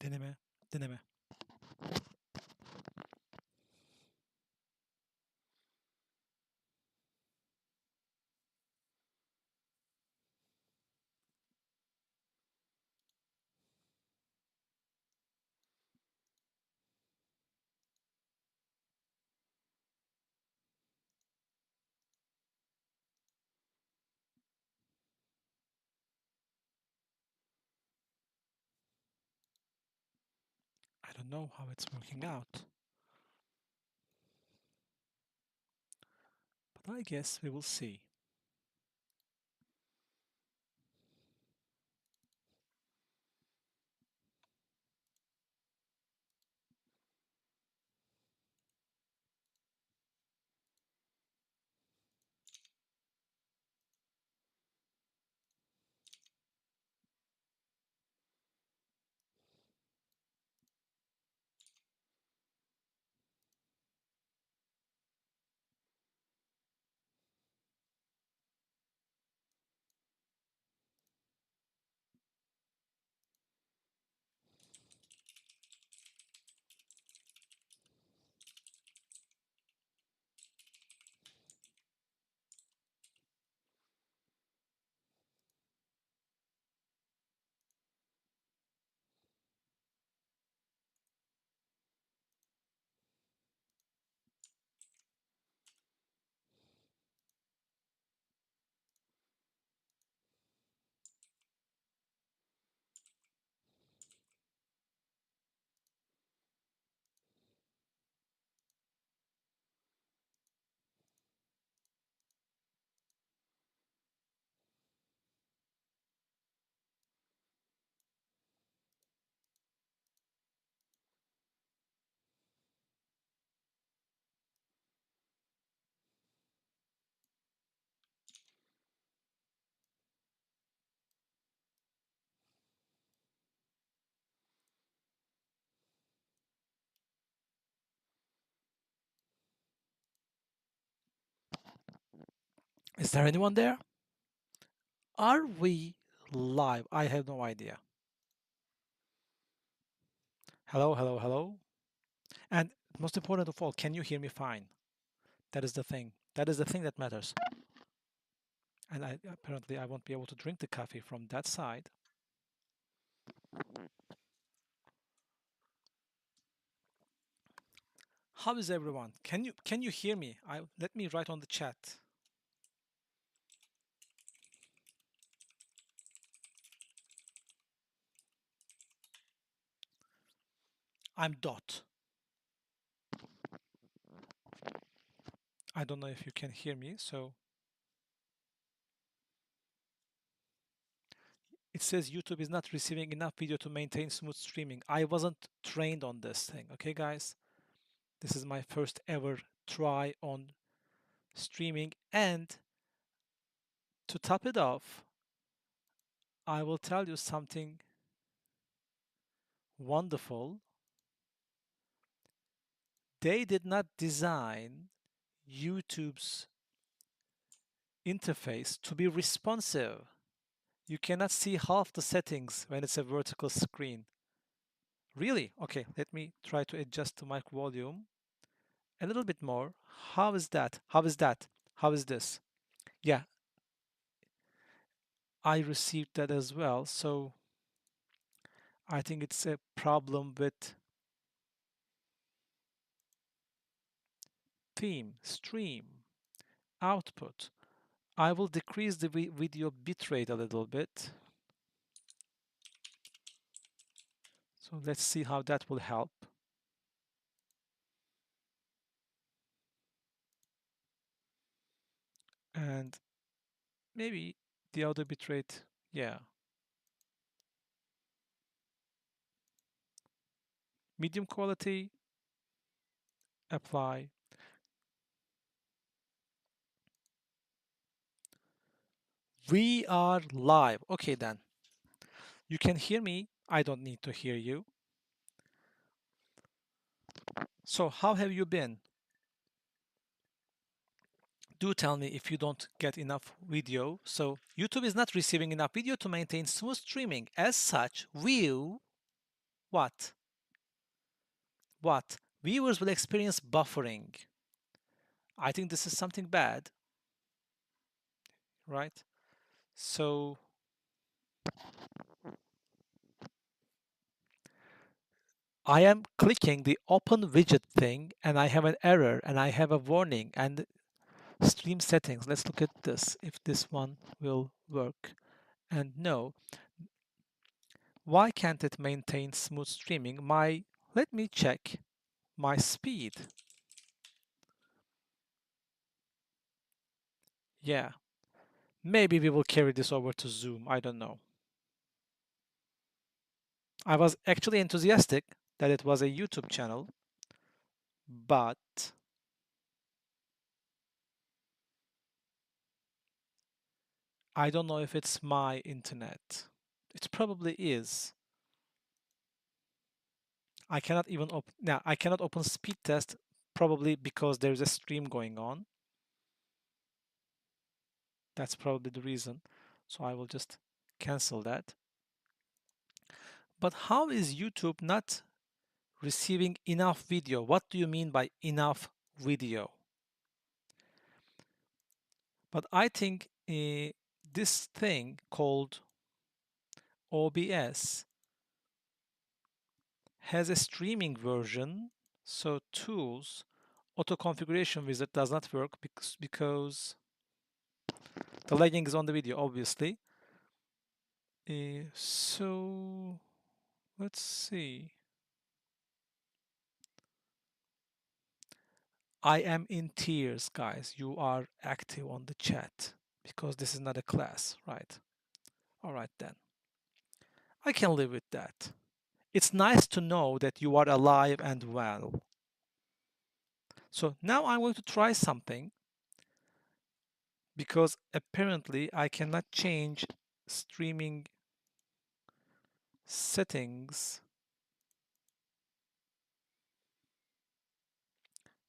Deneme, deneme. I don't know how it's working out, but I guess we will see. Is there anyone there? Are we live? I have no idea. Hello, hello, hello. And most important of all, can you hear me fine? That is the thing. That is the thing that matters. And apparently I won't be able to drink the coffee from that side. How is everyone? Can you hear me? Let me write on the chat. I'm Dot. I don't know if you can hear me, so it says YouTube is not receiving enough video to maintain smooth streaming. I wasn't trained on this thing, okay guys? This is my first ever try on streaming, and to top it off, I will tell you something wonderful. They did not design YouTube's interface to be responsive. You cannot see half the settings when it's a vertical screen. Really? Okay, let me try to adjust the mic volume a little bit more. How is that? How is that? How is this? Yeah, I received that as well. So I think it's a problem with theme, stream, output. I will decrease the video bitrate a little bit. So let's see how that will help. And maybe the audio bitrate, yeah. Medium quality, apply. We are live. Okay, then. You can hear me. I don't need to hear you. So how have you been? Do tell me if you don't get enough video. So YouTube is not receiving enough video to maintain smooth streaming. As such, What? What? Viewers will experience buffering. I think this is something bad, right? So I am clicking the open widget thing and I have an error and I have a warning and stream settings. Let's look at this, if this one will work. And no, why can't it maintain smooth streaming? Let me check my speed. Yeah, maybe we will carry this over to Zoom. I don't know. I was actually enthusiastic that it was a YouTube channel, but I don't know if it's my internet. It probably is. I cannot even open now. I cannot open speed test probably because there's a stream going on. That's probably the reason. So I will just cancel that. But how is YouTube not receiving enough video? What do you mean by enough video? But I think this thing called OBS has a streaming version. So tools, auto configuration wizard does not work because the lagging is on the video, obviously. So let's see. I am in tears, guys. You are active on the chat because this is not a class, right? All right, then. I can live with that. It's nice to know that you are alive and well. So now I'm going to try something because apparently I cannot change streaming settings.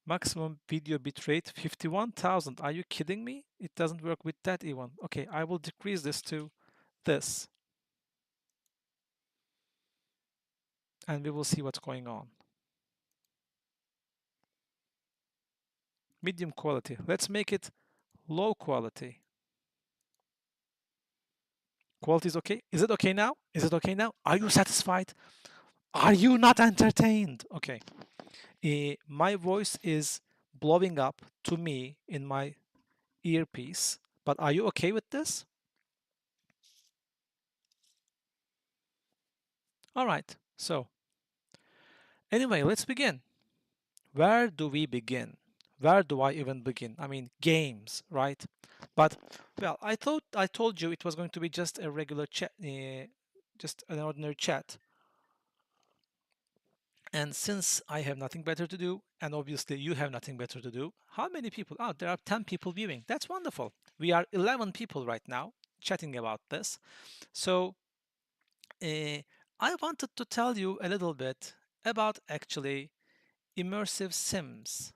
Maximum video bitrate 51,000. Are you kidding me? It doesn't work with that even. Okay, I will decrease this to this. And we will see what's going on. Medium quality. Let's make it low quality. Quality is okay. Is it okay now? Is it okay now? Are you satisfied? Are you not entertained? Okay. My voice is blowing up to me in my earpiece, but are you okay with this? All right. So anyway, let's begin. Where do we begin? Where do I even begin? I mean, games, right? But well, I told you it was going to be just a regular chat, just an ordinary chat. And since I have nothing better to do, and obviously you have nothing better to do, how many people? Oh, there are 10 people viewing. That's wonderful. We are 11 people right now chatting about this. So I wanted to tell you a little bit about actually immersive sims.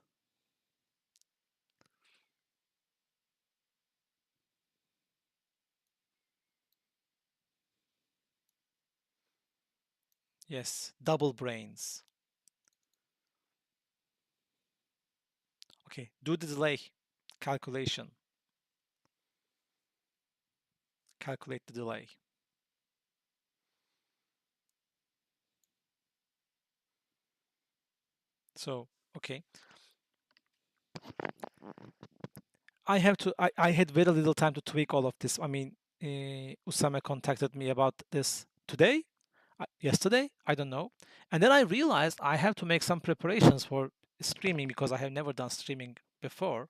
Yes, double brains. Okay, do the delay calculation. Calculate the delay. So, okay. I had very little time to tweak all of this. I mean, Usame contacted me about this today, yesterday, I don't know. And then I realized I have to make some preparations for streaming because I have never done streaming before.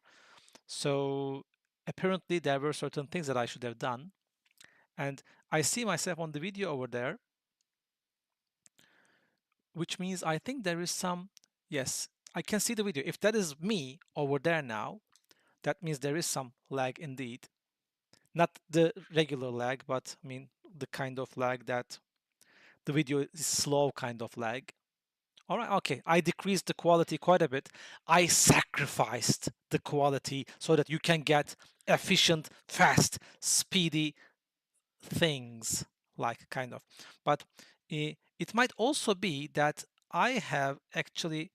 So apparently there were certain things that I should have done. And I see myself on the video over there, which means I think there is some, yes, I can see the video. If that is me over there now, that means there is some lag indeed. Not the regular lag, but I mean the kind of lag that the video is slow kind of lag. All right, okay, I decreased the quality quite a bit. I sacrificed the quality so that you can get efficient, fast, speedy things, like kind of. But It might also be that I have actually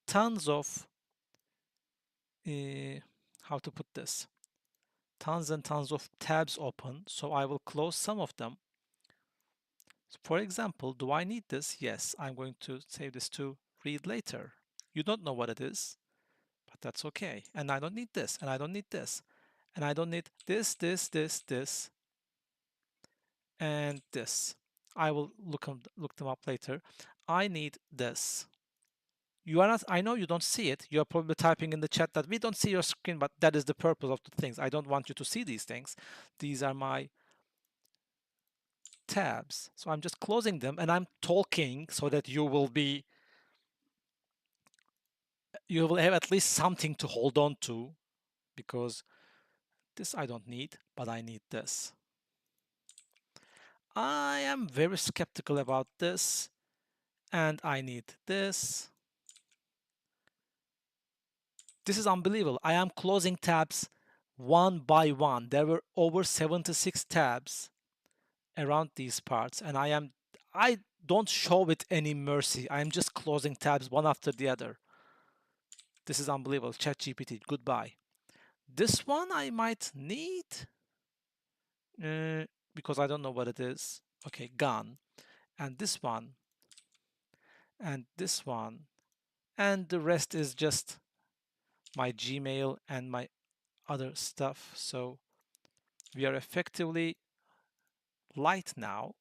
tons of, how to put this, tons and tons of tabs open. So I will close some of them. So for example, do I need this? Yes, I'm going to save this to read later. You don't know what it is, but that's okay. And I don't need this, and I don't need this, and I don't need this, and this. I will look them up later. I need this. You are not, I know you don't see it. You're probably typing in the chat that we don't see your screen, but that is the purpose of the things. I don't want you to see these things. These are my tabs. So I'm just closing them and I'm talking so that you will have at least something to hold on to, because this I don't need, but I need this. I am very skeptical about this, and I need this. This is unbelievable. I am closing tabs one by one. There were over 76 tabs around these parts, and I don't show it any mercy. I am just closing tabs one after the other. This is unbelievable. ChatGPT, goodbye. This one I might need, because I don't know what it is. Okay, gone. And this one, and this one, and the rest is just my Gmail and my other stuff. So we are effectively light now.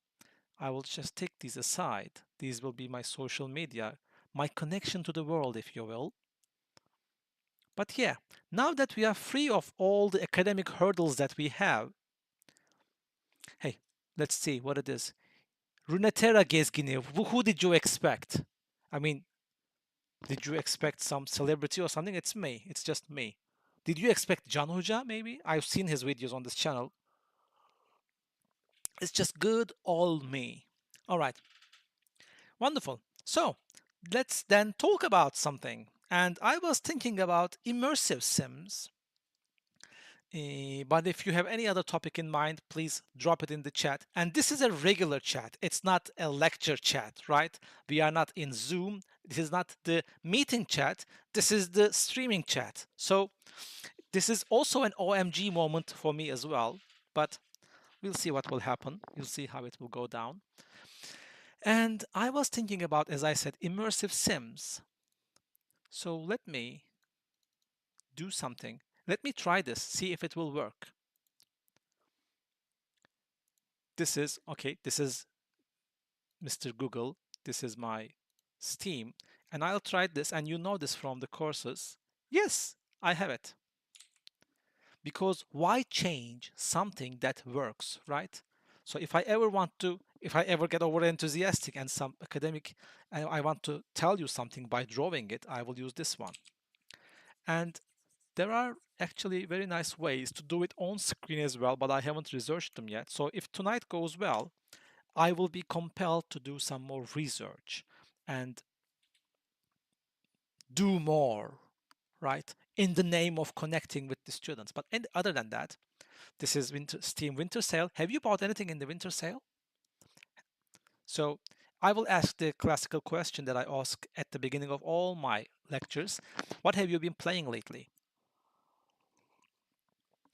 I will just take these aside. These will be my social media, my connection to the world, if you will. But yeah, now that we are free of all the academic hurdles that we have, hey, let's see what it is. Runetera Gezgini, who did you expect? I mean, did you expect some celebrity or something? It's me. It's just me. Did you expect Can Hoca maybe? I've seen his videos on this channel. It's just good old me. All right. Wonderful. So let's then talk about something. And I was thinking about immersive sims. But if you have any other topic in mind, please drop it in the chat. And this is a regular chat. It's not a lecture chat, right? We are not in Zoom. This is not the meeting chat. This is the streaming chat. So this is also an OMG moment for me as well. But we'll see what will happen. You'll see how it will go down. And I was thinking about, as I said, immersive sims. So let me do something. Let me try this, see if it will work. This is, okay, this is Mr. Google. This is my Steam. And I'll try this, and you know this from the courses. Yes, I have it. Because why change something that works, right? So if I ever get over enthusiastic and some academic, and I want to tell you something by drawing it, I will use this one. And there are actually very nice ways to do it on screen as well, but I haven't researched them yet. So if tonight goes well, I will be compelled to do some more research and do more, right? In the name of connecting with the students. But other than that, this is Steam Winter Sale. Have you bought anything in the Winter Sale? So I will ask the classical question that I ask at the beginning of all my lectures. What have you been playing lately?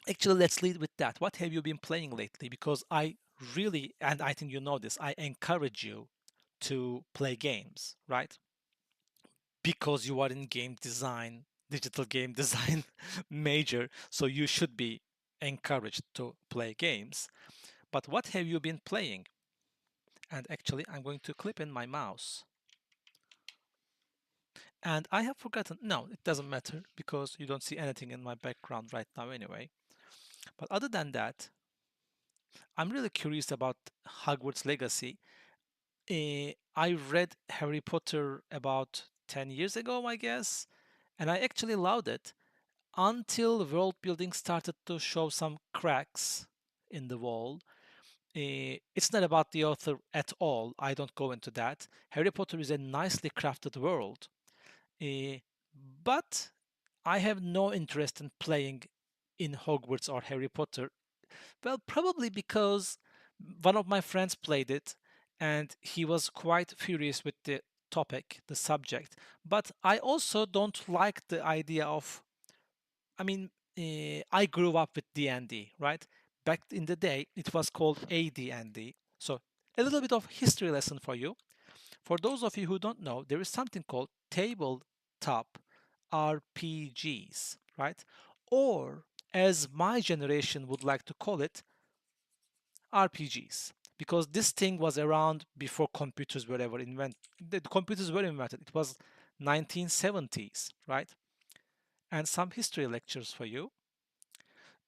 Actually, let's lead with that. What have you been playing lately? Because I really, and I think you know this, I encourage you to play games, right? Because you are in game design, digital game design major, so you should be encouraged to play games. But what have you been playing? And actually, I'm going to clip in my mouse. And I have forgotten, no, it doesn't matter because you don't see anything in my background right now anyway. But other than that, I'm really curious about Hogwarts Legacy. I read Harry Potter about 10 years ago, I guess, and I actually loved it until world building started to show some cracks in the wall. It's not about the author at all. I don't go into that. Harry Potter is a nicely crafted world, uh, but I have no interest in playing in Hogwarts or Harry Potter. Well, probably because one of my friends played it, and he was quite furious with the topic, the subject. But I also don't like the idea of, I mean, I grew up with D&D, right? Back in the day, it was called AD&D. So a little bit of history lesson for you. For those of you who don't know, there is something called tabletop RPGs, right? Or, as my generation would like to call it, RPGs. Because this thing was around before computers were ever invented. The computers were invented. It was 1970s, right? And some history lectures for you.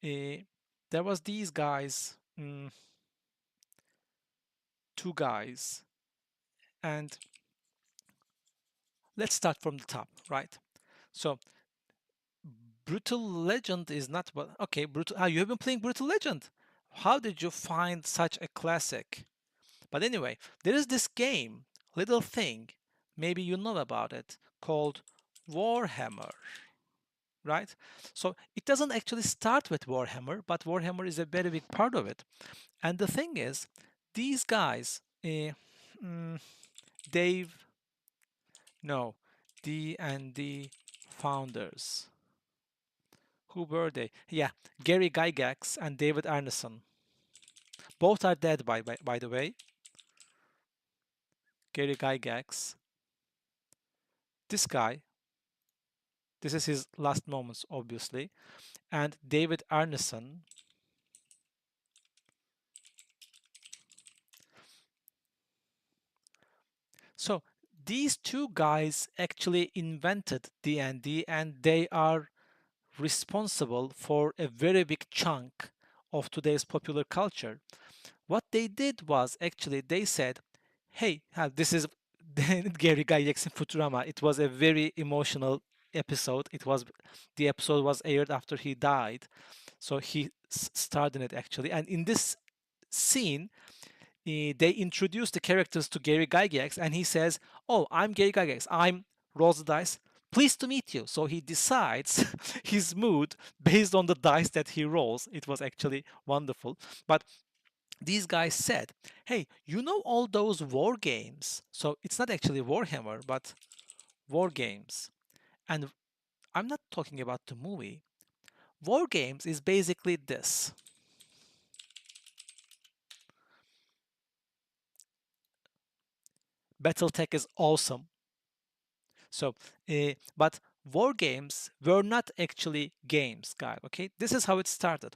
Uh, there was these guys, two guys, and let's start from the top, right? So Brutal Legend is not what. Okay, Brutal. Ah, you have been playing Brutal Legend. How did you find such a classic? But anyway, there is this game, little thing, maybe you know about it, called Warhammer, right? So it doesn't actually start with Warhammer, but Warhammer is a very big part of it. And the thing is, these guys, mm, Dave, no, D&D founders. Who were they? Yeah, Gary Gygax and David Arneson. Both are dead, by the way. Gary Gygax. This guy, this is his last moments, obviously. And David Arneson. So these two guys actually invented D&D, and they are responsible for a very big chunk of today's popular culture. What they did was actually they said, hey, this is Gary Gygax in Futurama. It was a very emotional episode. The episode was aired after he died, so he starred in it actually. And in this scene, they introduce the characters to Gary Gygax, and he says, "Oh, I'm Gary Gygax. I'm Roll the Dice. Pleased to meet you." So he decides his mood based on the dice that he rolls. It was actually wonderful. But these guys said, "Hey, you know all those war games?" So it's not actually Warhammer, but war games. And I'm not talking about the movie. War games is basically this. BattleTech is awesome. So, but war games were not actually games, guys. Okay, this is how it started.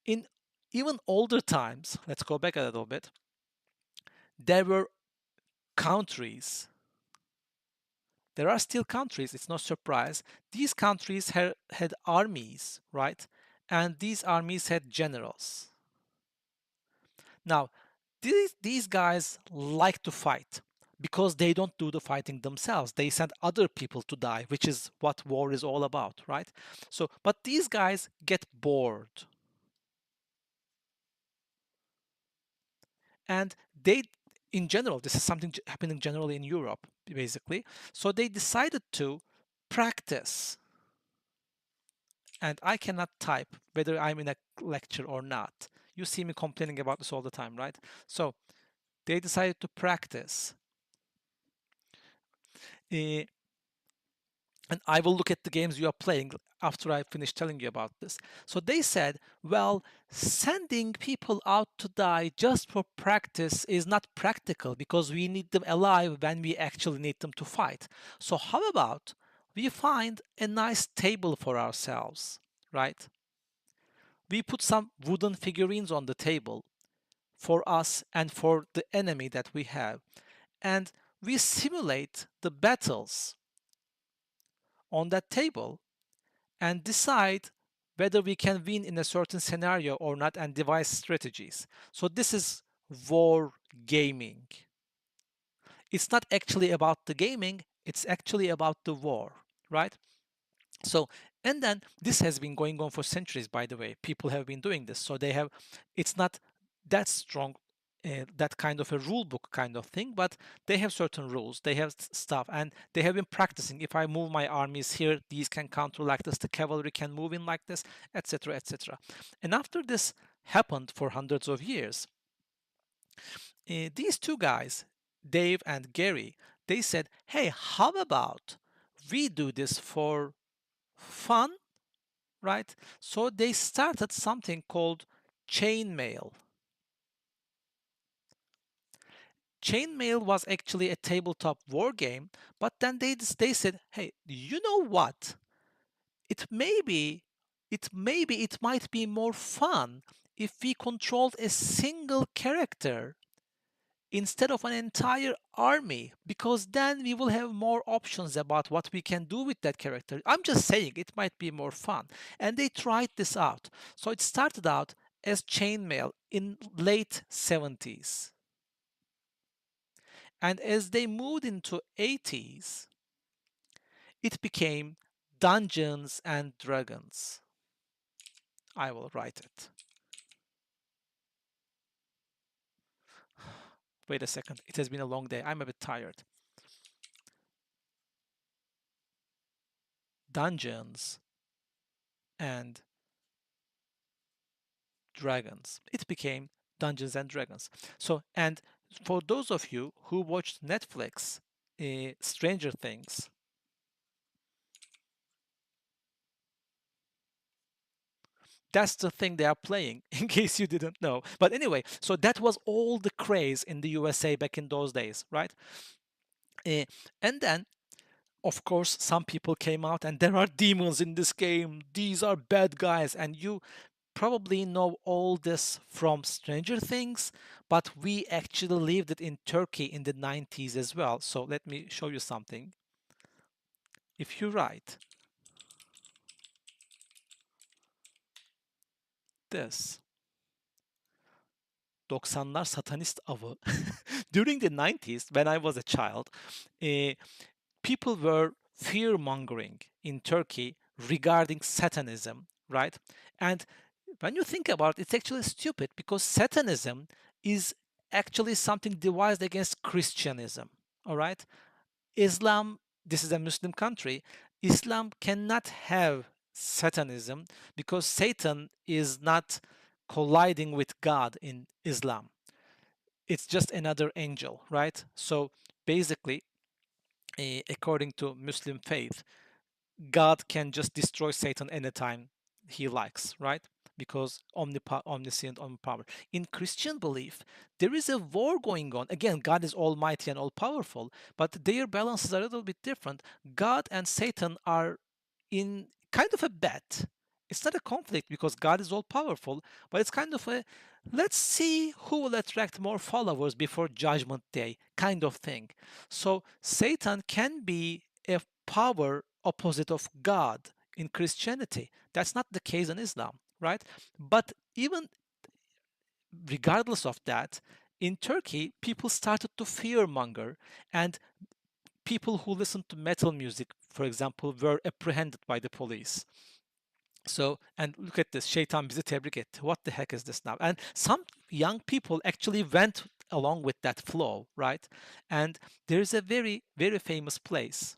In even older times, let's go back a little bit. There were countries. There are still countries. It's no surprise. These countries had armies, right? And these armies had generals. Now, these guys like to fight because they don't do the fighting themselves. They send other people to die, which is what war is all about, right? So, but these guys get bored, and they, in general, this is something happening generally in Europe, basically. So they decided to practice. And I cannot type whether I'm in a lecture or not. You see me complaining about this all the time, right? So they decided to practice. Uh, and I will look at the games you are playing after I finish telling you about this. So they said, well, sending people out to die just for practice is not practical because we need them alive when we actually need them to fight. So how about we find a nice table for ourselves, right? We put some wooden figurines on the table for us and for the enemy that we have, and we simulate the battles on that table and decide whether we can win in a certain scenario or not and devise strategies. So this is war gaming. It's not actually about the gaming, it's actually about the war, right? So, and then this has been going on for centuries, by the way. People have been doing this. So they have, it's not that strong, that kind of a rule book kind of thing, but they have certain rules, they have stuff, and they have been practicing. If I move my armies here, these can counter like this, the cavalry can move in like this, etc., etc. And after this happened for hundreds of years, These two guys, Dave and Gary, they said, hey, how about we do this for fun, right? So they started something called Chainmail. Chainmail was actually a tabletop war game, but then they said, hey, you know what? It may be it might be more fun if we controlled a single character instead of an entire army, because then we will have more options about what we can do with that character. I'm just saying it might be more fun. And they tried this out. So it started out as chainmail in late 70s. And as they moved into 80s, it became Dungeons and Dragons. I will write it. Wait a second. It has been a long day. I'm a bit tired. Dungeons and Dragons. It became Dungeons and Dragons. So, and for those of you who watched Netflix, Stranger Things, that's the thing they are playing, in case you didn't know. But anyway, so that was all the craze in the USA back in those days, right? Uh, and then, of course, some people came out and there are demons in this game. These are bad guys. And you probably know all this from Stranger Things, but we actually lived it in Turkey in the 90s as well. So let me show you something. If you write this, 90'lar satanist avı. During the 90s, when I was a child, uh, people were fear mongering in Turkey regarding Satanism, right? And when you think about it, it's actually stupid because Satanism is actually something devised against Christianism, all right? Islam, this is a Muslim country, Islam cannot have Satanism because Satan is not colliding with God in Islam. It's just another angel, right? So basically, according to Muslim faith, God can just destroy Satan anytime he likes, right? Because omniscient, omnipower. In Christian belief, there is a war going on. Again, God is almighty and all powerful, but their balances are a little bit different. God and Satan are in kind of a bet. It's not a conflict because God is all powerful, but it's kind of a let's see who will attract more followers before judgment day kind of thing. So Satan can be a power opposite of God in Christianity. That's not the case in Islam, right? But even regardless of that, in Turkey, people started to fearmonger, and people who listened to metal music, for example, were apprehended by the police. So, and look at this, Şeytan bizi tebrik etti. What the heck is this now? And some young people actually went along with that flow, right? And there's a very, very famous place,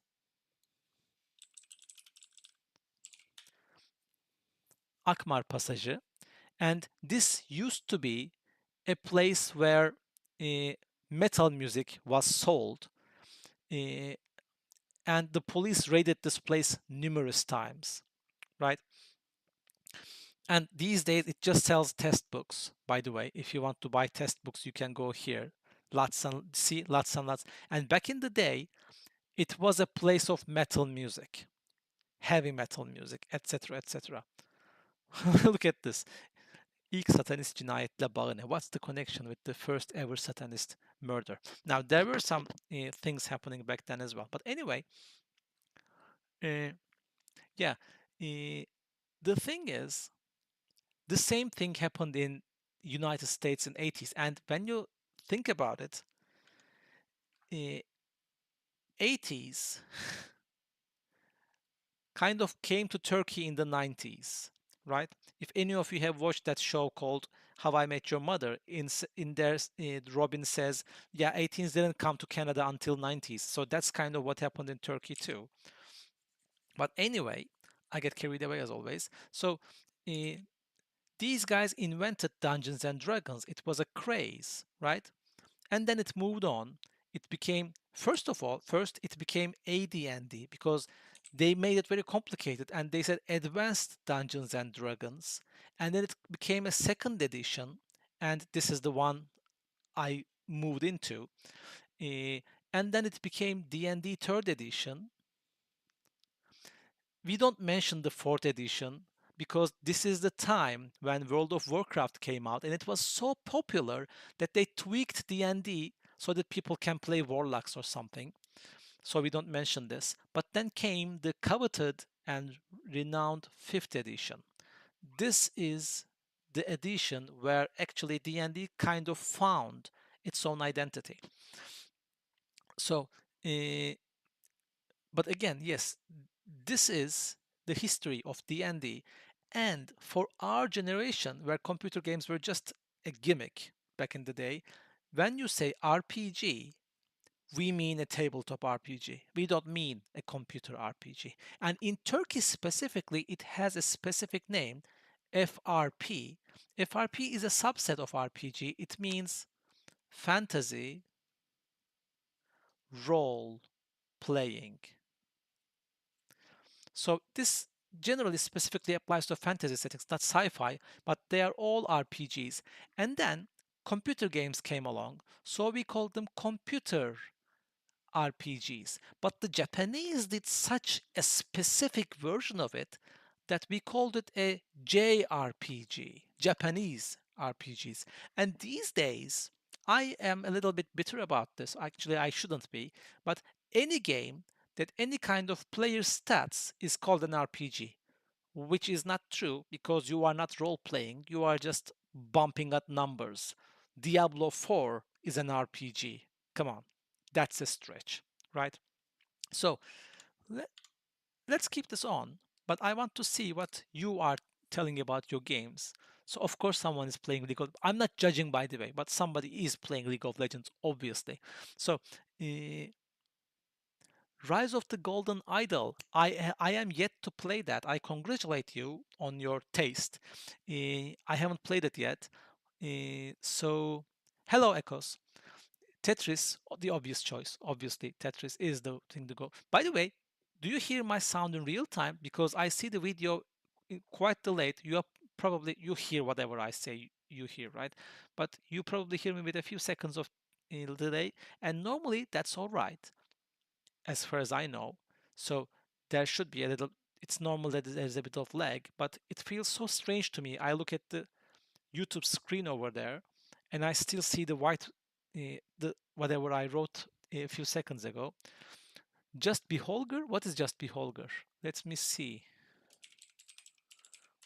Akmar Pasajı, and this used to be a place where metal music was sold, uh, and the police raided this place numerous times, right? And these days it just sells test books. By the way, if you want to buy test books, you can go here. Lots and see lots and lots. And back in the day, it was a place of metal music, heavy metal music, etc., etc. Look at this. İlk satanist cinayetle bağı ne? What's the connection with the first ever satanist murder? Now, there were some things happening back then as well. But anyway, uh, yeah, the thing is, the same thing happened in United States in 80s. And when you think about it, 80s kind of came to Turkey in the 90s, right? If any of you have watched that show called How I Met Your Mother, in there, Robin says, yeah, 18s didn't come to Canada until 90s. So that's kind of what happened in Turkey too. But anyway, I get carried away as always. So uh, these guys invented Dungeons and Dragons. It was a craze, right? And then it moved on. It became, first of all, first it became AD&D because they made it very complicated and they said Advanced Dungeons and Dragons. And then it became a second edition, and this is the one I moved into. Eh, and then it became D&D third edition. We don't mention the fourth edition because this is the time when World of Warcraft came out and it was so popular that they tweaked D&D so that people can play warlocks or something. So we don't mention this. But then came the coveted and renowned fifth edition. This is the edition where actually D&D kind of found its own identity. So uh, but again, yes, this is the history of D&D. And for our generation, where computer games were just a gimmick back in the day, when you say RPG, we mean a tabletop RPG. We don't mean a computer RPG. And in Turkey specifically, it has a specific name, FRP. FRP is a subset of RPG. It means fantasy role playing. So this generally specifically applies to fantasy settings, not sci-fi, but they are all RPGs. And then computer games came along, so we called them computer RPGs. But the Japanese did such a specific version of it that we called it a JRPG, Japanese RPGs. And these days, I am a little bit bitter about this. Actually, I shouldn't be. But any game that any kind of player stats is called an RPG, which is not true because you are not role playing, you are just bumping at numbers. Diablo 4 is an RPG. Come on, that's a stretch, right? So let, let's keep this on, but I want to see what you are telling about your games. So of course someone is playing League of, I'm not judging by the way, but somebody is playing League of Legends, obviously. So uh, Rise of the Golden Idol. I am yet to play that. I congratulate you on your taste. I haven't played it yet. So, hello, Echoes. Tetris, the obvious choice. Obviously, Tetris is the thing to go. By the way, do you hear my sound in real time? Because I see the video quite delayed. You hear whatever I say. You hear, right? But you probably hear me with a few seconds of delay, and normally that's all right as far as I know. So there should be a little, it's normal that there's a bit of lag, but it feels so strange to me. I look at the YouTube screen over there and I still see the white, the whatever I wrote a few seconds ago. Just Beholger? What is Just Beholger? Let me see.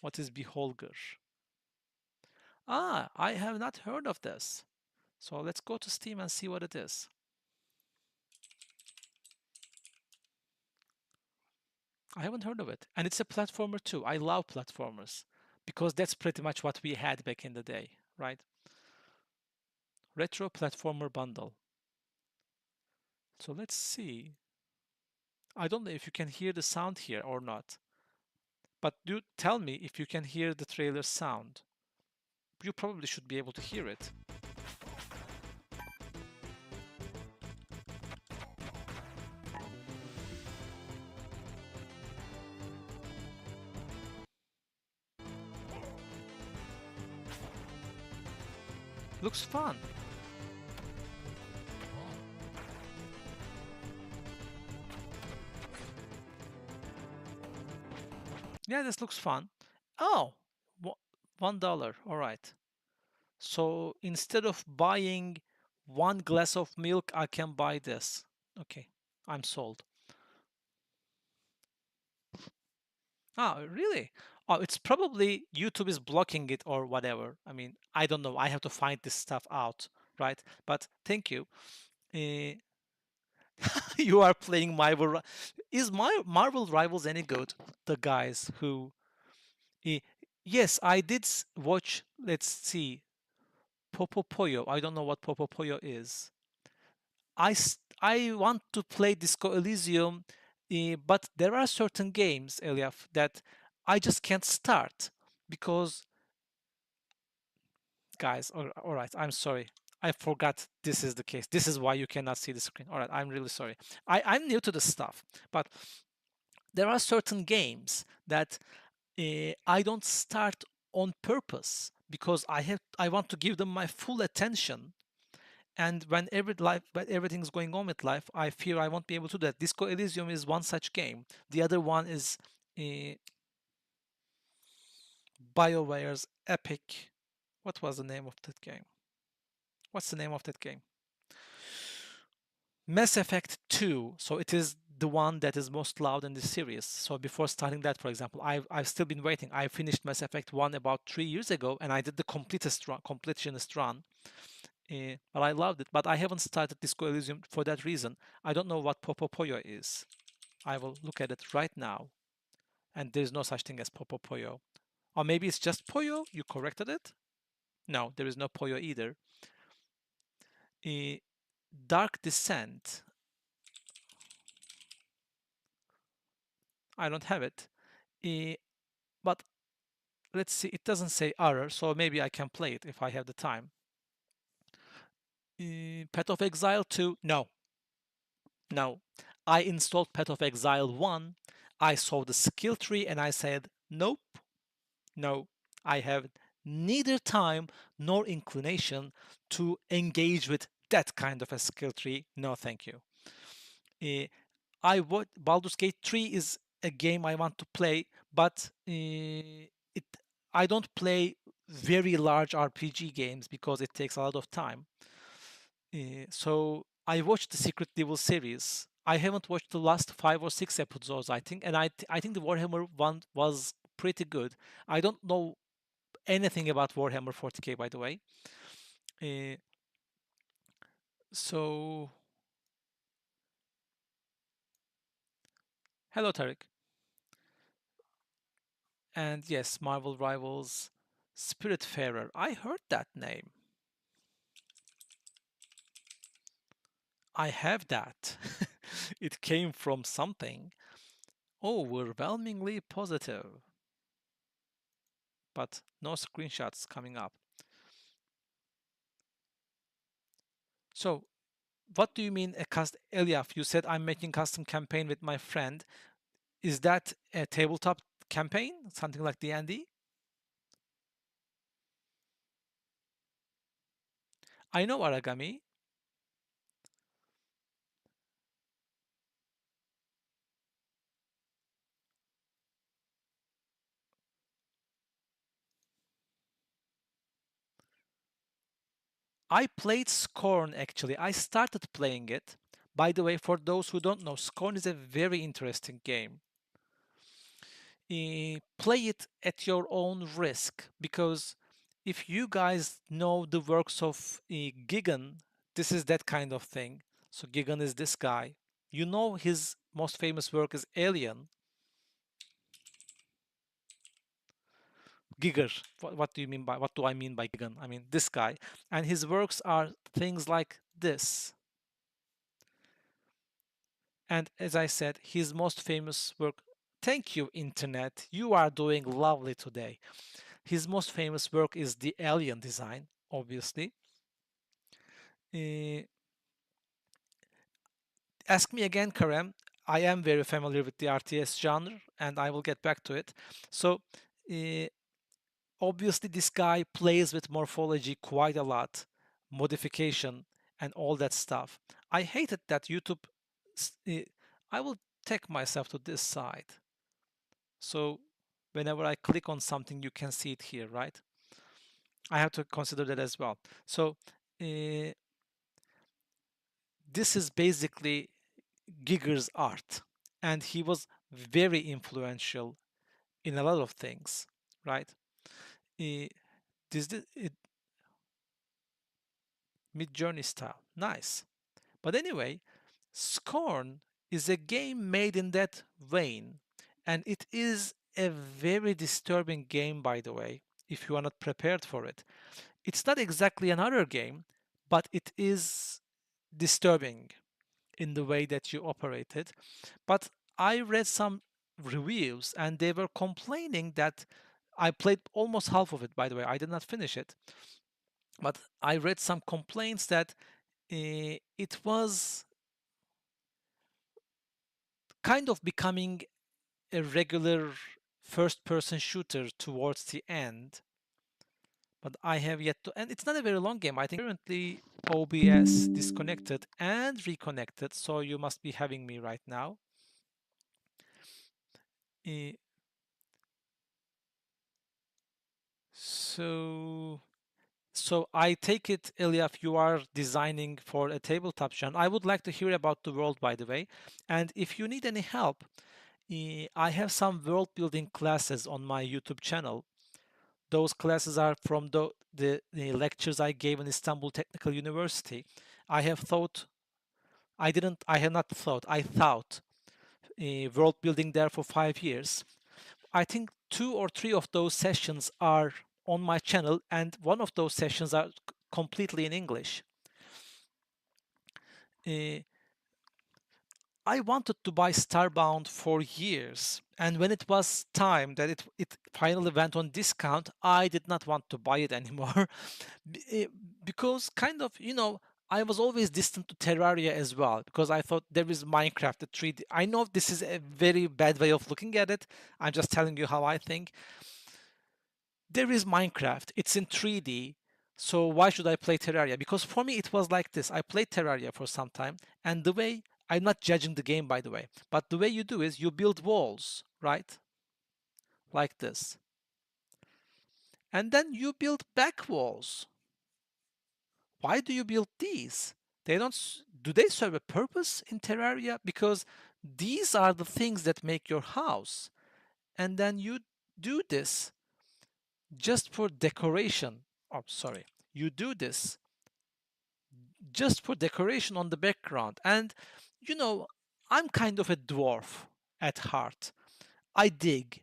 What is Beholger? Ah, I have not heard of this. So let's go to Steam and see what it is. I haven't heard of it. And it's a platformer too. I love platformers because that's pretty much what we had back in the day, right? Retro platformer bundle. So let's see. I don't know if you can hear the sound here or not, but do tell me if you can hear the trailer sound. You probably should be able to hear it. Looks fun. Yeah, this looks fun. Oh, $1. All right. So instead of buying one glass of milk, I can buy this. Okay, I'm sold. Oh, really? Oh, it's probably YouTube is blocking it or whatever. I mean, I don't know. I have to find this stuff out, right? But thank you. Uh, you are playing Marvel. Is my Marvel Rivals any good? The guys who, uh, yes, I did watch. Let's see, Popo Poyo. I don't know what Popo Poyo is. I want to play Disco Elysium, but there are certain games, Eliaf, that I just can't start because, guys, all right, I'm sorry. I forgot this is the case. This is why you cannot see the screen. All right, I'm really sorry. I'm new to this stuff, but there are certain games that I don't start on purpose because I want to give them my full attention. And when everything's going on with life, I fear I won't be able to do that. Disco Elysium is one such game. The other one is uh, BioWare's Epic. What was the name of that game? What's the name of that game? Mass Effect 2. So it is the one that is most loud in the series. So before starting that, for example, I've still been waiting. I finished Mass Effect 1 about 3 years ago, and I did the completionist run. But I loved it. But I haven't started Disco Elysium for that reason. I don't know what Popopoyo is. I will look at it right now. And there's no such thing as Popopoyo. Or maybe it's just Poyo. You corrected it? No, there is no Poyo either. Uh, Dark Descent. I don't have it. But let's see. It doesn't say error, so maybe I can play it if I have the time. Path of Exile 2. No. No. I installed Path of Exile 1. I saw the skill tree and I said, nope. No. I have neither time nor inclination to engage with that kind of a skill tree. No, thank you. Baldur's Gate 3 is a game I want to play, but it I don't play very large RPG games because it takes a lot of time. So I watched the Secret Devil series. I haven't watched the last 5 or 6 episodes, I think, and I think the Warhammer one was pretty good. I don't know anything about Warhammer 40k, by the way. Uh, so hello, Tarek. And yes, Marvel Rivals, Spiritfarer. I heard that name. I have that. It came from something. Overwhelmingly positive. But no screenshots coming up. So, what do you mean a custom? Eliaf, you said I'm making custom campaign with my friend. Is that a tabletop campaign? Something like D&D? I know Aragami. I played Scorn actually. I started playing it. By the way, for those who don't know, Scorn is a very interesting game. Play it at your own risk because if you guys know the works of Gigan, this is that kind of thing. So Gigan is this guy. You know his most famous work is Alien. Giger. What do you mean by what do I mean by Gigan? I mean this guy. And his works are things like this. And as I said, his most famous work. Thank you, Internet. You are doing lovely today. His most famous work is the alien design, obviously. Uh, Ask me again, Karem. I am very familiar with the RTS genre, and I will get back to it. So, uh, obviously, this guy plays with morphology quite a lot, modification, and all that stuff. I hated that YouTube. I will take myself to this side. So, whenever I click on something, you can see it here, right? I have to consider that as well. So, uh, this is basically Giger's art, and he was very influential in a lot of things, right? Uh, this it, Mid-Journey style, nice. But anyway, Scorn is a game made in that vein, and it is a very disturbing game, by the way, if you are not prepared for it. It's not exactly another game, but it is disturbing in the way that you operate it. But I read some reviews and they were complaining that I played almost half of it, by the way. I did not finish it. But I read some complaints that it was kind of becoming a regular first-person shooter towards the end. But I have yet to, and it's not a very long game. I think currently OBS disconnected and reconnected, so you must be having me right now. Eh, so, so I take it, Eliaf, you are designing for a tabletop genre. I would like to hear about the world, by the way. And if you need any help, I have some world building classes on my YouTube channel. Those classes are from the lectures I gave in Istanbul Technical University. I have thought, I have not thought, I thought world building there for 5 years. I think 2 or 3 of those sessions are on my channel, and one of those sessions are completely in English. Uh, I wanted to buy Starbound for years, and when it was time that it finally went on discount, I did not want to buy it anymore because kind of, I was always distant to Terraria as well because I thought there is Minecraft, the 3D. I know this is a very bad way of looking at it. I'm just telling you how I think. There is Minecraft, it's in 3D, so why should I play Terraria? Because for me it was like this. I played Terraria for some time, and the way, I'm not judging the game by the way, but the way you do is you build walls, right? Like this. And then you build back walls. Why do you build these? They don't, do they serve a purpose in Terraria? Because these are the things that make your house. And then you do this just for decoration. Oh, sorry. You do this just for decoration on the background. And you know, I'm kind of a dwarf at heart. I dig,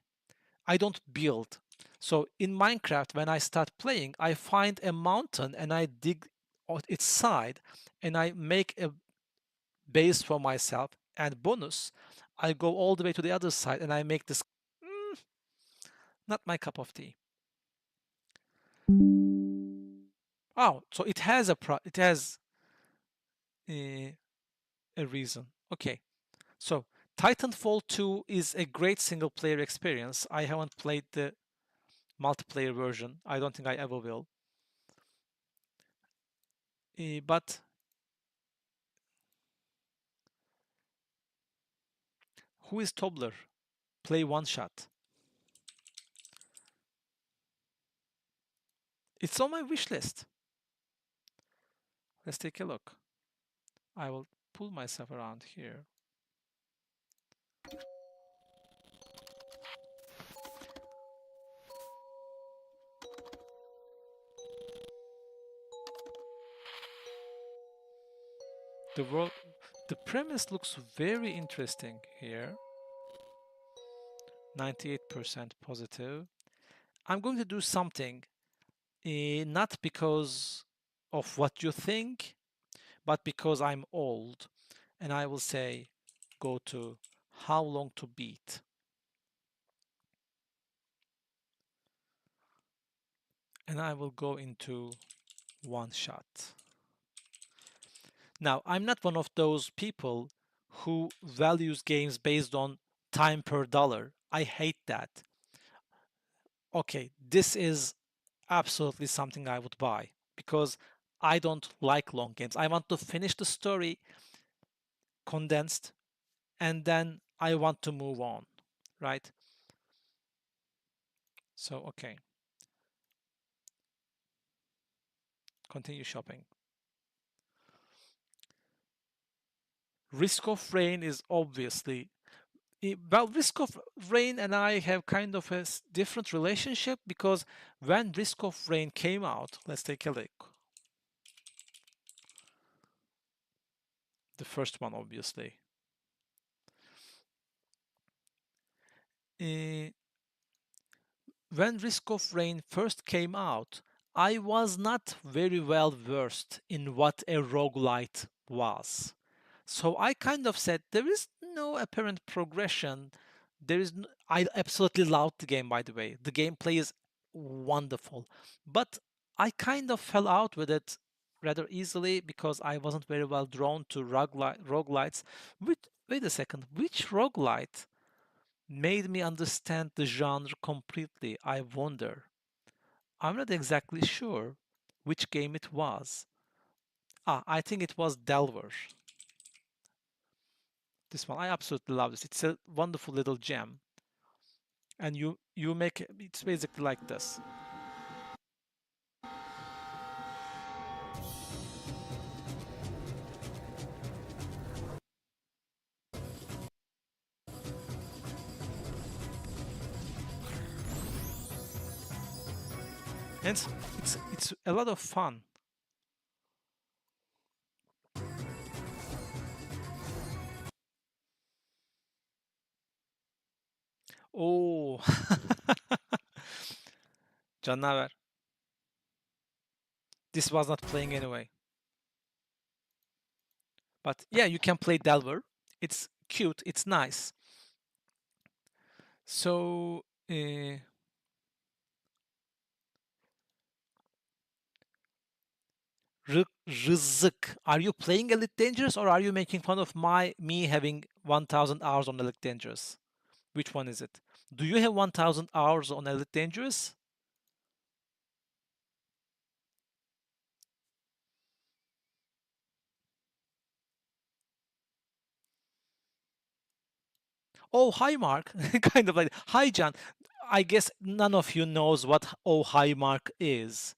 I don't build. So in Minecraft, when I start playing, I find a mountain and I dig on its side and I make a base for myself. And bonus, I go all the way to the other side and I make this. mm, Not my cup of tea. Oh, so it has it has a reason. Okay, so Titanfall 2 is a great single player experience. I haven't played the multiplayer version. I don't think I ever will. But who is Tobler? Play one shot. It's on my wish list. Let's take a look. I will pull myself around here. The world, the premise looks very interesting here. 98% positive. I'm going to do something, not because of what you think, but because I'm old. And I will say, go to how long to beat. And I will go into one shot. Now, I'm not one of those people who values games based on time per dollar. I hate that. Okay, this is absolutely something I would buy because I don't like long games. I want to finish the story condensed and then I want to move on, right? So, okay, continue shopping. Risk of Rain is obviously, well, Risk of Rain and I have kind of a different relationship because when Risk of Rain came out, let's take a look. The first one, obviously. Uh, when Risk of Rain first came out, I was not very well versed in what a roguelite was. So I kind of said, there is no apparent progression. I absolutely loved the game, by the way. The gameplay is wonderful. But I kind of fell out with it rather easily because I wasn't very well drawn to roguelites. Wait a second, which roguelite made me understand the genre completely? I wonder. I'm not exactly sure which game it was. I think it was Delver. This one, I absolutely love this. It's a wonderful little gem, and you make it's basically like this. And it's a lot of fun. Oh, Canaver. This was not playing anyway. But yeah, you can play Delver. It's cute. It's nice. So, Rızık, are you playing Elite Dangerous or are you making fun of me having 1,000 hours on Elite Dangerous? Which one is it? Do you have 1,000 hours on Elite Dangerous? Oh, hi, Mark. Kind of like, hi, John. I guess none of you knows what Oh, hi, Mark is.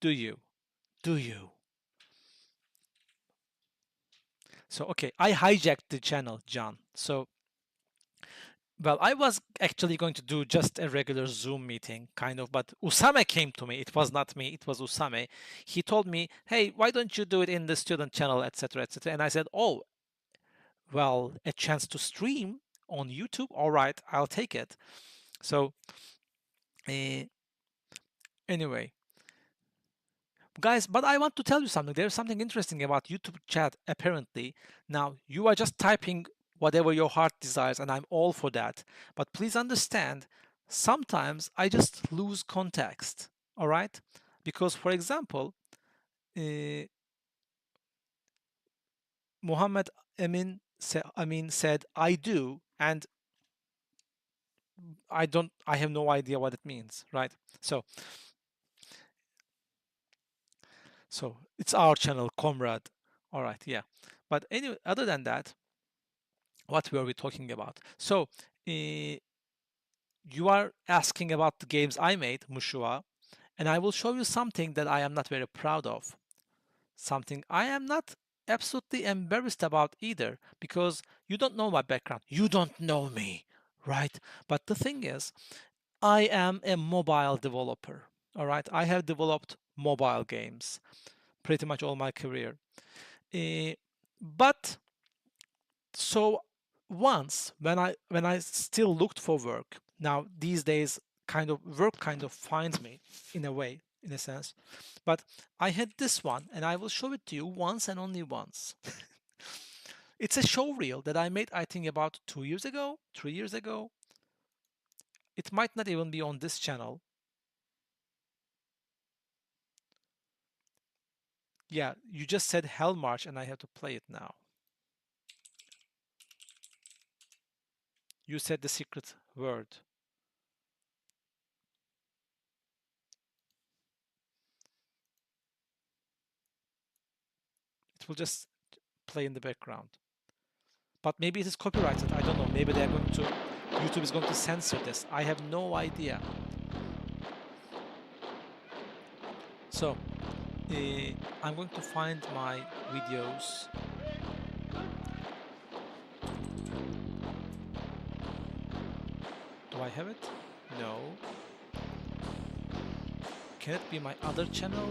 Do you? Do you? So, okay, I hijacked the channel, John. So, well, I was actually going to do just a regular Zoom meeting, kind of, but Usame came to me. It was not me, it was Usame. He told me, hey, why don't you do it in the student channel, etc., etc. And I said, oh, well, a chance to stream on YouTube? All right, I'll take it. So, uh, anyway, guys, but I want to tell you something. There's something interesting about YouTube chat, apparently. Now, you are just typing whatever your heart desires, and I'm all for that. But please understand, sometimes I just lose context, all right? Because, for example, uh, Muhammad Amin said, I do, and I have no idea what it means, right? So, so it's our channel, comrade. All right, yeah. But anyway, other than that, what were we talking about? So, you are asking about the games I made, Mushua, and I will show you something that I am not very proud of. Something I am not absolutely embarrassed about either, because you don't know my background. You don't know me, right? But the thing is, I am a mobile developer, all right? I have developed mobile games pretty much all my career. Eh, but so once when I still looked for work, now these days kind of work kind of finds me in a way, in a sense, but I had this one and I will show it to you once and only once. It's a show reel that I made, I think, about 2 years ago, 3 years ago. It might not even be on this channel. Yeah, you just said Hell March and I have to play it now. You said the secret word. It will just play in the background. But maybe it is copyrighted. I don't know. Maybe they're going to, YouTube is going to censor this. I have no idea. So, I'm going to find my videos. Do I have it? No. Can it be my other channel?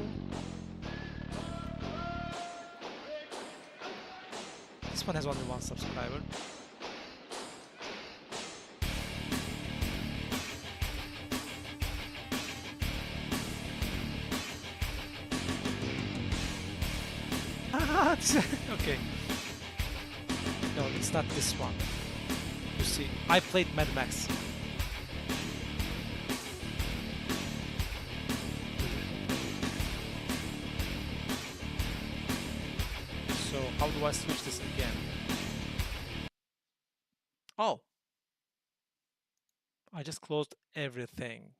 This one has only one subscriber. Okay. No, it's not this one. You see, I played Mad Max. How do I switch this again? Oh, I just closed everything.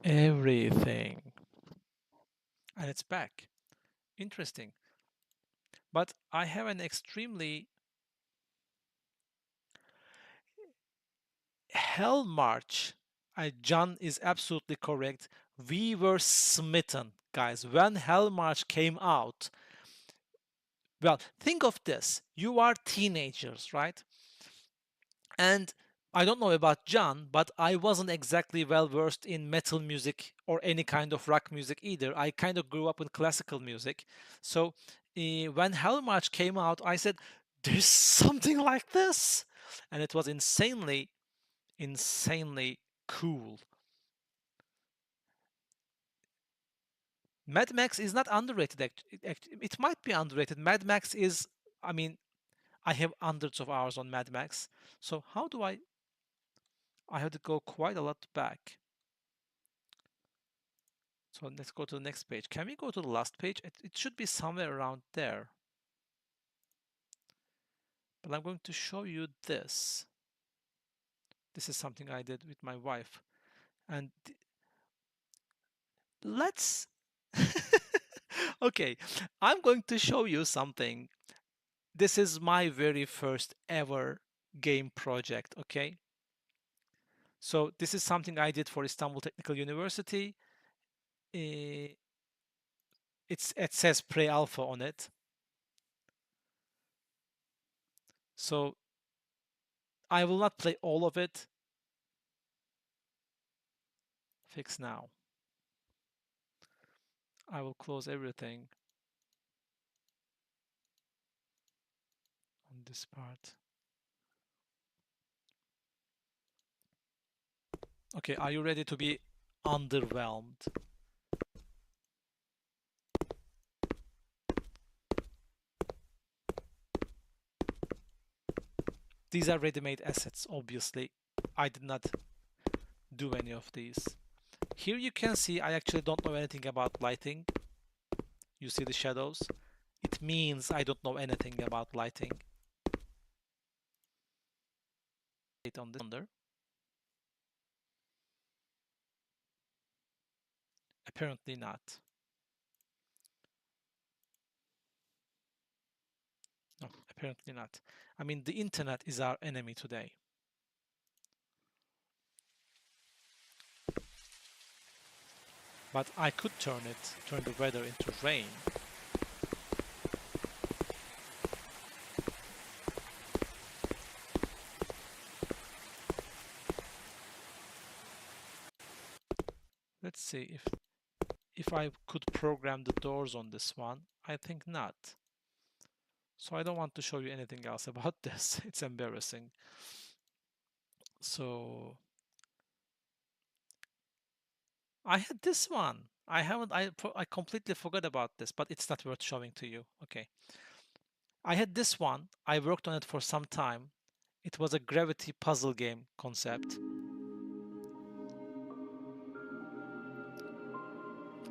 Everything. And it's back. Interesting. But I have an extremely Hell March. John is absolutely correct. We were smitten, guys. When Hell March came out, well, think of this. You are teenagers, right? And I don't know about John, but I wasn't exactly well versed in metal music or any kind of rock music either. I kind of grew up with classical music. So when Hell March came out, I said, there's something like this. And it was insanely cool. Mad Max is not underrated. It might be underrated. Mad Max is, I mean, I have hundreds of hours on Mad Max. So how do I have to go quite a lot back. So let's go to the next page. Can we go to the last page? It should be somewhere around there. But I'm going to show you this. This is something I did with my wife. And let's... Okay, I'm going to show you something. This is my very first ever game project, okay? So this is something I did for Istanbul Technical University. It says pre-alpha on it. So I will not play all of it. Fix now. I will close everything on this part. Okay, are you ready to be underwhelmed? These are ready-made assets, obviously. I did not do any of these. Here you can see I actually don't know anything about lighting. You see the shadows? It means I don't know anything about lighting. On this under. Apparently not. No, apparently not. I mean, the internet is our enemy today. But I could turn the weather into rain. Let's see if I could program the doors on this one. I think not. So I don't want to show you anything else about this. It's embarrassing. So I had this one. I completely forgot about this, but it's not worth showing to you. Okay. I had this one. I worked on it for some time. It was a gravity puzzle game concept.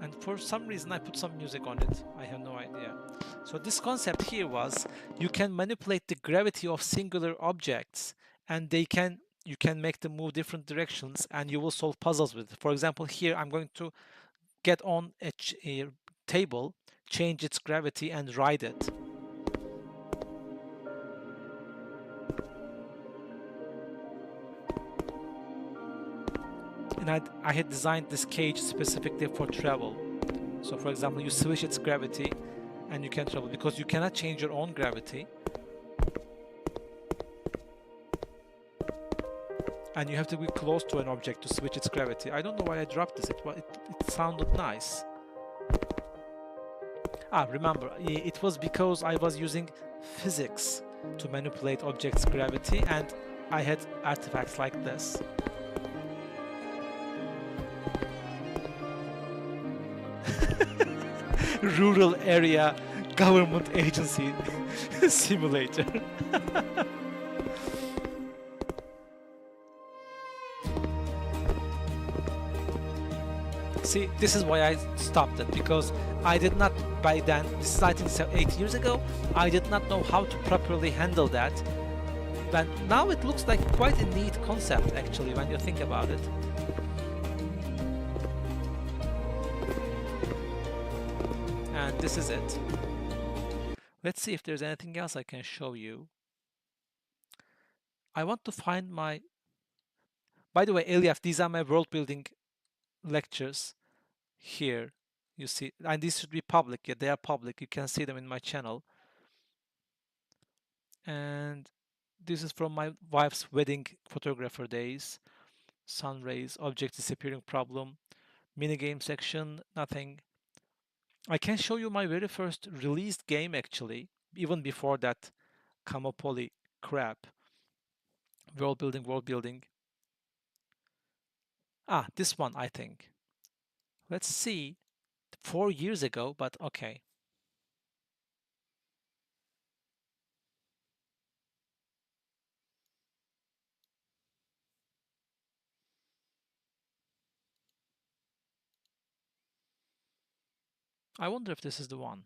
And for some reason I put some music on it. I have no idea. So this concept here was you can manipulate the gravity of singular objects and you can make them move different directions and you will solve puzzles with it. For example, here I'm going to get on a table, change its gravity and ride it. And I had designed this cage specifically for travel. So for example, you switch its gravity and you can travel because you cannot change your own gravity. And you have to be close to an object to switch its gravity. I don't know why I dropped this. It sounded nice. Remember, it was because I was using physics to manipulate objects' gravity and I had artifacts like this. Rural area government agency simulator. See, this is why I stopped it, because I did not, by then, this is I think 8 years ago, I did not know how to properly handle that. But now it looks like quite a neat concept actually when you think about it. And this is it. Let's see if there's anything else I can show you. I want to find my... By the way, Eliaf, these are my world building lectures here. You see, and these should be public. Yeah, they are public. You can see them in my channel. And this is from my wife's wedding photographer days. Sun rays, object disappearing problem, minigame section, nothing. I can show you my very first released game actually, even before that Camopoly crap. World building, world building. Ah, this one, I think. Let's see. 4 years ago, but okay. I wonder if this is the one.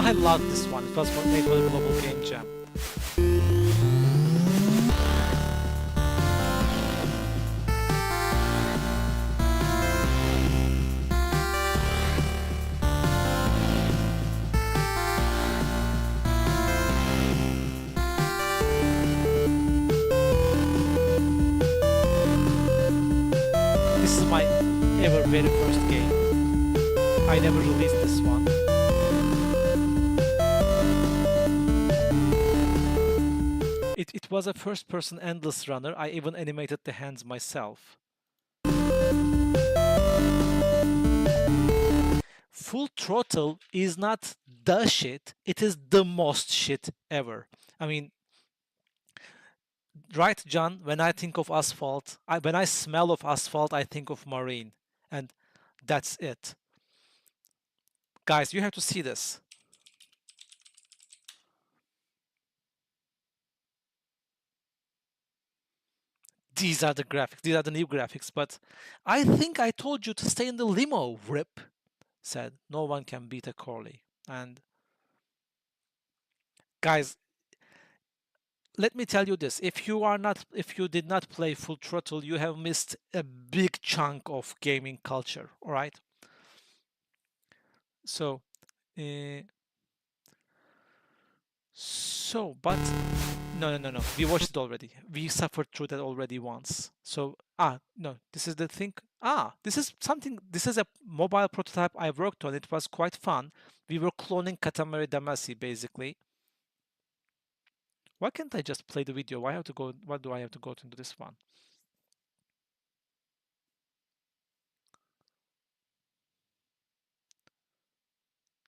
I love this one. It was made for the Global Game Jam. This is my ever very first game. I never released this one. It was a first-person endless runner. I even animated the hands myself. Full Throttle is not the shit, it is the most shit ever. I mean, right, John, when I think of asphalt, when I smell of asphalt, I think of Marine. And that's it. Guys, you have to see this. These are the graphics. These are the new graphics. But I think I told you to stay in the limo, Rip said. No one can beat a Corley. And guys, let me tell you this. If you did not play Full Throttle, you have missed a big chunk of gaming culture. All right. So, uh, but no. We watched it already. We suffered through that already once. So, no, this is the thing. This is something. This is a mobile prototype I worked on. It was quite fun. We were cloning Katamari Damacy basically. Why can't I just play the video? Why have to go? What do I have to go into this one?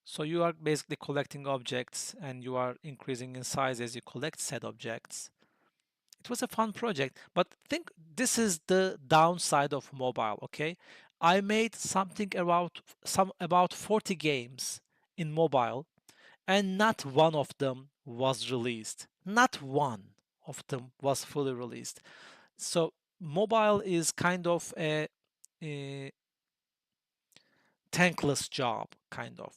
So you are basically collecting objects and you are increasing in size as you collect said objects. It was a fun project, but think this is the downside of mobile, okay? I made something about 40 games in mobile and not one of them was released. Not one of them was fully released. So mobile is kind of a thankless job, kind of.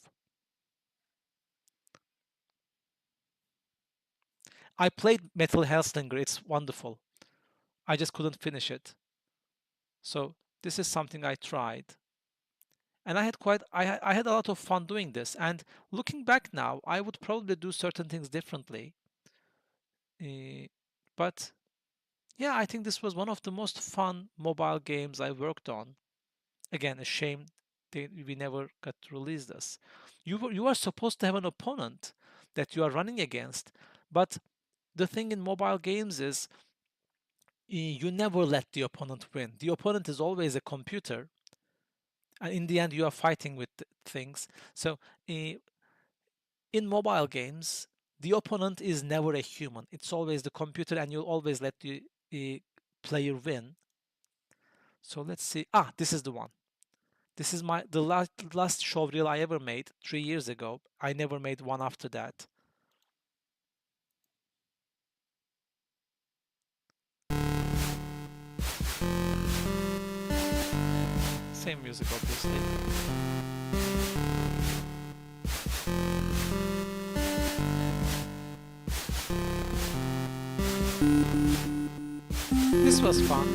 I played Metal Hellslinger. It's wonderful. I just couldn't finish it. So this is something I tried. And I had a lot of fun doing this. And looking back now, I would probably do certain things differently. But yeah, I think this was one of the most fun mobile games I worked on. Again, a shame we never got to release this. You are supposed to have an opponent that you are running against, but the thing in mobile games is you never let the opponent win. The opponent is always a computer, and in the end, you are fighting with things. So in mobile games, the opponent is never a human. It's always the computer, and you'll always let the player win. So let's see. Ah, this is the one. This is the last show reel I ever made 3 years ago. I never made one after that. Same music, obviously. This was fun.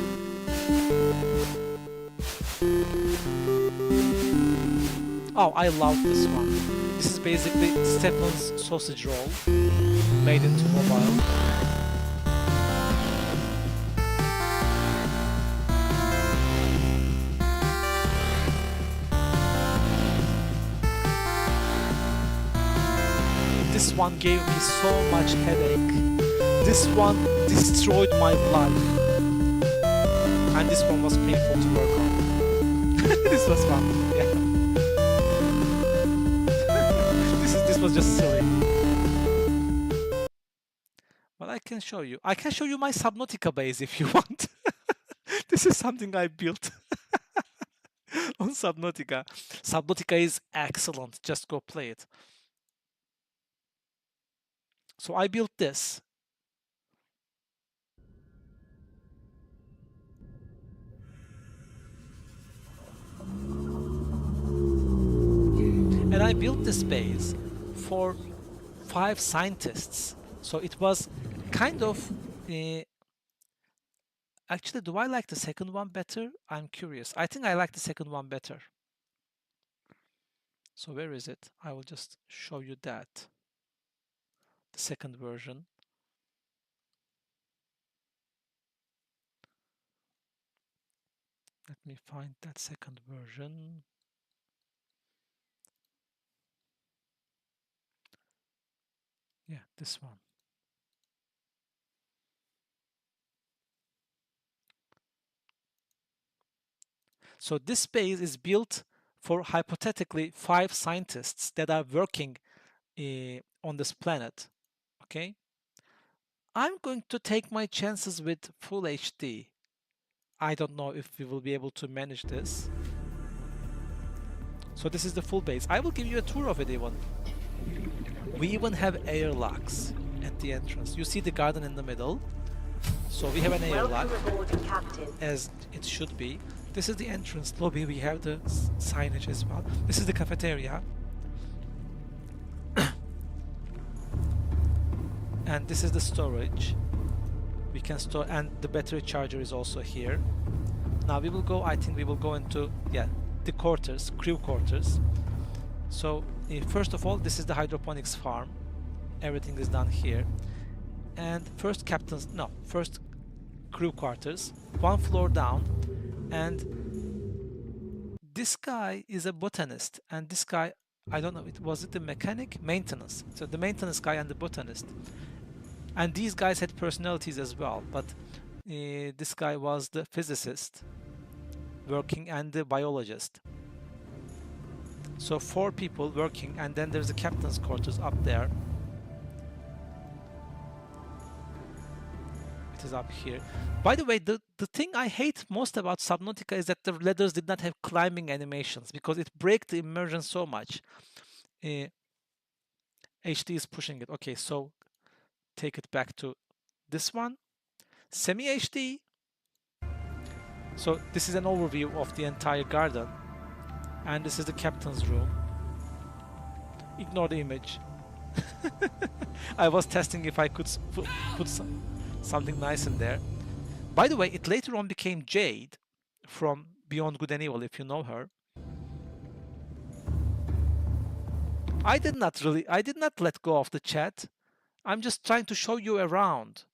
Oh, I love this one. This is basically Stefan's sausage roll made into mobile. This one gave me so much headache. This one destroyed my life. And this one was painful to work on. This was fun. Yeah. This was just silly. But I can show you. I can show you my Subnautica base if you want. This is something I built on Subnautica. Subnautica is excellent. Just go play it. So I built this. And I built this base for 5 scientists. So it was kind of... actually, do I like the second one better? I'm curious. I think I like the second one better. So where is it? I will just show you that. The second version. Let me find that second version. Yeah, this one. So this base is built for hypothetically 5 scientists that are working on this planet. Okay? I'm going to take my chances with full HD. I don't know if we will be able to manage this. So this is the full base. I will give you a tour of it even. We even have airlocks at the entrance. You see the garden in the middle. So we have an airlock, as it should be. This is the entrance lobby. We have the signage as well. This is the cafeteria. And this is the storage. We can store, and the battery charger is also here. Now we will go, I think we will go into, yeah, the quarters, crew quarters. So first of all, this is the hydroponics farm. Everything is done here. And first crew quarters, 1 floor down. And this guy is a botanist, and this guy, I don't know, was it the mechanic? Maintenance. So the maintenance guy and the botanist. And these guys had personalities as well, but this guy was the physicist working and the biologist. So 4 people working, and then there's the captain's quarters up there. It is up here. By the way, the thing I hate most about Subnautica is that the ladders did not have climbing animations, because it breaks the immersion so much. HD is pushing it. Okay, so take it back to this one. Semi HD. So this is an overview of the entire garden. And this is the captain's room. Ignore the image. I was testing if I could put something nice in there. By the way, it later on became Jade from Beyond Good and Evil, if you know her. I did not let go of the chat. I'm just trying to show you around.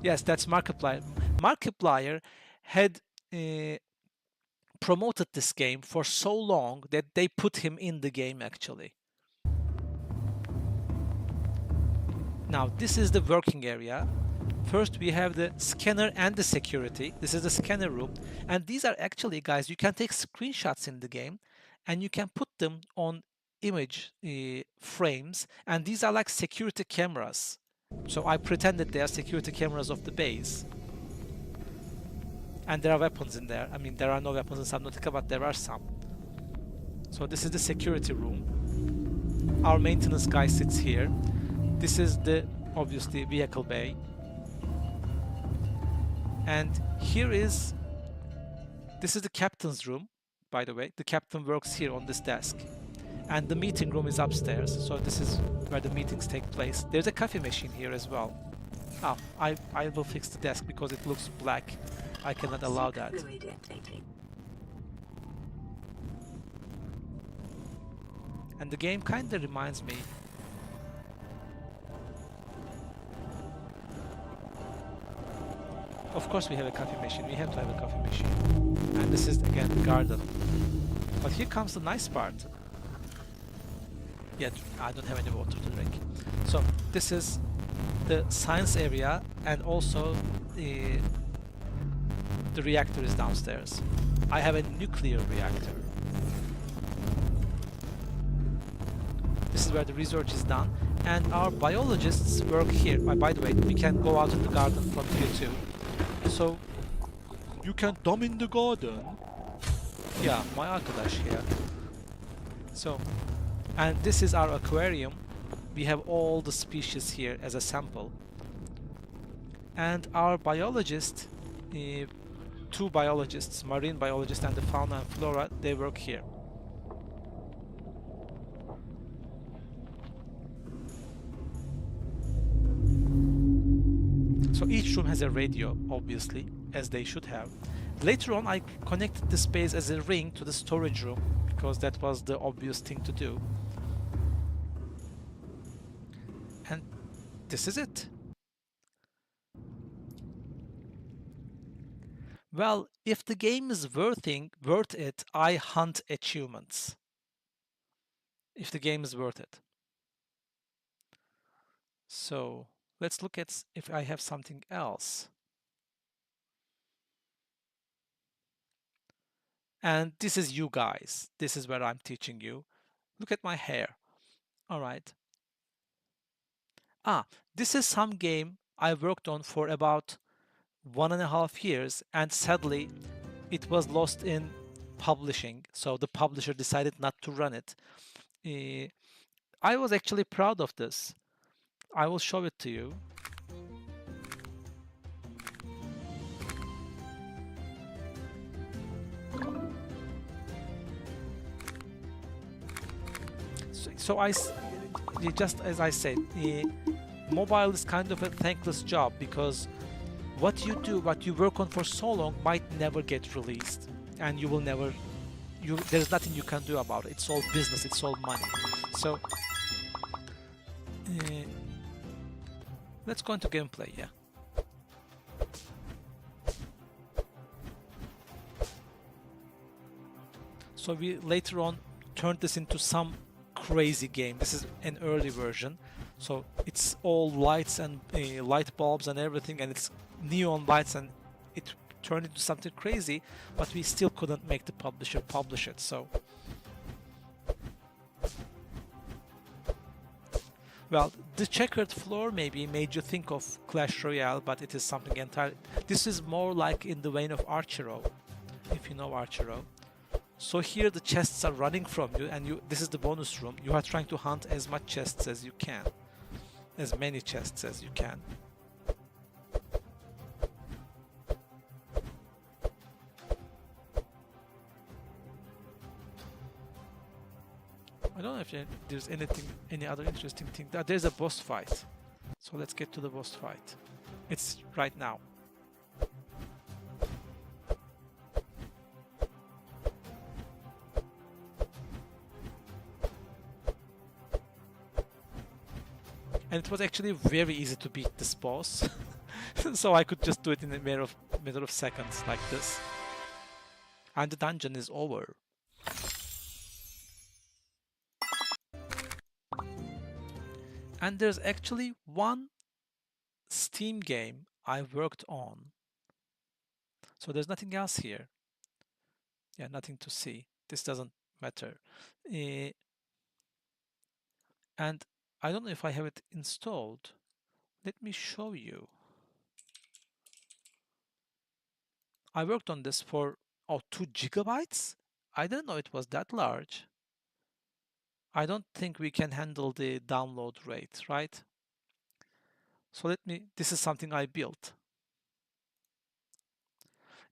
Yes, that's Markiplier. Markiplier had promoted this game for so long that they put him in the game actually. Now this is the working area. First, we have the scanner and the security. This is the scanner room. And these are actually, guys, you can take screenshots in the game and you can put them on image frames. And these are like security cameras. So I pretended they are security cameras of the base. And there are weapons in there. I mean, there are no weapons in Subnautica, but there are some. So this is the security room. Our maintenance guy sits here. This is the, obviously, vehicle bay. And here is, this is the captain's room, by the way. The captain works here on this desk. And the meeting room is upstairs. So this is where the meetings take place. There's a coffee machine here as well. Oh, I will fix the desk because it looks black. I cannot allow that. And the game kind of reminds me. Of course we have a coffee machine. We have to have a coffee machine. And this is again the garden. But here comes the nice part. Yeah, I don't have any water to drink. So this is the science area, and also the reactor is downstairs. I have a nuclear reactor. This is where the research is done, and our biologists work here. By the way, we can go out in the garden from here too. So you can dump in the garden. Yeah, my arkadaş here. So, and this is our aquarium. We have all the species here as a sample. And our biologist, two biologists, marine biologist and the fauna and flora, they work here. So each room has a radio, obviously, as they should have. Later on, I connected the space as a ring to the storage room, because that was the obvious thing to do. And this is it. Well, if the game is worth it, I hunt achievements. If the game is worth it. So let's look at if I have something else. And this is you guys. This is where I'm teaching you. Look at my hair. All right. This is some game I worked on for about 1.5 years, and sadly it was lost in publishing, so the publisher decided not to run it. I was actually proud of this. I will show it to you. So just as I said, mobile is kind of a thankless job, because what you do, what you work on for so long might never get released, and you will never, there's nothing you can do about it. It's all business, it's all money. So let's go into gameplay. Yeah. So we later on turned this into some crazy game. This is an early version, so it's all lights and light bulbs and everything, and it's neon lights, and it turned into something crazy, but we still couldn't make the publisher publish it. So, well, the checkered floor maybe made you think of Clash Royale, but it is something entirely. This is more like in the vein of Archero, if you know Archero. So here the chests are running from you, and this is the bonus room. You are trying to hunt as much chests as you can. As many chests as you can. I don't know if there's any other interesting thing. There's a boss fight. So let's get to the boss fight. It's right now. And it was actually very easy to beat this boss. So I could just do it in a matter of seconds like this. And the dungeon is over. And there's actually one Steam game I worked on. So there's nothing else here. Yeah, nothing to see. This doesn't matter. Eh, and I don't know if I have it installed. Let me show you. I worked on this for, oh, 2 GB? I didn't know it was that large. I don't think we can handle the download rate, right? So this is something I built.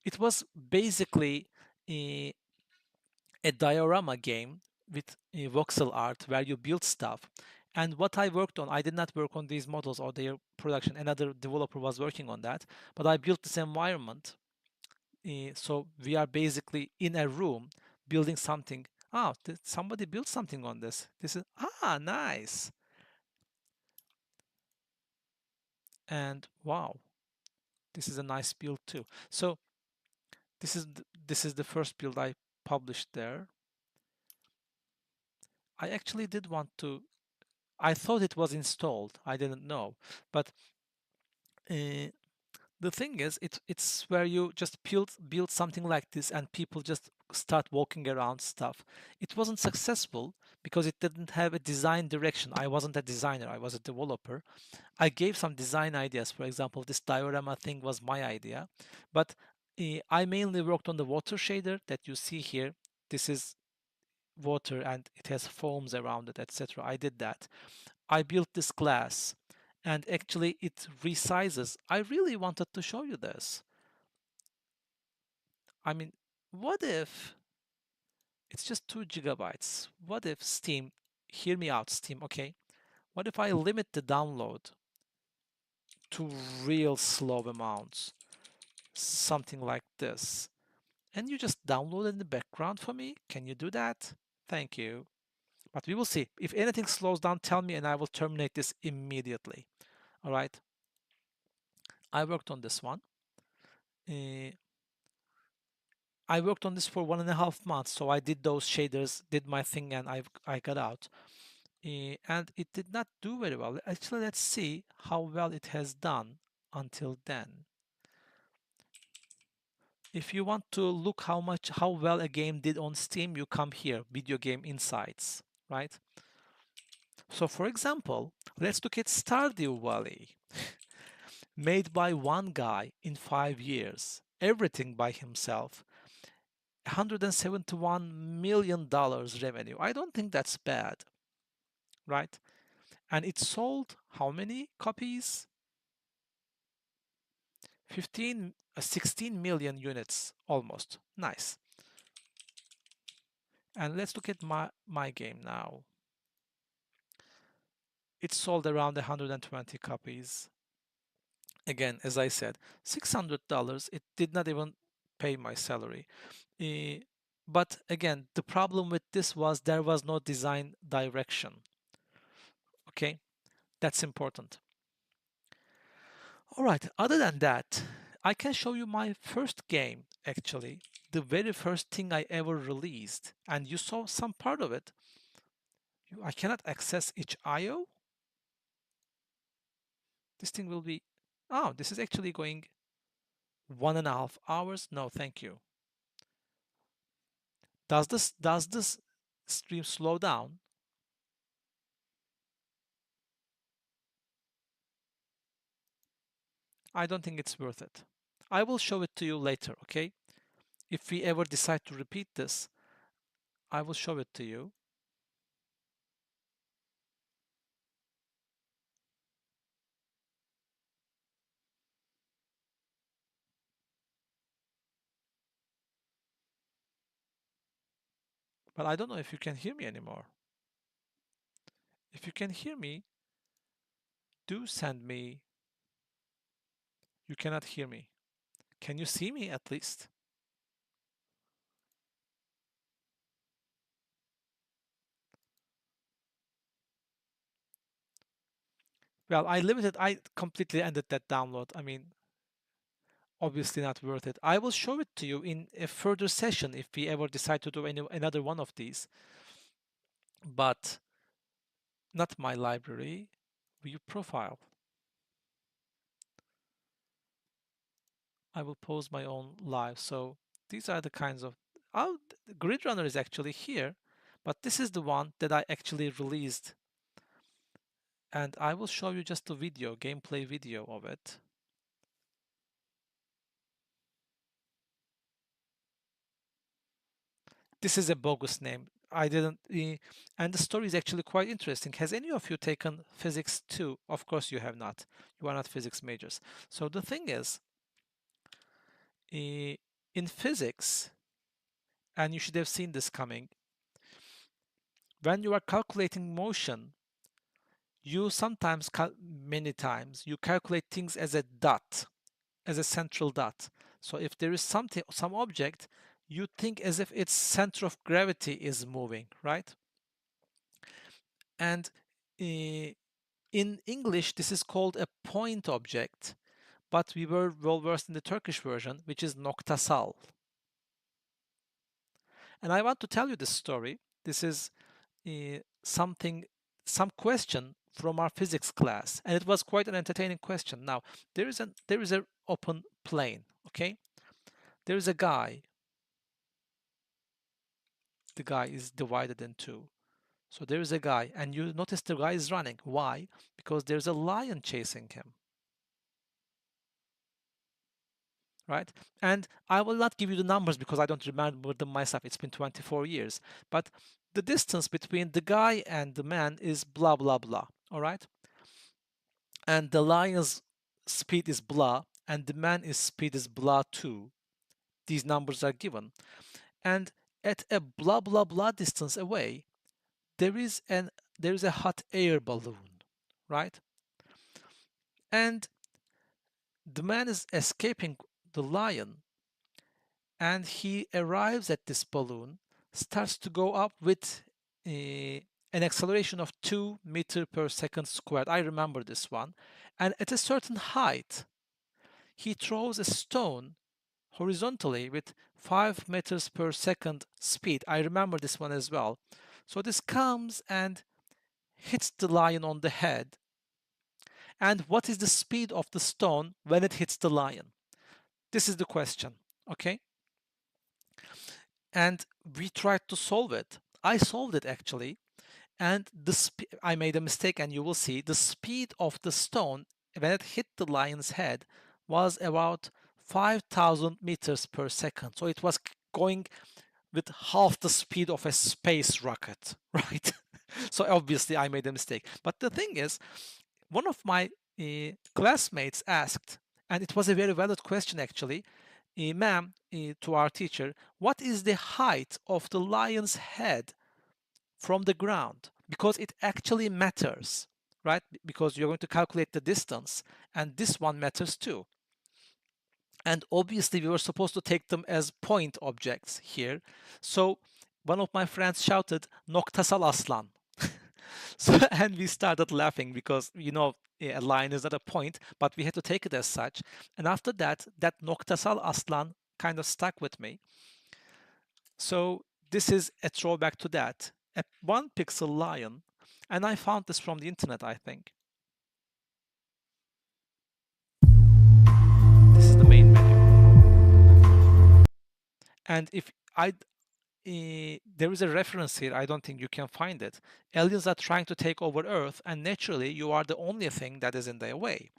It was basically a, a diorama game with voxel art where you build stuff. And what I worked on, I did not work on these models or their production. Another developer was working on that. But I built this environment. So we are basically in a room building something. Ah, somebody built something on this. This is, nice. And wow, this is a nice build too. So this is the first build I published there. I actually did want to. I thought it was installed. I didn't know, but uh, the thing is, it's where you just build something like this, and people just start walking around stuff. It wasn't successful because it didn't have a design direction. I wasn't a designer. I was a developer. I gave some design ideas. For example, this diorama thing was my idea, but I mainly worked on the water shader that you see here. This is water and it has foams around it, etc. I did that. I built this glass and actually it resizes. I really wanted to show you this. I mean, what if it's just 2 GB? What if Steam, hear me out, Steam, okay? What if I limit the download to real slow amounts? Something like this. And you just download in the background for me? Can you do that? Thank you. But we will see. If anything slows down, tell me and I will terminate this immediately. All right. I worked on this one. Uh, I worked on this for 1.5 months. So I did those shaders, did my thing, and I got out. And it did not do very well. Actually, let's see how well it has done until then. If you want to look how well a game did on Steam, you come here, Video Game Insights, right? So for example, let's look at Stardew Valley, made by one guy in 5 years, everything by himself, $171 million revenue. I don't think that's bad, right? And it sold how many copies? 16 million units almost. Nice. And let's look at my game now. It sold around 120 copies. Again, as I said, $600. It did not even pay my salary. Uh, but again, the problem with this was there was no design direction. Okay, that's important. All right, other than that, I can show you my first game actually, the very first thing I ever released, and you saw some part of it. I cannot access itch.io. This thing will be, oh, this is actually going 1.5 hours. No, thank you. Does this stream slow down? I don't think it's worth it. I will show it to you later, okay? If we ever decide to repeat this, I will show it to you. But I don't know if you can hear me anymore. If you can hear me, do send me. You cannot hear me. Can you see me at least? Well, I completely ended that download. I mean, obviously not worth it. I will show it to you in a further session if we ever decide to do another one of these. But not my library. View profile. I will pause my own live. So these are the kinds of, oh, Grid Runner is actually here, but this is the one that I actually released. And I will show you just a video, gameplay video of it. This is a bogus name. I didn't, and the story is actually quite interesting. Has any of you taken physics 2? Of course you have not. You are not physics majors. So the thing is, in physics, and you should have seen this coming, when you are calculating motion, you sometimes, many times, you calculate things as a dot, as a central dot. So if there is something, some object, you think as if its center of gravity is moving, right? And in English, this is called a point object, but we were well versed in the Turkish version, which is noktasal. And I want to tell you this story. This is some question from our physics class, and it was quite an entertaining question. Now, there is an open plane, okay? There is a guy. The guy is divided in two. So there is a guy, and you notice the guy is running. Why? Because there's a lion chasing him. Right? And I will not give you the numbers because I don't remember them myself. It's been 24 years. But the distance between the guy and the man is blah, blah, blah. All right? And the lion's speed is blah, and the man's speed is blah too. These numbers are given. And at a blah, blah, blah distance away, there is a hot air balloon, right? And the man is escaping the lion, and he arrives at this balloon, starts to go up with an acceleration of 2 meters per second squared. I remember this one. And at a certain height, he throws a stone horizontally with 5 meters per second speed. I remember this one as well. So this comes and hits the lion on the head. And what is the speed of the stone when it hits the lion? This is the question, okay? And we tried to solve it. I solved it actually. And I made a mistake, and you will see the speed of the stone when it hit the lion's head was about 5,000 meters per second. So it was going with half the speed of a space rocket, right? So obviously I made a mistake. But the thing is, one of my classmates asked, and it was a very valid question actually, ma'am, to our teacher, what is the height of the lion's head from the ground? Because it actually matters, right? Because you're going to calculate the distance, and this one matters too. And obviously we were supposed to take them as point objects here. So one of my friends shouted, "Noktasal aslan." So, and we started laughing because, you know, a line is not a point, but we had to take it as such. And after that, that noktasal aslan kind of stuck with me. So this is a throwback to that. A 1 pixel lion, and I found this from the internet, I think. This is the main menu. And if there is a reference here, I don't think you can find it. Aliens are trying to take over Earth, and naturally you are the only thing that is in their way.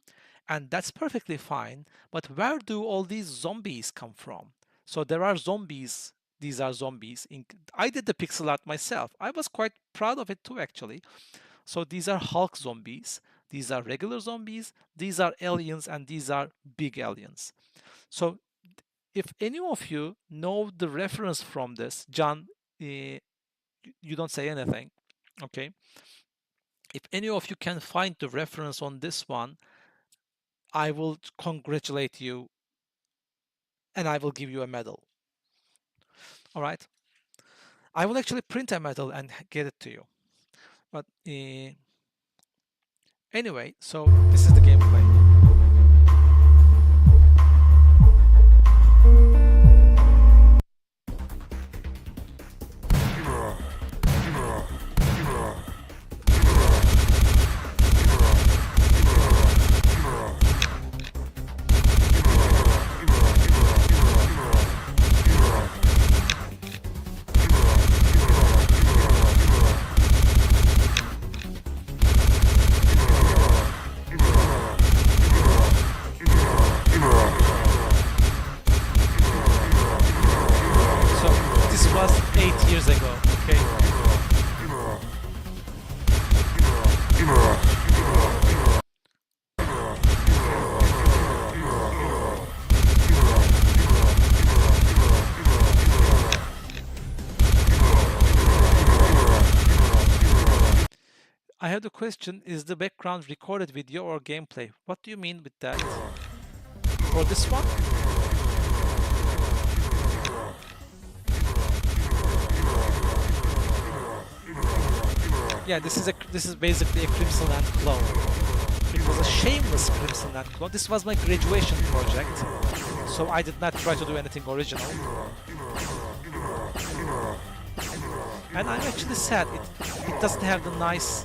And that's perfectly fine, but where do all these zombies come from? So there are zombies. These are zombies. I did the pixel art myself. I was quite proud of it too, actually. So these are Hulk zombies. These are regular zombies. These are aliens, and these are big aliens. So if any of you know the reference from this, John, you don't say anything, okay? If any of you can find the reference on this one, I will congratulate you, and I will give you a medal. All right? I will actually print a medal and get it to you. But anyway, so this is the gameplay. 8 years ago, okay? I have the question, is the background recorded video or gameplay? What do you mean with that? For this one? Yeah, this is basically a Crimson Land clone. It was a shameless Crimson Land clone. This was my graduation project, so I did not try to do anything original. And I'm actually sad it doesn't have the nice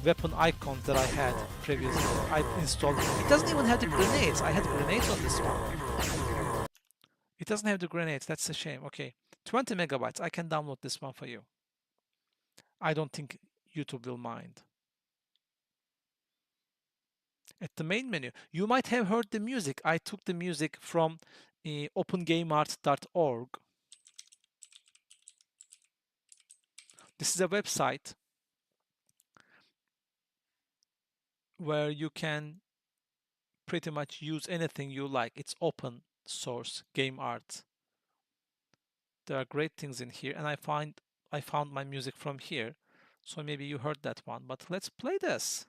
weapon icons that I had previously. I installed. It doesn't even have the grenades. I had grenades on this one. It doesn't have the grenades. That's a shame. Okay, 20 megabytes. I can download this one for you. I don't think YouTube will mind. At the main menu, you might have heard the music. I took the music from opengameart.org. This is a website where you can pretty much use anything you like. It's open source game art. There are great things in here, and I found my music from here. So maybe you heard that one, but let's play this.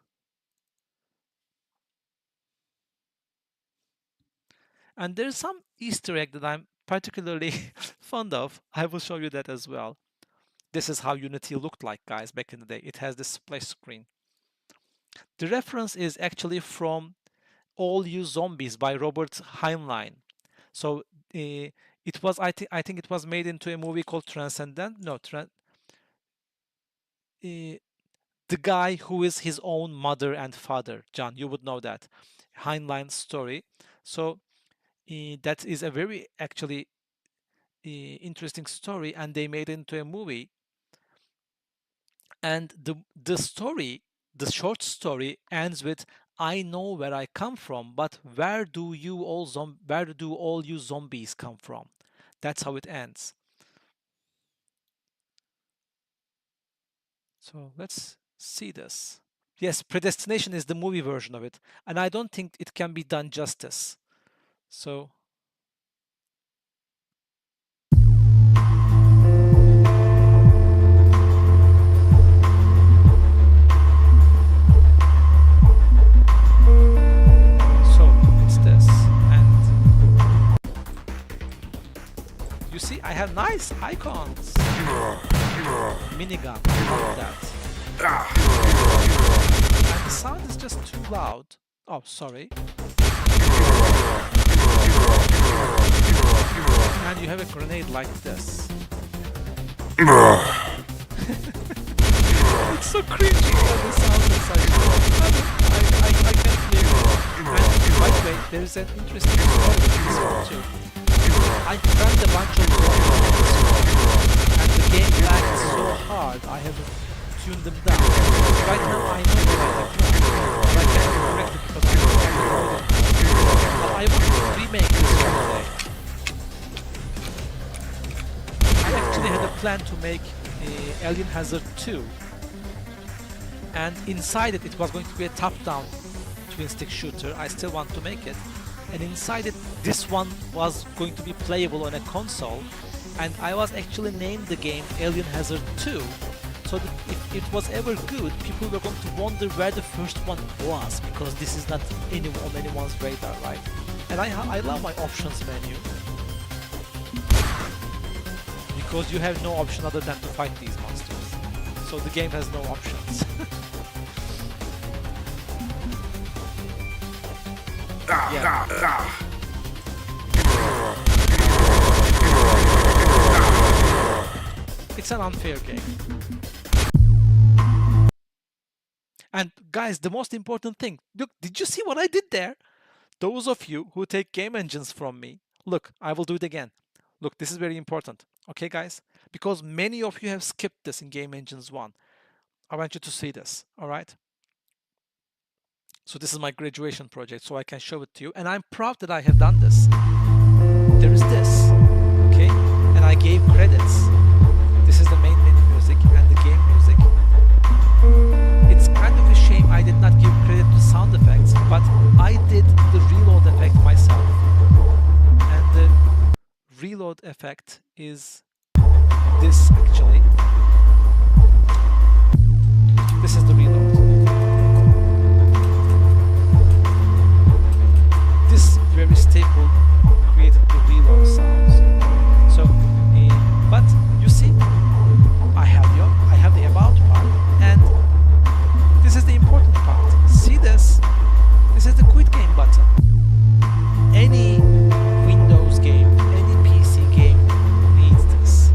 And there's some Easter egg that I'm particularly fond of. I will show you that as well. This is how Unity looked like, guys, back in the day. It has this splash screen. The reference is actually from All You Zombies by Robert Heinlein. So it was, I think it was made into a movie called Transcendent. No, the guy who is his own mother and father. John, you would know that. Heinlein's story. So that is a very actually interesting story, and they made it into a movie. And the story, the short story, ends with, "I know where I come from, but where do all you zombies come from?" That's how it ends. So let's see this. Yes, Predestination is the movie version of it, and I don't think it can be done justice. So it's this, and you see I have nice icons. Minigun, I love that. And the sound is just too loud. Oh, sorry. And you have a grenade like this. It's so cringy how the sound is like. I can't believe it. And by the way, there is an interesting story in this one too. I found a bunch of zombies, and the game lagged so hard I have tuned them down. Right now I know that I have done, but I can't correct it because I don't have it. But I want to remake this one today. I actually had a plan to make Alien Hazard 2, and inside it was going to be a top-down twin-stick shooter. I still want to make it. And inside it, this one was going to be playable on a console, and I was actually named the game Alien Hazard 2, so that if it was ever good, people were going to wonder where the first one was, because this is not on anyone's radar, right? And I love my options menu, because you have no option other than to fight these monsters, so the game has no options. Yeah. It's an unfair game. And guys, the most important thing, look, did you see what I did there? Those of you who take game engines from me, look, I will do it again. Look, this is very important. Okay, guys? Because many of you have skipped this in Game Engines 1. I want you to see this, all right? So this is my graduation project, so I can show it to you. And I'm proud that I have done this. There is this, okay? And I gave credits. reload effect is this actually. This is the reload. This very staple created the reload sounds. So, but you see, I have the about part, and this is the important part. See this? This is the quit game button. Any Windows game, any PC game needs this.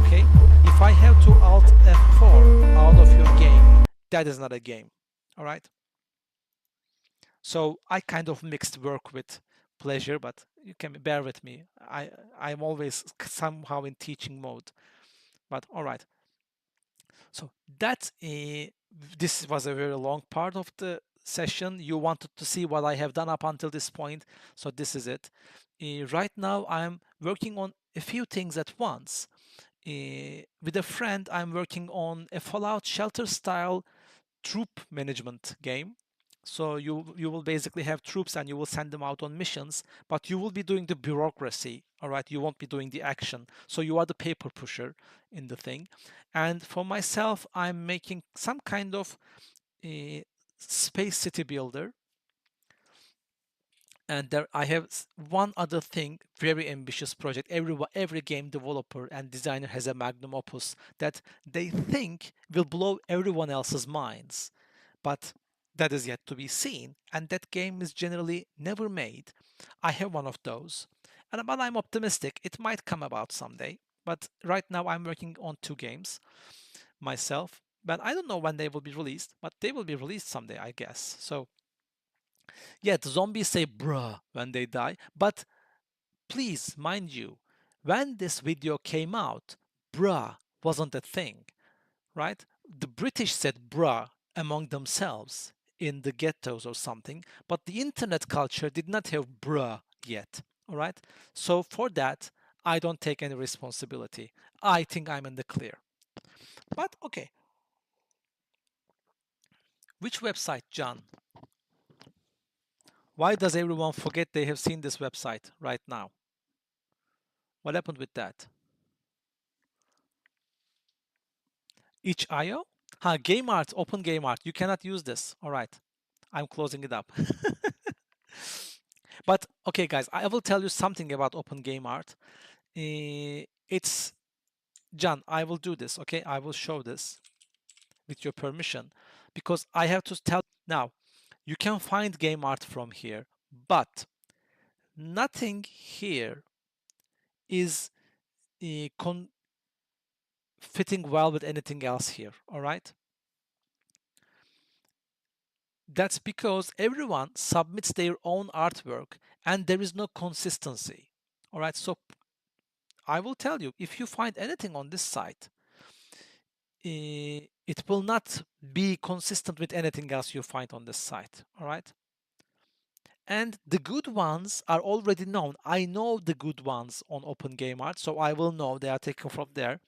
Okay? If I have to Alt F4 out of your game, that is not a game. All right? So I kind of mixed work with pleasure, but you can bear with me. I'm always somehow in teaching mode. But all right. So that's this was a very long part of the session. You wanted to see what I have done up until this point, so this is it. Right now I'm working on a few things at once. With a friend, I'm working on a Fallout Shelter style troop management game. So you will basically have troops and you will send them out on missions, but you will be doing the bureaucracy, all right? You won't be doing the action. So you are the paper pusher in the thing. And for myself, I'm making some kind of a space city builder. And there I have one other thing, very ambitious project. Every game developer and designer has a magnum opus that they think will blow everyone else's minds. But that is yet to be seen, and that game is generally never made. I have one of those, but I'm optimistic it might come about someday. But right now I'm working on 2 games myself, but I don't know when they will be released, but they will be released someday, I guess. So yeah, the zombies say bruh when they die, but please mind you, when this video came out, bruh wasn't a thing, right? The British said bruh among themselves in the ghettos or something, but the internet culture did not have bruh yet, all right? So for that, I don't take any responsibility. I think I'm in the clear. But okay, which website, John? Why does everyone forget they have seen this website right now? What happened with that? itch.io? Game art, open game art. You cannot use this. All right. I'm closing it up. But okay, guys, I will tell you something about open game art. It's John, I will do this. Okay, I will show this with your permission because I have to tell now. You can find game art from here, but nothing here is fitting well with anything else here. All right. That's because everyone submits their own artwork and there is no consistency. All right, so I will tell you, if you find anything on this site, it will not be consistent with anything else you find on this site. All right. And the good ones are already known. I know the good ones on Open Game Art, so I will know they are taken from there.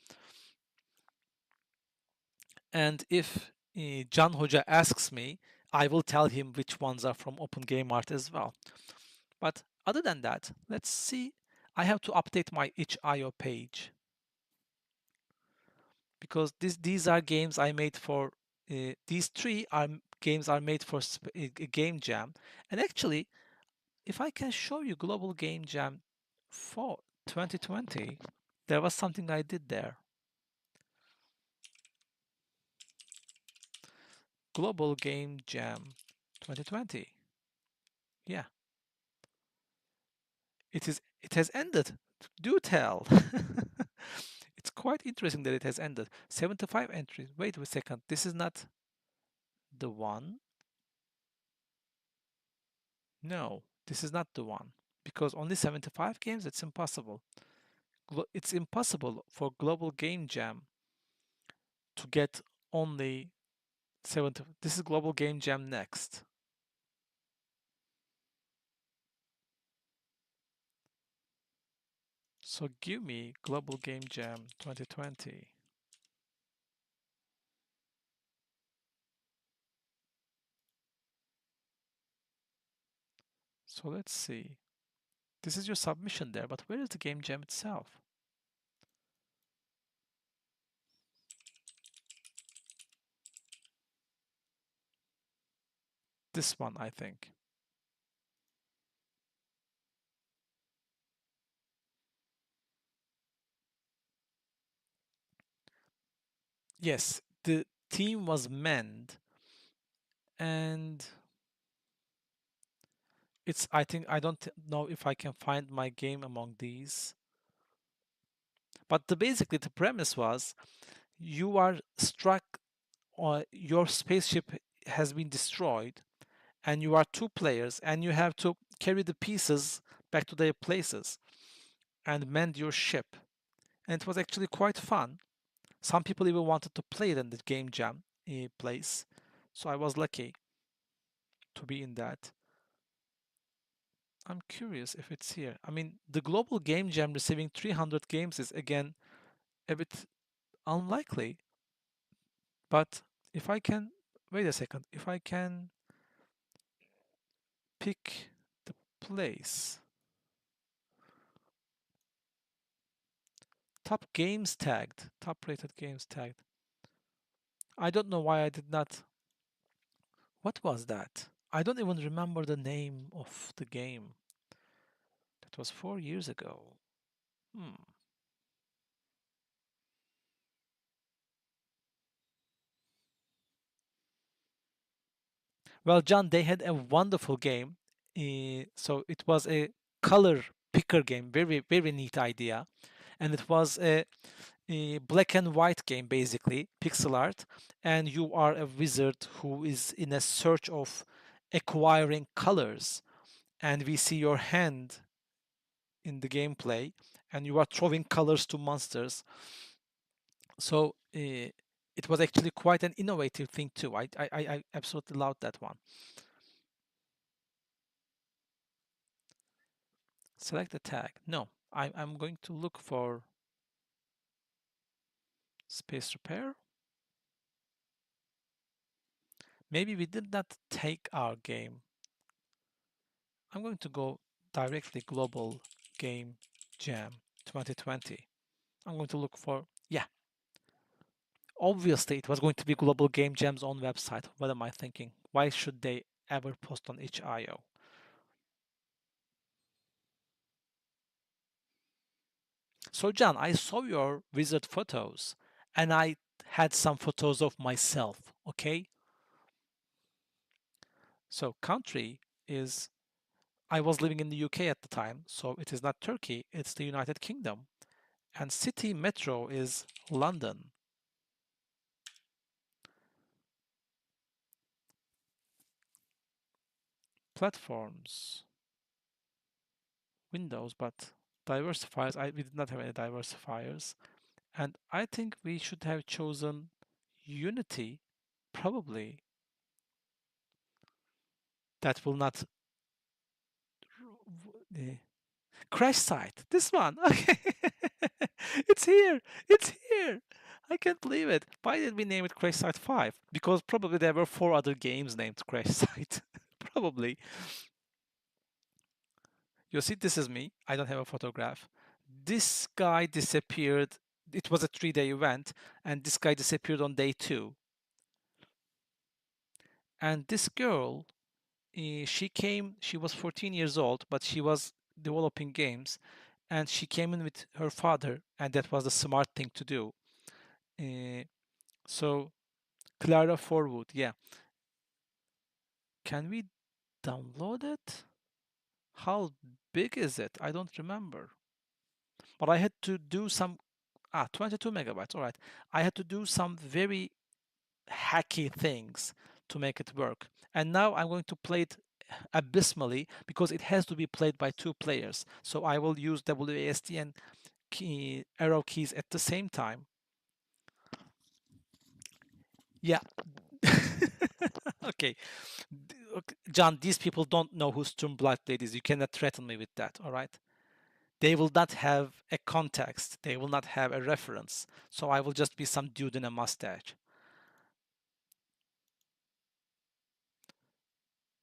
And if Can Hoca asks me, I will tell him which ones are from Open Game Art as well. But other than that, let's see. I have to update my itch.io page because these are games I made for. These 3 are games are made for Game Jam, and actually, if I can show you Global Game Jam for 2020, there was something I did there. Global Game Jam 2020. Yeah, it has ended. Do tell. It's quite interesting that it has ended. 75 entries. Wait a second. This is not the one. No, this is not the one. Because only 75 games, it's impossible. It's impossible for Global Game Jam to get only 70. This is Global Game Jam next. So give me Global Game Jam 2020. So let's see. This is your submission there, but where is the game jam itself? This one, I think. Yes, the team was mend, and it's, I think, I don't know if I can find my game among these. But basically the premise was you are struck, or your spaceship has been destroyed, and you are two players, and you have to carry the pieces back to their places and mend your ship. And it was actually quite fun. Some people even wanted to play it in the game jam place. So I was lucky to be in that. I'm curious if it's here. I mean, the global game jam receiving 300 games is again a bit unlikely. But if I can, wait a second, if I can pick the place, top games tagged, top rated games tagged. I don't know why I did not. What was that? I don't even remember the name of the game. That was 4 years ago. Hmm. Well, John, they had a wonderful game. So it was a color picker game, very, very neat idea. And it was a black and white game, basically, pixel art. And you are a wizard who is in a search of acquiring colors. And we see your hand in the gameplay, and you are throwing colors to monsters. So it was actually quite an innovative thing too. I absolutely loved that one. Select the tag. No, I'm going to look for space repair. Maybe we did not take our game. I'm going to go directly global game jam 2020. I'm going to look for, yeah, obviously it was going to be global game jam's own website. What am I thinking? Why should they ever post on itch.io? So John, I saw your wizard photos, and I had some photos of myself, okay? So country is, I was living in the UK at the time, so it is not Turkey, it's the United Kingdom. And city metro is London. Platforms, Windows, but diversifiers, we did not have any diversifiers. And I think we should have chosen Unity, probably. That will not. Crash site. This one. Okay. It's here. It's here. I can't believe it. Why did we name it Crash Site 5? Because probably there were four other games named Crash Site. Probably. You see, this is me. I don't have a photograph. This guy disappeared. It was a 3-day event, and this guy disappeared on day 2. And this girl, she came, she was 14 years old, but she was developing games, and she came in with her father, and that was the smart thing to do. Uh, so Clara Forwood, yeah. Can we download it? How big is it? I don't remember. But I had to do some, 22 megabytes, all right. I had to do some very hacky things to make it work. And now I'm going to play it abysmally because it has to be played by two players. So I will use WASD and arrow keys at the same time. Yeah. Okay. John, these people don't know who Stormblood Blade is. You cannot threaten me with that, all right? They will not have a context. They will not have a reference. So I will just be some dude in a mustache.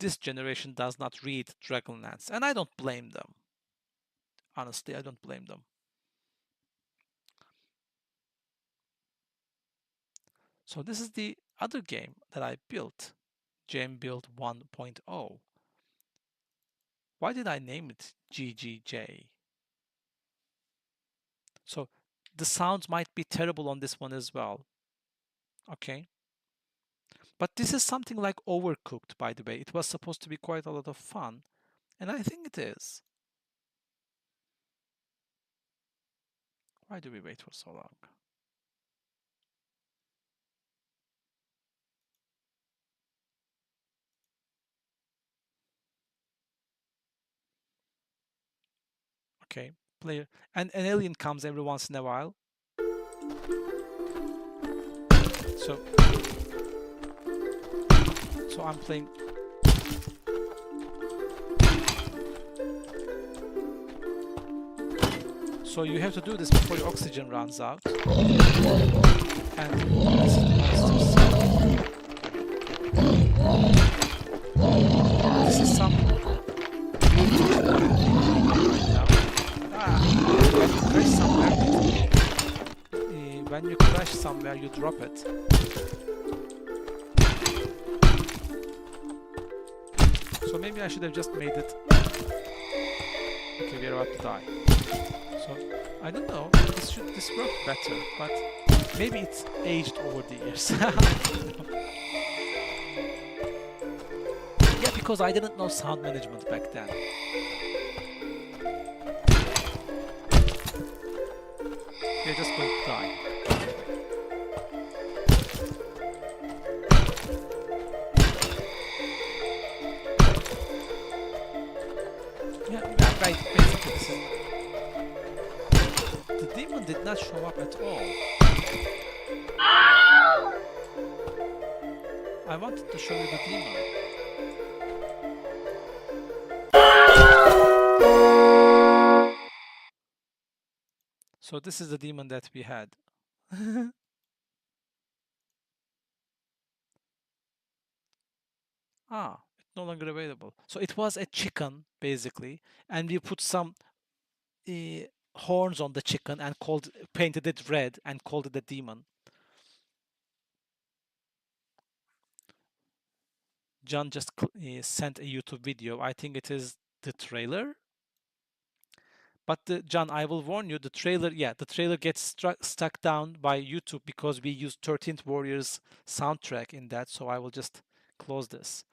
This generation does not read Dragonlance, and I don't blame them. Honestly, I don't blame them. So this is the other game that I built, GameBuild 1.0. Why did I name it GGJ? So the sounds might be terrible on this one as well. Okay. But this is something like Overcooked, by the way. It was supposed to be quite a lot of fun, and I think it is. Why do we wait for so long? Okay, player, and an alien comes every once in a while. So, so I'm playing. So you have to do this before your oxygen runs out. And this is the monsters. This is some. When you crash somewhere, you drop it. So maybe I should have just made it. Okay, we're about to die. So I don't know. This worked better, but maybe it's aged over the years. Yeah, because I didn't know sound management back then. We're just going to die. Yeah, right. Basically, this is. The demon did not show up at all. I wanted to show you the demon. So this is the demon that we had. It's no longer available. So it was a chicken, basically, and we put some horns on the chicken and painted it red and called it a demon. John just sent a YouTube video. I think it is the trailer. But John, I will warn you, the trailer gets stuck down by YouTube because we used 13th Warriors soundtrack in that. So I will just close this.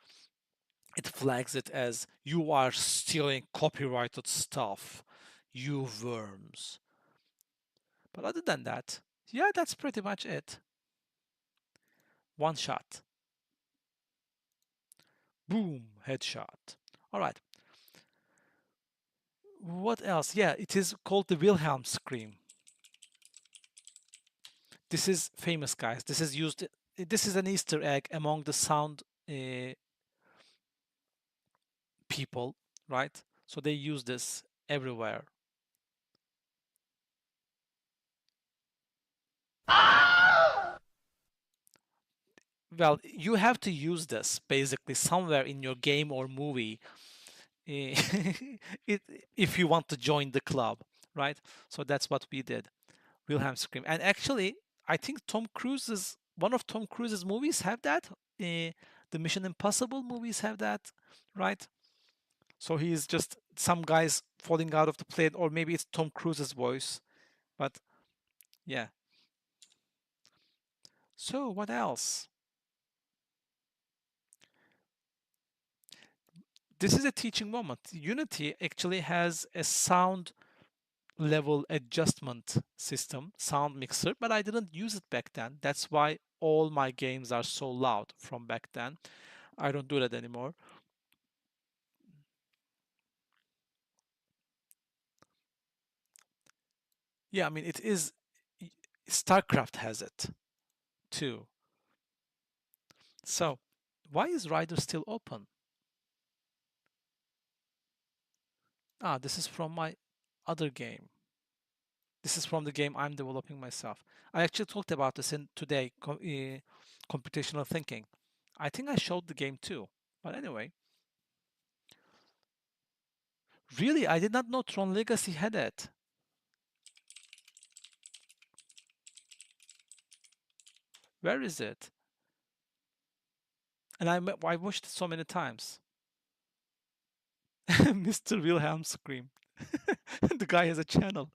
It flags it as you are stealing copyrighted stuff, you worms. But other than that, yeah, that's pretty much it. One shot. Boom, headshot. All right. What else? Yeah, it is called the Wilhelm scream. This is famous, guys. This is used. This is an Easter egg among the sound people, right? So they use this everywhere. Well, you have to use this basically somewhere in your game or movie if you want to join the club, right? So that's what we did. Wilhelm scream. And actually, I think one of Tom Cruise's movies have that. The Mission Impossible movies have that, right? So he's just some guys falling out of the plane, or maybe it's Tom Cruise's voice. But yeah. So what else? This is a teaching moment. Unity actually has a sound level adjustment system, sound mixer, but I didn't use it back then. That's why all my games are so loud from back then. I don't do that anymore. Yeah, I mean, it is. StarCraft has it too. So, why is Rider still open? This is from my other game. This is from the game I'm developing myself. I actually talked about this in today, computational thinking. I think I showed the game too. But anyway, Really, I did not know Tron Legacy had it. Where is it? And I watched it so many times. Mr. Wilhelm Scream. The guy has a channel.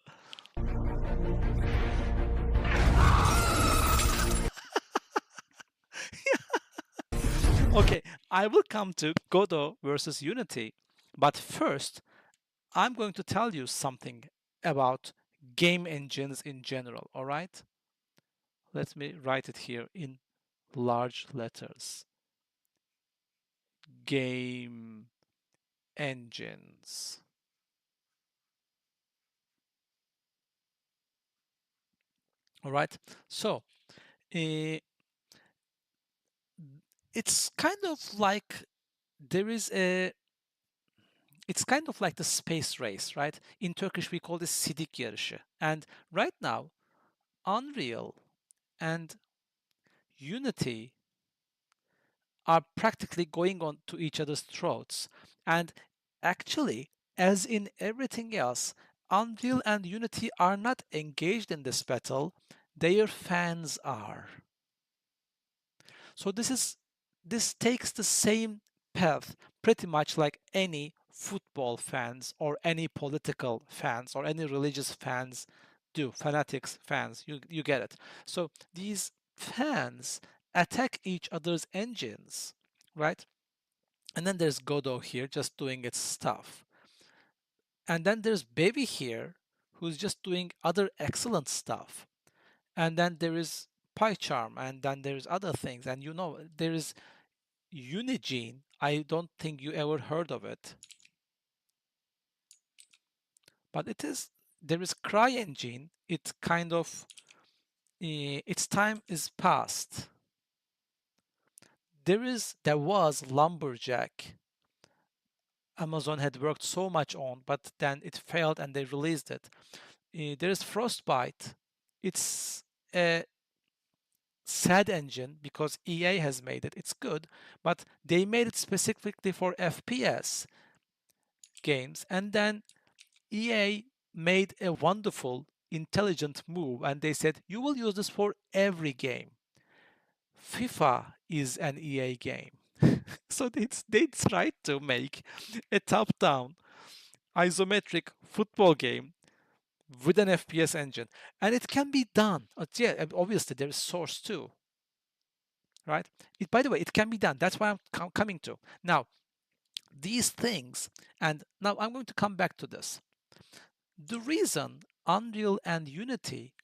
Okay, I will come to Godot versus Unity, but first, I'm going to tell you something about game engines in general, all right? Let me write it here in large letters. Game engines. All right, so uh, it's kind of like there is a it's kind of like the space race, right? In Turkish, we call this Sidik yarışı. And right now, Unreal and Unity are practically going on to each other's throats. And actually, as in everything else, Unreal and Unity are not engaged in this battle, their fans are. So this takes the same path pretty much like any football fans or any political fans or any religious fans do, fanatics fans, you get it. So these fans attack each other's engines, right? And then there's Godot here just doing its stuff. And then there's Baby here who's just doing other excellent stuff. And then there is PyCharm, and then there's other things. And there is Unigine. I don't think you ever heard of it. But there is CryEngine. It kind of, its time is past. There was Lumberjack. Amazon had worked so much on, but then it failed and they released it. There is Frostbite. It's a sad engine because EA has made it. It's good, but they made it specifically for FPS games. And then EA made a wonderful, intelligent move and they said, you will use this for every game. FIFA is an EA game. So they tried to make a top-down isometric football game with an FPS engine, and it can be done. Yeah, obviously there is Source 2, right? By the way, it can be done. That's why I'm coming to. Now, these things, and now I'm going to come back to this. The reason Unreal and Unity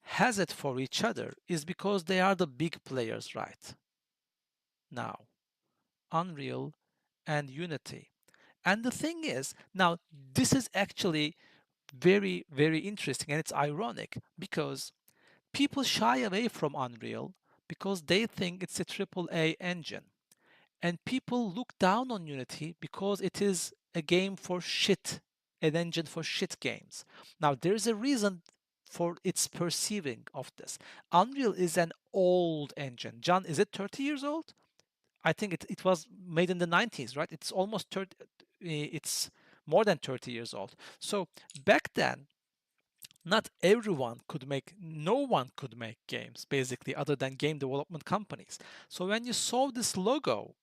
has it for each other is because they are the big players right now. Unreal and Unity. And the thing is, now this is actually very, very interesting and it's ironic because people shy away from Unreal because they think it's a AAA engine. And people look down on Unity because it is a game for shit, an engine for shit games. Now, there's a reason for its perceiving of this. Unreal is an old engine. John, is it 30 years old? I think it was made in the 90s, right? It's almost 30, it's more than 30 years old. So back then, no one could make games basically other than game development companies. So when you saw this logo,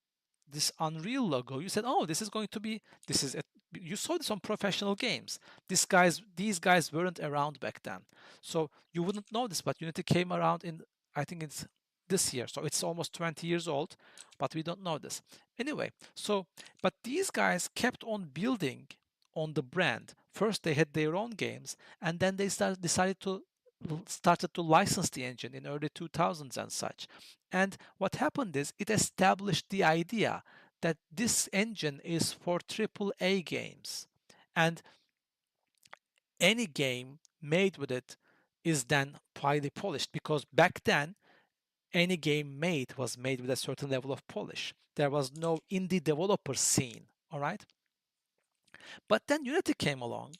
this Unreal logo, you said, "Oh, this is going to be this is a, you saw this on professional games. These guys weren't around back then, so you wouldn't know this. But Unity came around in I think it's this year, so it's almost 20 years old, but we don't know this anyway. So, but these guys kept on building on the brand. First, they had their own games, and then they started to license the engine in early 2000s and such. And what happened is it established the idea that this engine is for AAA games. And any game made with it is then highly polished because back then, any game made was made with a certain level of polish. There was no indie developer scene, all right? But then Unity came along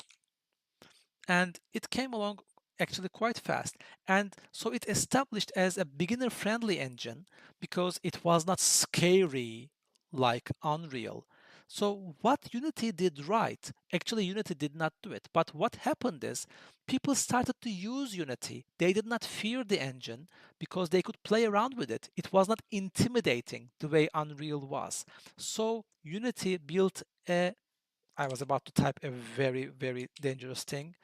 and it came along actually quite fast. And so it established as a beginner friendly engine because it was not scary like Unreal. So what Unity did right, actually Unity did not do it, but what happened is people started to use Unity. They did not fear the engine because they could play around with it. It was not intimidating the way Unreal was. So Unity built a, I was about to type a very, very dangerous thing.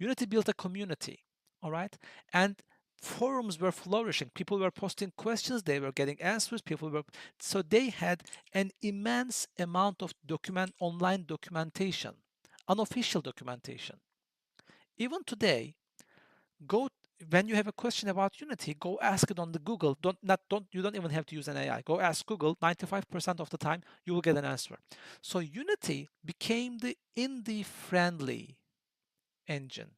Unity built a community, all right? And forums were flourishing. People were posting questions, they were getting answers, people were, so they had an immense amount of online documentation, unofficial documentation. Even today, go when you have a question about Unity, go ask it on the Google. Don't you don't even have to use an AI. Go ask Google. 95% of the time, you will get an answer. So Unity became the indie friendly engine.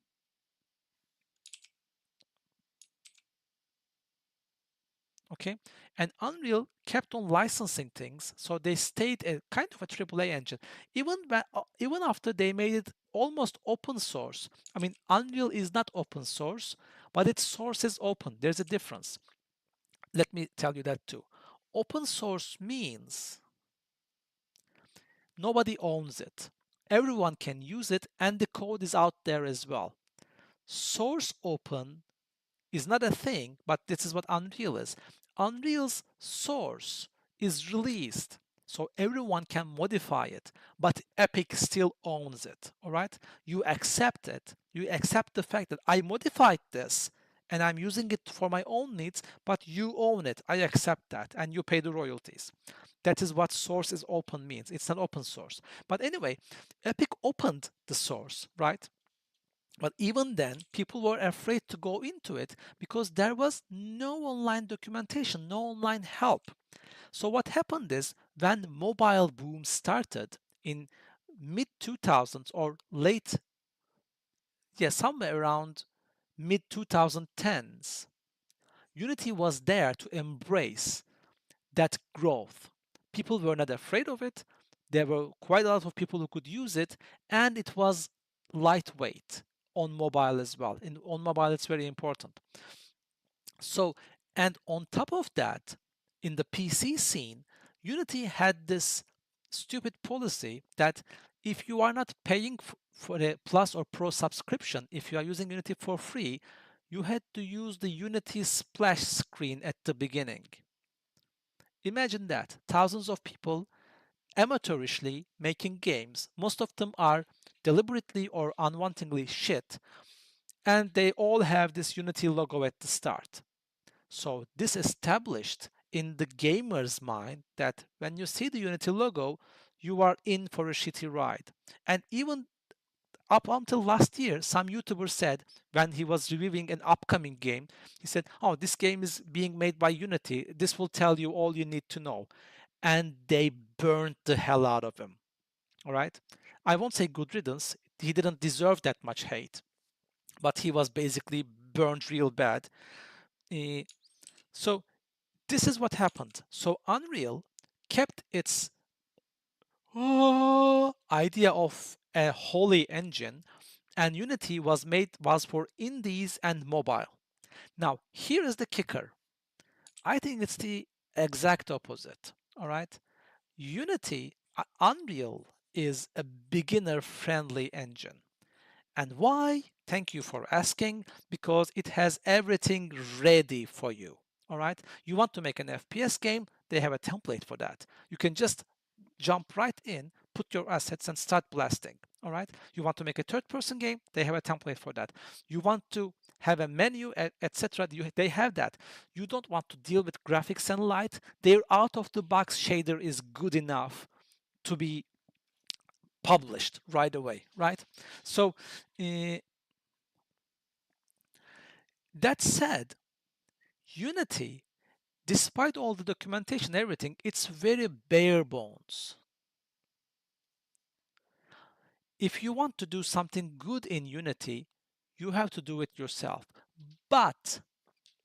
Okay, and Unreal kept on licensing things, so they stayed a kind of a AAA engine, even after they made it almost open source. I mean, Unreal is not open source, but its source is open. There's a difference. Let me tell you that too. Open source means nobody owns it. Everyone can use it, and the code is out there as well. Source open is not a thing, but this is what Unreal is. Unreal's source is released, so everyone can modify it, but Epic still owns it. All right, you accept it. You accept the fact that I modified this and I'm using it for my own needs, but you own it. I accept that, and you pay the royalties. That is what source is open means. It's not open source. But anyway, Epic opened the source, right? But even then, people were afraid to go into it because there was no online documentation, no online help. So what happened is when mobile boom started in mid 2000s or late, yeah, somewhere around mid 2010s, Unity was there to embrace that growth. People were not afraid of it. There were quite a lot of people who could use it, and it was lightweight on mobile as well. On mobile, it's very important. So, and on top of that, in the PC scene, Unity had this stupid policy that if you are not paying for a Plus or Pro subscription, if you are using Unity for free, you had to use the Unity splash screen at the beginning. Imagine that. Thousands of people amateurishly making games. Most of them are deliberately or unwantingly shit, and they all have this Unity logo at the start. So this established in the gamer's mind that when you see the Unity logo, you are in for a shitty ride. And even up until last year, some YouTuber said when he was reviewing an upcoming game, he said, "Oh, this game is being made by Unity. This will tell you all you need to know." And they burned the hell out of him. All right. I won't say good riddance. He didn't deserve that much hate, but he was basically burned real bad. Eh, so this is what happened. So Unreal kept its idea of a holy engine, and Unity was for indies and mobile. Now here is the kicker. I think it's the exact opposite. All right. Unity, Unreal is a beginner friendly engine. And why? Thank you for asking, because it has everything ready for you. All right. You want to make an FPS game, they have a template for that. You can just jump right in, put your assets, and start blasting. All right. You want to make a third person game, they have a template for that. You want to have a menu, etc. They have that. You don't want to deal with graphics and light, their out of the box shader is good enough to be published right away, right? So uh, that said, Unity, despite all the documentation, everything, it's very bare bones. If you want to do something good in Unity, you have to do it yourself. But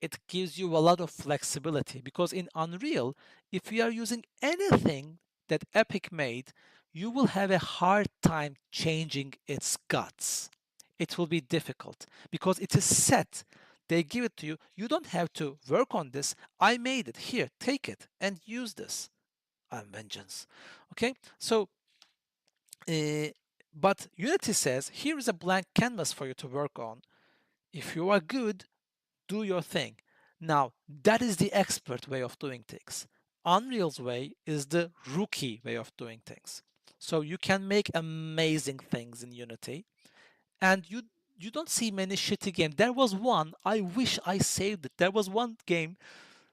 it gives you a lot of flexibility because in Unreal, if you are using anything that Epic made, you will have a hard time changing its guts. It will be difficult because it is set. They give it to you. You don't have to work on this. I made it. Here, take it and use this. vengeance. Okay, so but Unity says here is a blank canvas for you to work on. If you are good, do your thing. Now, that is the expert way of doing things. Unreal's way is the rookie way of doing things. So you can make amazing things in Unity, and you don't see many shitty games. There was one, I wish I saved it. There was one game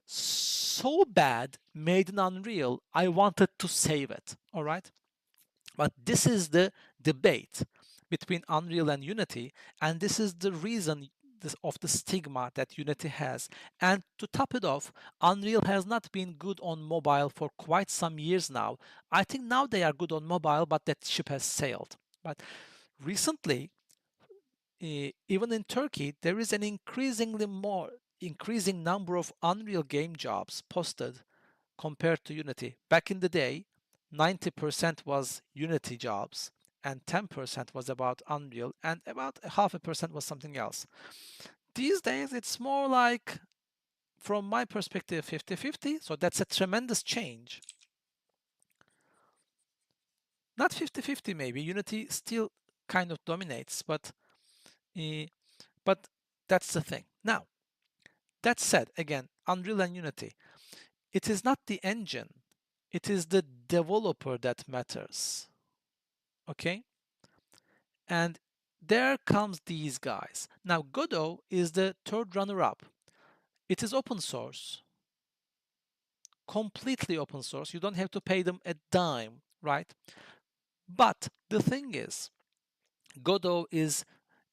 so bad made in Unreal, I wanted to save it. All right? But this is the debate between Unreal and Unity, and this is the reason of the stigma that Unity has. And to top it off, Unreal has not been good on mobile for quite some years now. I think now they are good on mobile, but that ship has sailed. But recently, even in Turkey, there is an increasing number of Unreal game jobs posted compared to Unity. Back in the day, 90% was Unity jobs and 10% was about Unreal and about half a percent was something else. These days, it's more like, from my perspective, 50-50. So that's a tremendous change. Not 50-50 maybe. Unity still kind of dominates, but that's the thing. Now, that said, again, Unreal and Unity, it is not the engine, it is the developer that matters. Okay? And there comes these guys. Now, Godot is the third runner-up. It is open source, completely open source. You don't have to pay them a dime, right? But the thing is, Godot is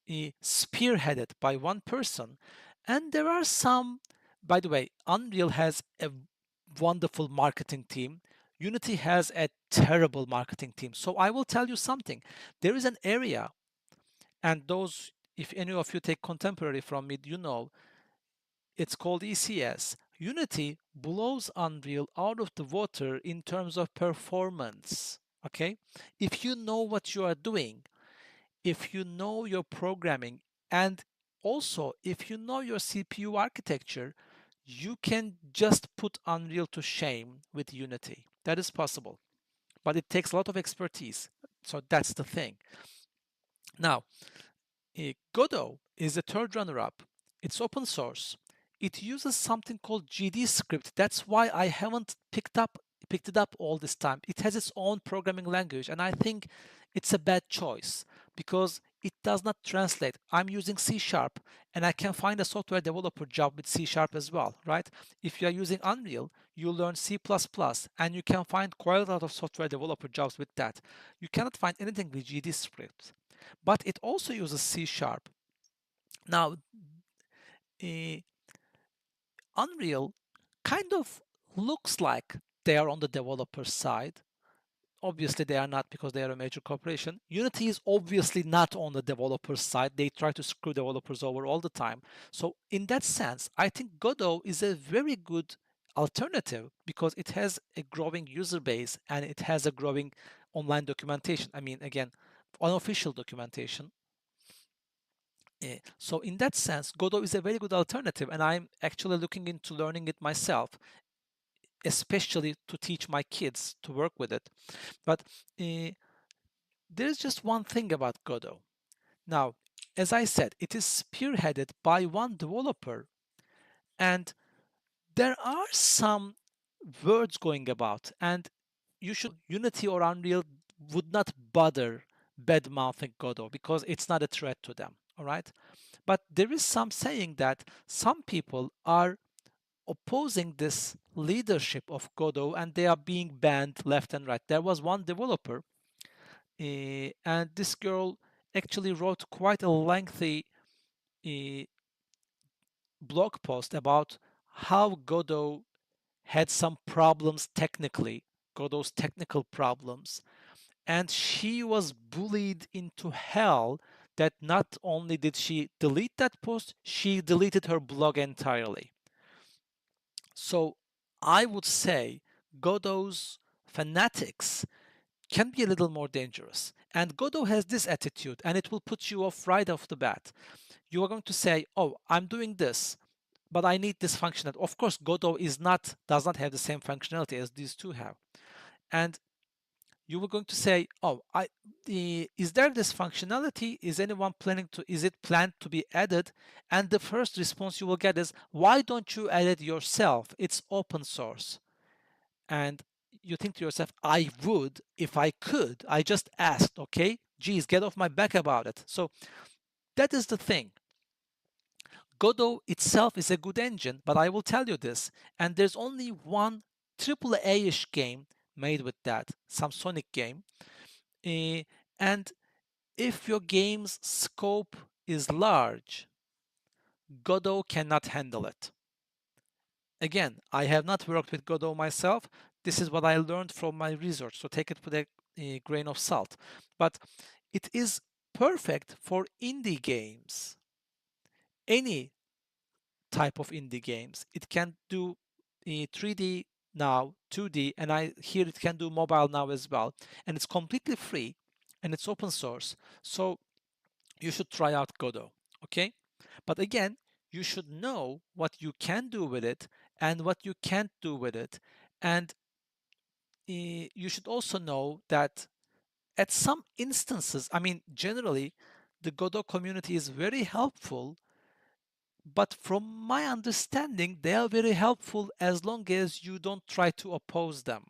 spearheaded by one person, and there are some, by the way, Unreal has a wonderful marketing team. Unity has a terrible marketing team. So I will tell you something. There is an area, and those, if any of you take contemporary from me, you know, it's called ECS. Unity blows Unreal out of the water in terms of performance. Okay? If you know what you are doing, if you know your programming, and also if you know your CPU architecture, you can just put Unreal to shame with Unity. That is possible, but it takes a lot of expertise. So that's the thing. Now, Godot is the third runner-up. It's open source. It uses something called GDScript. That's why I haven't picked it up all this time. It has its own programming language, and I think it's a bad choice because it does not translate. I'm using C Sharp, and I can find a software developer job with C Sharp as well, right? If you are using Unreal, you learn C++, and you can find quite a lot of software developer jobs with that. You cannot find anything with GDScript, but it also uses C Sharp. Now, uh, Unreal kind of looks like they are on the developer side. Obviously, they are not because they are a major corporation. Unity is obviously not on the developer side. They try to screw developers over all the time. So, in that sense, I think Godot is a very good alternative because it has a growing user base and it has a growing online documentation. I mean, again, unofficial documentation. So in that sense, Godot is a very good alternative, and I'm actually looking into learning it myself, especially to teach my kids to work with it. But there's just one thing about Godot. Now, as I said, it is spearheaded by one developer, and there are some words going about, and Unity or Unreal would not bother bad-mouthing Godot because it's not a threat to them, all right? But there is some saying that some people are opposing this leadership of Godot and they are being banned left and right. There was one developer, and this girl actually wrote quite a lengthy uh, blog post about how Godot had some problems technically, Godot's technical problems, and she was bullied into hell that not only did she delete that post, she deleted her blog entirely. So I would say Godot's fanatics can be a little more dangerous. And Godot has this attitude, and it will put you off right off the bat. You are going to say, "Oh, I'm doing this, but I need this functionality." Of course, Godot does not have the same functionality as these two have. and you were going to say, oh, is there this functionality? Is anyone planning to, is it planned to be added? And the first response you will get is, why don't you add it yourself? It's open source. And you think to yourself, I would if I could. I just asked, okay? Geez, get off my back about it. So that is the thing. Godot itself is a good engine, but I will tell you this, and there's only one AAA-ish game made with that, some Sonic game. And if your game's scope is large, Godot cannot handle it. Again, I have not worked with Godot myself. This is what I learned from my research, so take it with a grain of salt. But it is perfect for indie games. Any type of indie games. It can do 3D now, 2D, and I hear it can do mobile now as well. And it's completely free and it's open source. So you should try out Godot, okay? But again, you should know what you can do with it and what you can't do with it. And you should also know that at some instances, I mean, generally, the Godot community is very helpful, but from my understanding, they are very helpful as long as you don't try to oppose them.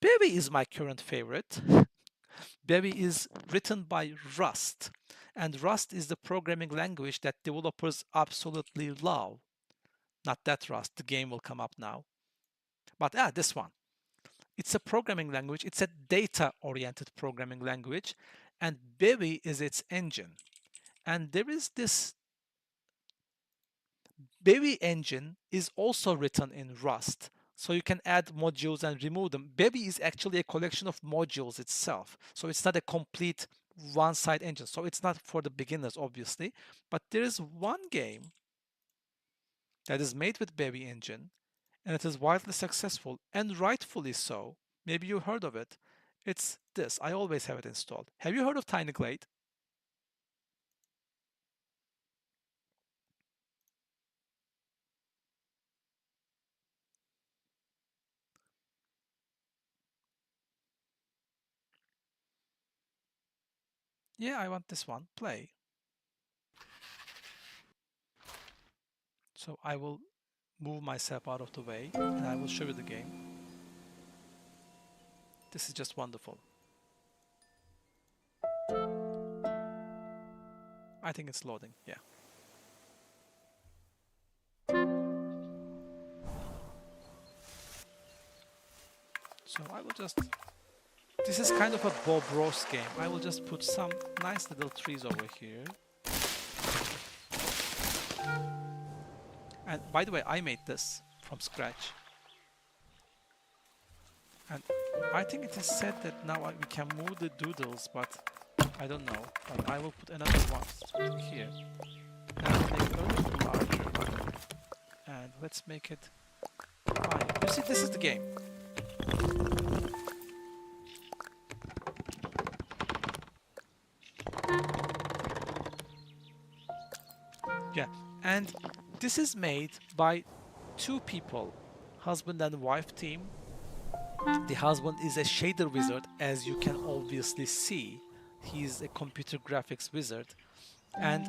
Bevy is my current favorite. Bevy is written by Rust, and Rust is the programming language that developers absolutely love. Not that Rust, the game will come up now. But this one. It's a programming language, it's a data-oriented programming language, and Bevy is its engine. And there is this Bevy engine is also written in Rust. So you can add modules and remove them. Bevy is actually a collection of modules itself. So it's not a complete one-side engine. So it's not for the beginners, obviously. But there is one game that is made with Bevy engine, and it is widely successful, and rightfully so. Maybe you heard of it. It's this. I always have it installed. Have you heard of TinyGlade? Yeah, I want this one. Play. So I will move myself out of the way and I will show you the game. This is just wonderful. I think it's loading, yeah. So I will just, this is kind of a Bob Ross game. I will just put some nice little trees over here. And by the way, I made this from scratch. And I think it is said that now we can move the doodles, but I don't know. But I will put another one here. Now I'll make it a little larger. And let's make it higher. You see, this is the game. Yeah, and this is made by two people, husband and wife team. The husband is a shader wizard, as you can obviously see. He's a computer graphics wizard, and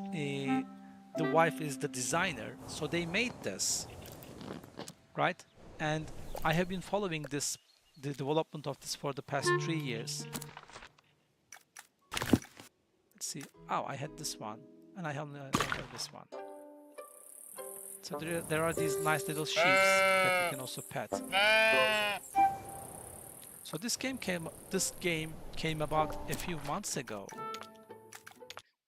the wife is the designer. So they made this, right? And I have been following this, the development of this for the past 3 years. Let's see. Oh, I had this one, and I have this one. So there are these nice little sheeps that you can also pet. So this game came about a few months ago.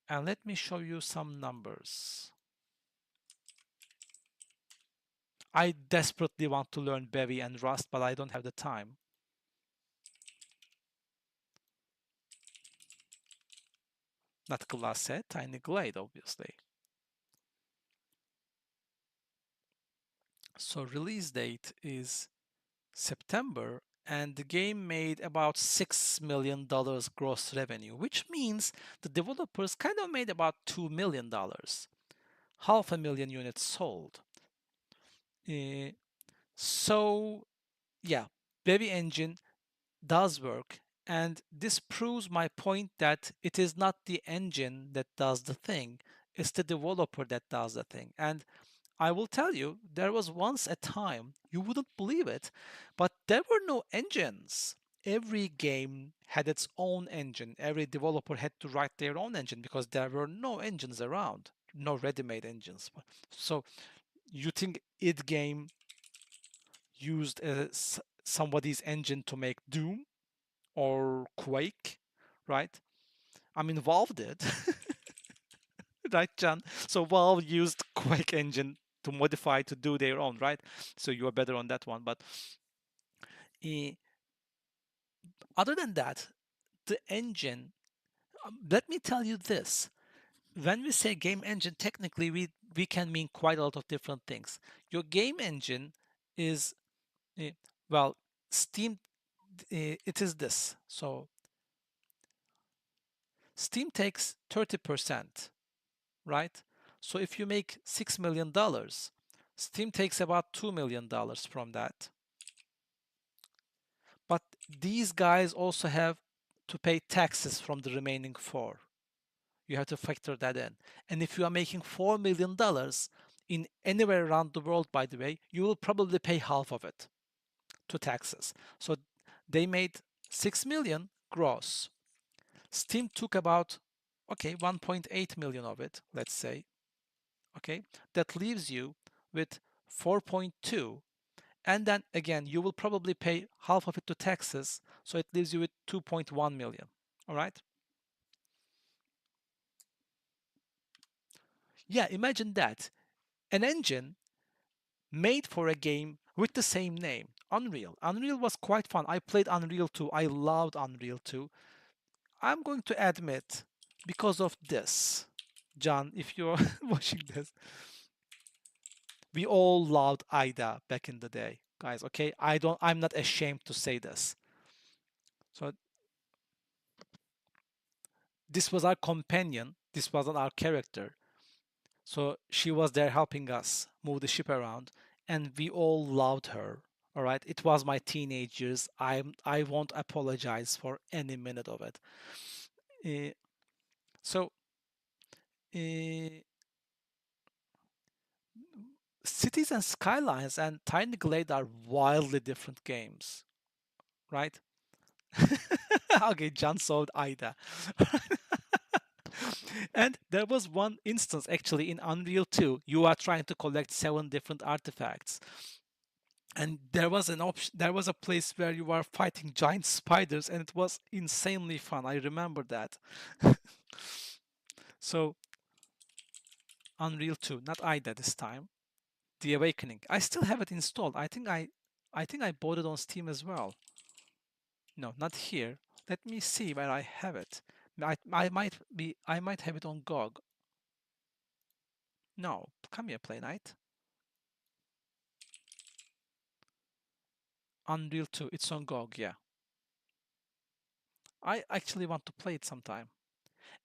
And let me show you some numbers. I desperately want to learn Bevy and Rust, but I don't have the time. Not Glassette, TinyGlade, obviously. So release date is September, and the game made about $6 million gross revenue, which means the developers kind of made about $2 million. 500,000 units sold. So yeah, Bevy engine does work. And this proves my point that it is not the engine that does the thing, it's the developer that does the thing. And I will tell you, there was once a time, you wouldn't believe it, but there were no engines. Every game had its own engine. Every developer had to write their own engine because there were no engines around, no ready-made engines. So you think id Game used somebody's engine to make Doom or Quake, right? I mean, Valve did, right, John? So Valve used Quake engine to modify to do their own, right? So you are better on that one. But uh, other than that, the engine, let me tell you this. When we say game engine, technically we can mean quite a lot of different things. Your game engine is, uh, well, Steam, it is this. So Steam takes 30%, right? So if you make $6 million, Steam takes about $2 million from that. But these guys also have to pay taxes from the remaining four. You have to factor that in. And if you are making $4 million in anywhere around the world, by the way, you will probably pay half of it to taxes. So they made 6 million gross. Steam took about, okay, 1.8 million of it, let's say. Okay, that leaves you with 4.2. And then again, you will probably pay half of it to taxes. So it leaves you with 2.1 million. All right. Yeah, imagine that. An engine made for a game with the same name, Unreal. Unreal was quite fun. I played Unreal 2. I loved Unreal 2. I'm going to admit, because of this, John, if you're watching this, we all loved Ida back in the day, guys. Okay, I'm not ashamed to say this. So this was our companion. This wasn't our character. So she was there helping us move the ship around, and we all loved her. All right, it was my teenage years. I won't apologize for any minute of it. Uh, so uh, Cities and Skylines and Tiny Glade are wildly different games, right? Okay, John sold Ida. And there was one instance actually in Unreal 2. You are trying to collect 7 different artifacts. And there was an option, there was a place where you are fighting giant spiders, and it was insanely fun. I remember that. So Unreal 2, not Ida this time. The Awakening. I still have it installed. I think I bought it on Steam as well. No, not here. Let me see where I have it. I might have it on GOG. No, come here, Play Night. Unreal 2, it's on GOG, yeah. I actually want to play it sometime.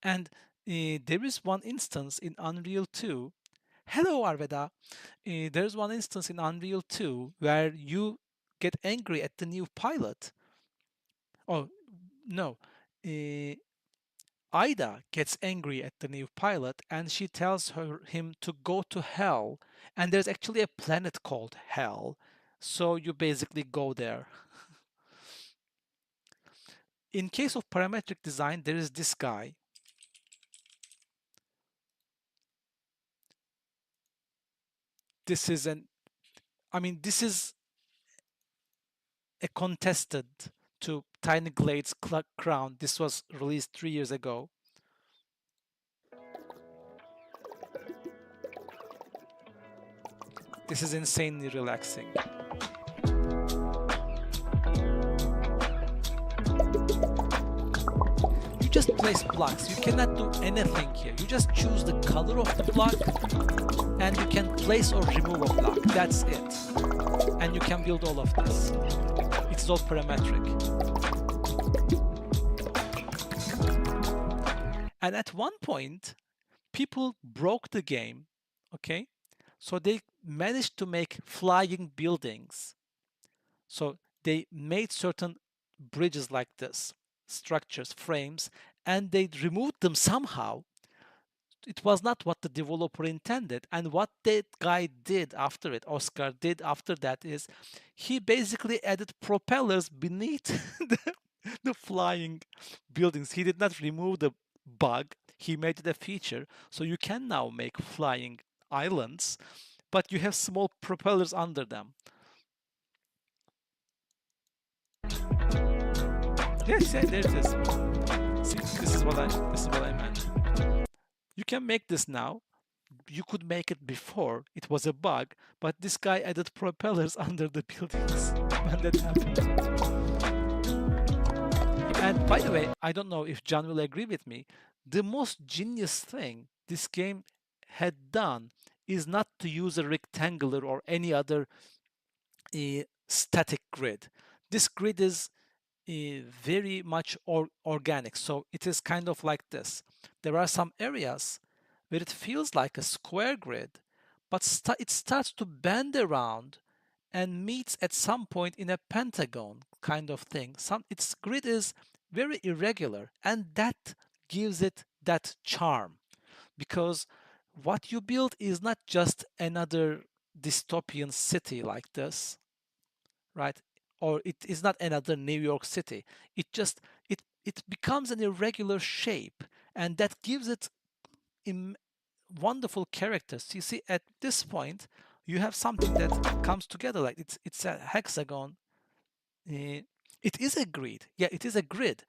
And there is one instance in Unreal 2. Hello, Arveda. There's one instance in Unreal 2 where you get angry at the new pilot. Oh, no. Uh, Ida gets angry at the new pilot and she tells him to go to hell. And there's actually a planet called Hell. So you basically go there. In case of parametric design, there is this guy. This is this is a contested to Tiny Glade's Crown. This was released 3 years ago. This is insanely relaxing. You just place blocks. You cannot do anything here. You just choose the color of the block and you can place or remove a block. That's it. And you can build all of this. It's all parametric. And at one point, people broke the game, okay? So they managed to make flying buildings. So they made certain bridges like this, structures, frames, and they removed them somehow. It was not what the developer intended. And what that guy did after it, Oscar did after that, is he basically added propellers beneath the flying buildings. He did not remove the bug, he made it a feature. So you can now make flying islands, but you have small propellers under them. Yes, yeah, there it is. See, this is what I meant. You can make this now. You could make it before. It was a bug, but this guy added propellers under the buildings when that happened. And by the way, I don't know if John will agree with me. The most genius thing this game had done is not to use a rectangular or any other static grid. This grid is very much organic. So it is kind of like this. There are some areas where it feels like a square grid, but it starts to bend around and meets at some point in a pentagon kind of thing. Its grid is very irregular, and that gives it that charm, because what you build is not just another dystopian city like this, right? Or it is not another New York City. It becomes an irregular shape, and that gives it wonderful characters. You see, at this point, you have something that comes together like it's a hexagon. Uh, it is a grid. Yeah, it is a grid,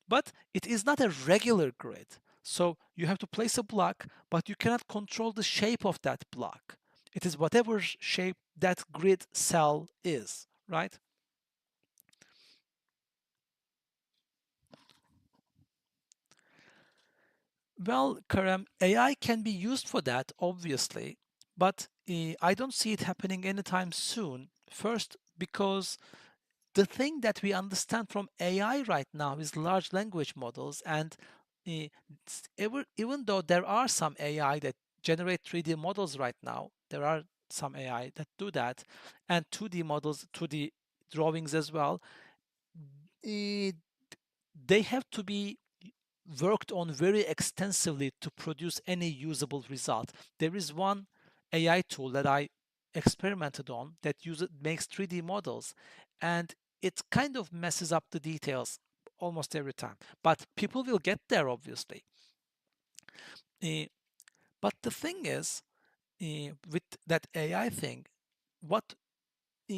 but it is not a regular grid. So you have to place a block, but you cannot control the shape of that block. It is whatever shape that grid cell is, right? Well, Karam, AI can be used for that, obviously, but I don't see it happening anytime soon. First, because the thing that we understand from AI right now is large language models, and uh, even though there are some AI that generate 3D models right now, there are some AI that do that, and 2D models, 2D drawings as well. eh, they have to be worked on very extensively to produce any usable result. There is one AI tool that I experimented on that makes 3D models, and it kind of messes up the details almost every time. But people will get there, obviously. Uh, but the thing is, with that AI thing, what uh,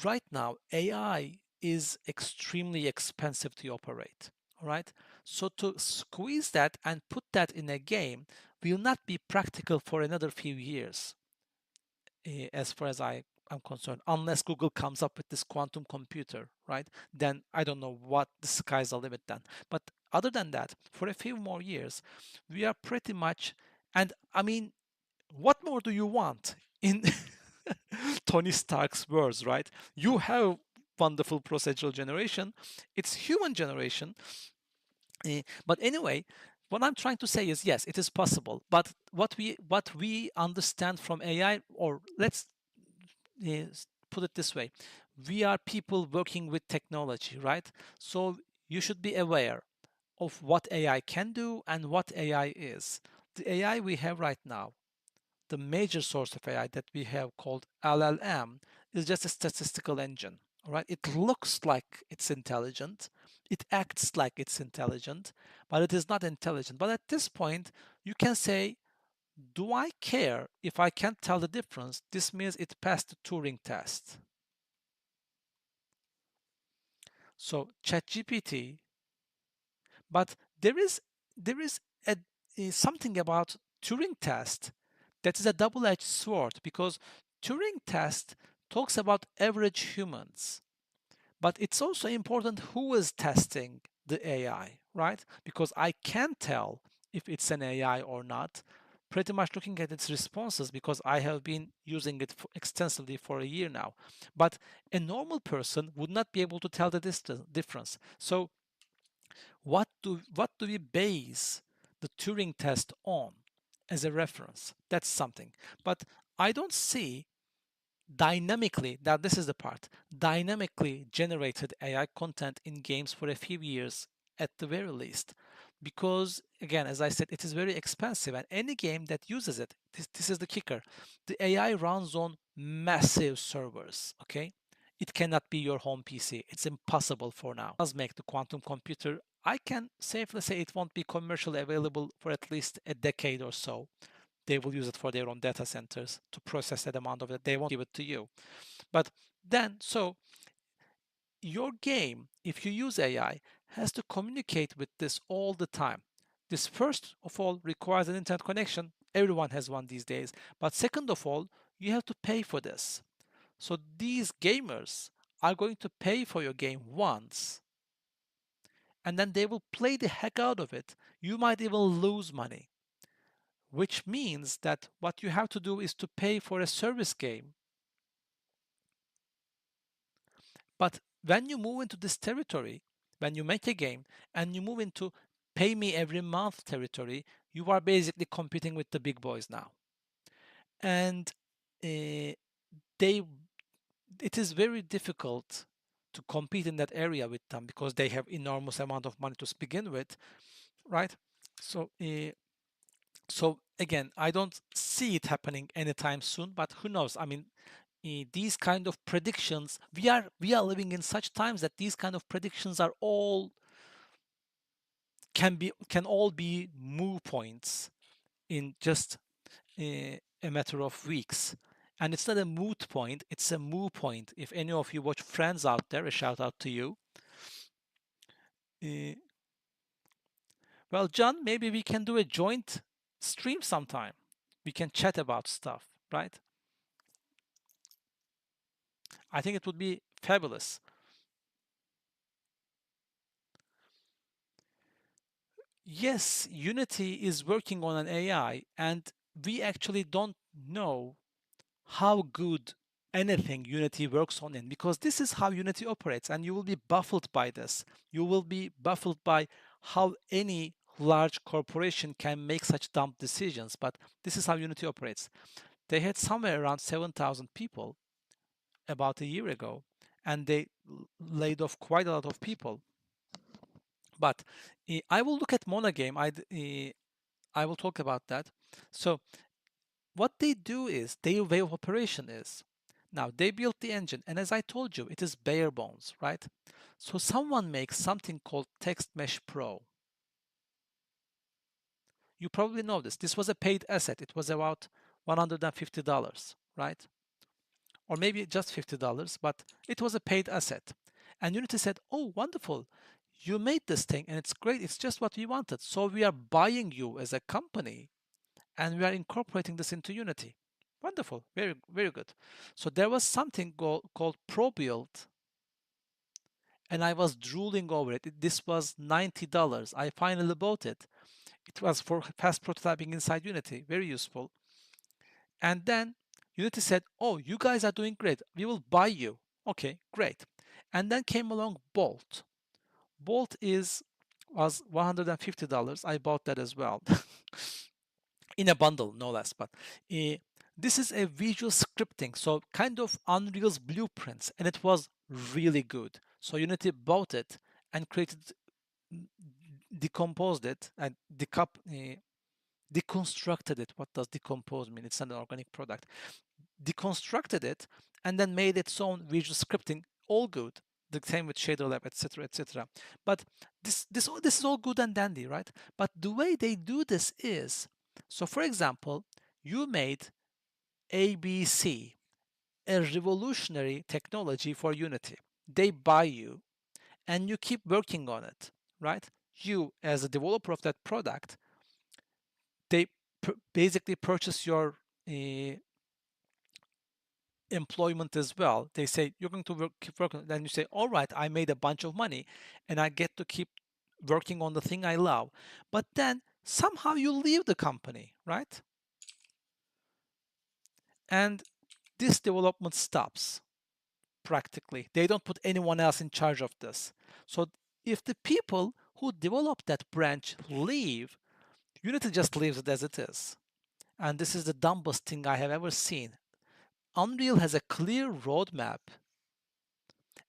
right now AI is extremely expensive to operate. All right. So to squeeze that and put that in a game will not be practical for another few years, as far as I am concerned, unless Google comes up with this quantum computer, right? Then I don't know what the sky's the limit then. But other than that, for a few more years, we are pretty much, and I mean, what more do you want in Tony Stark's words, right? You have wonderful procedural generation, it's human generation. But anyway, what I'm trying to say is yes, it is possible. But what we understand from AI, or let's put it this way, we are people working with technology, right? So you should be aware of what AI can do and what AI is. The AI we have right now, the major source of AI that we have called LLM, is just a statistical engine. All right, it looks like it's intelligent, it acts like it's intelligent, but it is not intelligent. But at this point, you can say, do I care if I can't tell the difference? This means it passed the Turing test. So ChatGPT, but there is something about Turing test that is a double-edged sword, because Turing test talks about average humans, but it's also important who is testing the AI, right? Because I can tell if it's an AI or not pretty much looking at its responses, because I have been using it extensively for a year now. But a normal person would not be able to tell the difference. So what do we base the Turing test on as a reference? That's something. But I don't see dynamically, now this is the part, dynamically generated AI content in games for a few years at the very least. Because again, as I said, it is very expensive, and any game that uses it, this is the kicker. The AI runs on massive servers, okay? It cannot be your home PC. It's impossible for now. It does make the quantum computer, I can safely say it won't be commercially available for at least a decade or so. They will use it for their own data centers to process that amount of it. They won't give it to you. But then, so your game, if you use AI, has to communicate with this all the time. This, first of all, requires an internet connection. Everyone has one these days. But second of all, you have to pay for this. So these gamers are going to pay for your game once, and then they will play the heck out of it. You might even lose money, which means that what you have to do is to pay for a service game. But when you move into this territory, when you make a game and you move into pay me every month territory, you are basically competing with the big boys now. And they it is very difficult to compete in that area with them because they have enormous amount of money to begin with, right? So so again, I don't see it happening anytime soon, but who knows? I mean, these kind of predictions, we are living in such times that these kind of predictions are all can all be moo points in just a matter of weeks. And it's not a moot point, it's a moo point. If any of you watch Friends out there, a shout out to you. uh, well, John, maybe we can do a joint stream sometime. We can chat about stuff, right? I think it would be fabulous. Yes, Unity is working on an AI, and we actually don't know how good anything Unity works on in, because this is how Unity operates, and you will be baffled by this. You will be baffled by how any large corporation can make such dumb decisions, but this is how Unity operates. They had somewhere around 7,000 people about a year ago, and they laid off quite a lot of people. But I will look at Monogame. I will talk about that. So what they do is their way of operation is, now they built the engine, and as I told you, it is bare bones, right? So someone makes something called Text Mesh Pro. You probably know this. This was a paid asset. It was about $150, right? Or maybe just $50, but it was a paid asset. And Unity said, oh, wonderful. You made this thing and it's great. It's just what we wanted. So we are buying you as a company and we are incorporating this into Unity. Wonderful. Very, very good. So there was something called ProBuild, and I was drooling over it. This was $90. I finally bought it. It was for fast prototyping inside Unity. Very useful. And then Unity said, oh, you guys are doing great. We will buy you. Okay, great. And then came along Bolt. Bolt was $150. I bought that as well. In a bundle, no less. But this is a visual scripting, so kind of Unreal's blueprints, and it was really good. So Unity bought it and created, decomposed it, and deconstructed it. What does decompose mean? It's not an organic product. Deconstructed it and then made its own visual scripting. All good. The same with ShaderLab, etc., etc. But this is all good and dandy, right? But the way they do this is, so for example, you made ABC, a revolutionary technology for Unity. They buy you and you keep working on it, right? You, as a developer of that product, they basically purchase your employment as well. They say you're going to keep working. Then you say, all right, I made a bunch of money and I get to keep working on the thing I love. But then somehow you leave the company, right? And this development stops practically. They don't put anyone else in charge of this. So if the people who develop that branch leave, Unity just leaves it as it is. and this is the dumbest thing I have ever seen. Unreal has a clear roadmap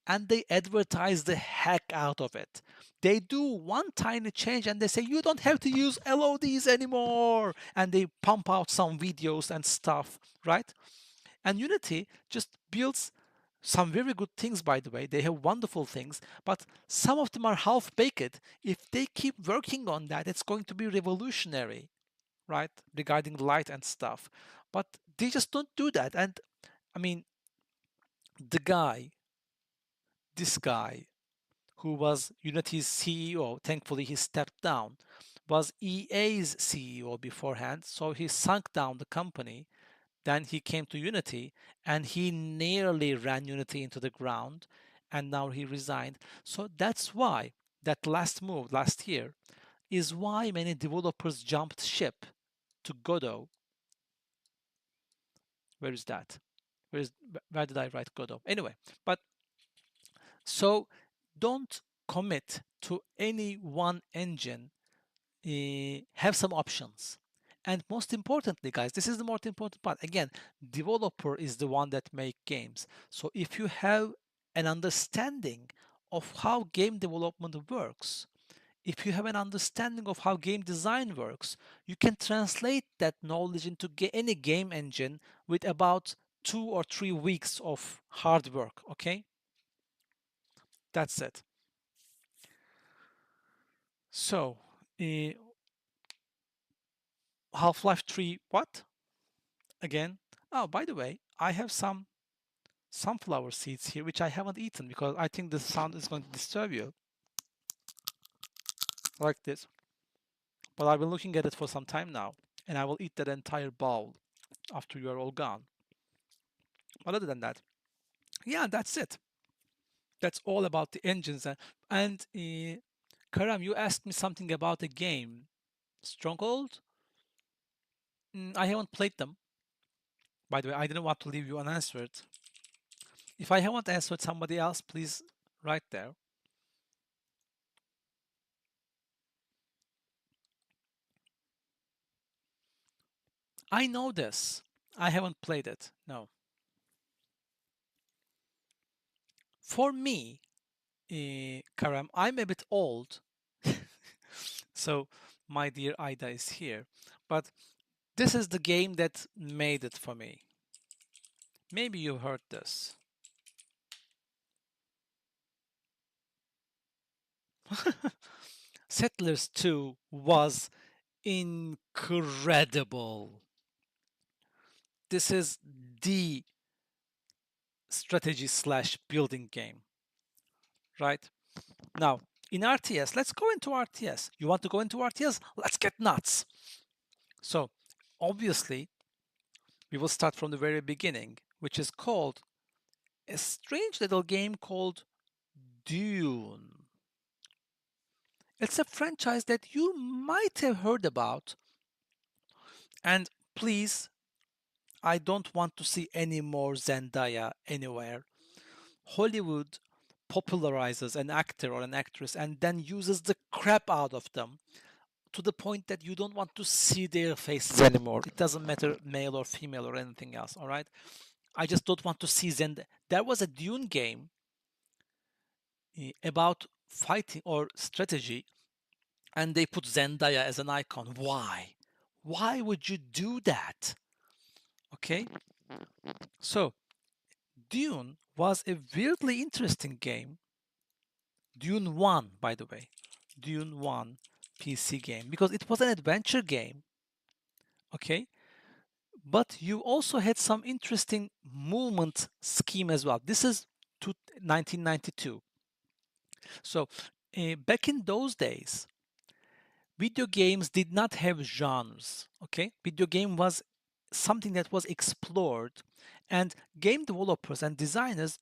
and they advertise the heck out of it. They do one tiny change and they say, you don't have to use LODs anymore. And they pump out some videos and stuff, right? And Unity just builds some very good things, by the way. They have wonderful things, but some of them are half baked. If they keep working on that, it's going to be revolutionary, right? Regarding light and stuff. But they just don't do that. And I mean, the guy, this guy, who was Unity's CEO, thankfully he stepped down, was EA's CEO beforehand. So he sunk down the company. Then he came to Unity and he nearly ran Unity into the ground. And now he resigned. So that's why that last move last year is why many developers jumped ship to Godot. Where is that? Where did I write Godot? Anyway, but so don't commit to any one engine. Have some options. And most importantly, guys, this is the most important part. Again, developer is the one that make games. So if you have an understanding of how game development works, if you have an understanding of how game design works, you can translate that knowledge into any game engine with about 2 or 3 weeks of hard work. Okay, that's it. So, uh, Half-Life 3, what? Again? Oh, by the way, I have some sunflower seeds here, which I haven't eaten because I think the sound is going to disturb you, like this. But I've been looking at it for some time now, and I will eat that entire bowl after you are all gone. But other than that, yeah, that's it. That's all about the engines. And Karam, you asked me something about a game. Stronghold? I haven't played them. By the way, I didn't want to leave you unanswered. If I haven't answered somebody else, please write there. I know this. I haven't played it. No. For me, Karam, I'm a bit old. So my dear Ida is here. But this is the game that made it for me. Maybe you heard this. Settlers 2 was incredible. This is the strategy slash building game, right? Now, in RTS, let's go into RTS. You want to go into RTS? Let's get nuts. So, obviously, we will start from the very beginning, which is called a strange little game called Dune. It's a franchise that you might have heard about. And please, I don't want to see any more Zendaya anywhere. Hollywood popularizes an actor or an actress and then uses the crap out of them to the point that you don't want to see their faces anymore. It doesn't matter male or female or anything else, all right? I just don't want to see Zendaya. There was a Dune game about fighting or strategy, and they put Zendaya as an icon. Why? Why would you do that? Okay, so Dune was a weirdly interesting game. Dune 1, by the way, Dune 1 PC game, because it was an adventure game. Okay, but you also had some interesting movement scheme as well. This is 1992. So back in those days, video games did not have genres. Okay, video game was something that was explored, and game developers and designers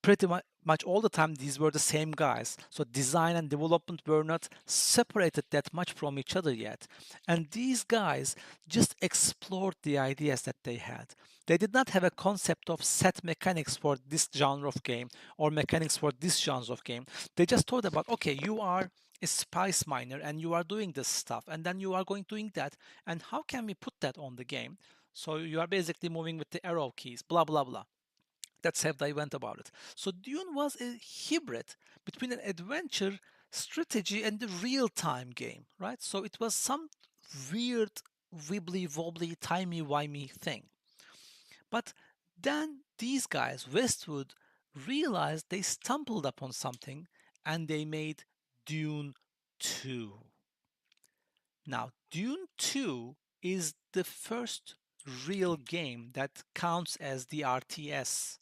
pretty much all the time these were the same guys. So design and development were not separated that much from each other yet, and these guys just explored the ideas that they had. They did not have a concept of set mechanics for this genre of game or mechanics for this genre of game. They just thought about, okay, you are a spice miner and you are doing this stuff and then you are going doing that, and how can we put that on the game? So you are basically moving with the arrow keys, blah blah blah. That's how they went about it. So Dune was a hybrid between an adventure strategy and the real-time game, right? So it was some weird wibbly wobbly timey wimey thing. But then these guys, Westwood, realized they stumbled upon something and they made Dune 2. Now, Dune 2 is the first real game that counts as the RTS,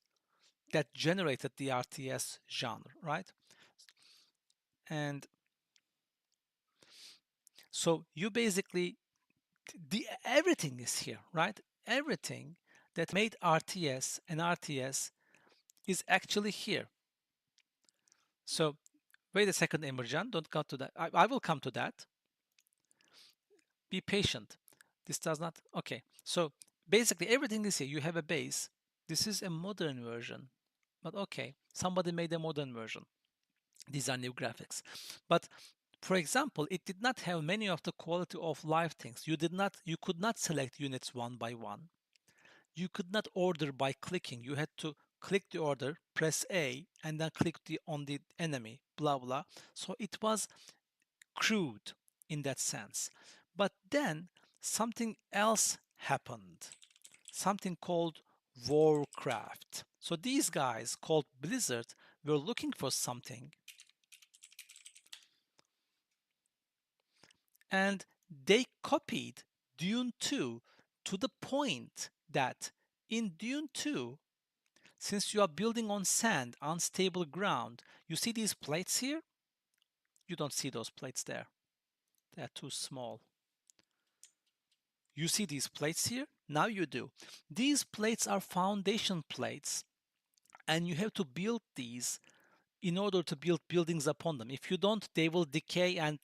that generated the RTS genre, right? And so you basically, the everything is here, right? Everything that made RTS and RTS is actually here. So wait a second, Emerjan, don't go to that. I will come to that. Be patient. This does not, okay. So basically everything is here. You have a base. This is a modern version, but okay, somebody made a modern version. These are new graphics. But for example, it did not have many of the quality of life things. You could not select units one by one. You could not order by clicking. You had to click the order, press A, and then click on the enemy, blah blah. So it was crude in that sense. But then something else happened, something called Warcraft. So these guys called Blizzard were looking for something, and they copied Dune 2 to the point that in Dune 2, since you are building on sand, unstable ground, you see these plates here? You don't see those plates there. They're too small. You see these plates here? Now you do. These plates are foundation plates, and you have to build these in order to build buildings upon them. If you don't, they will decay and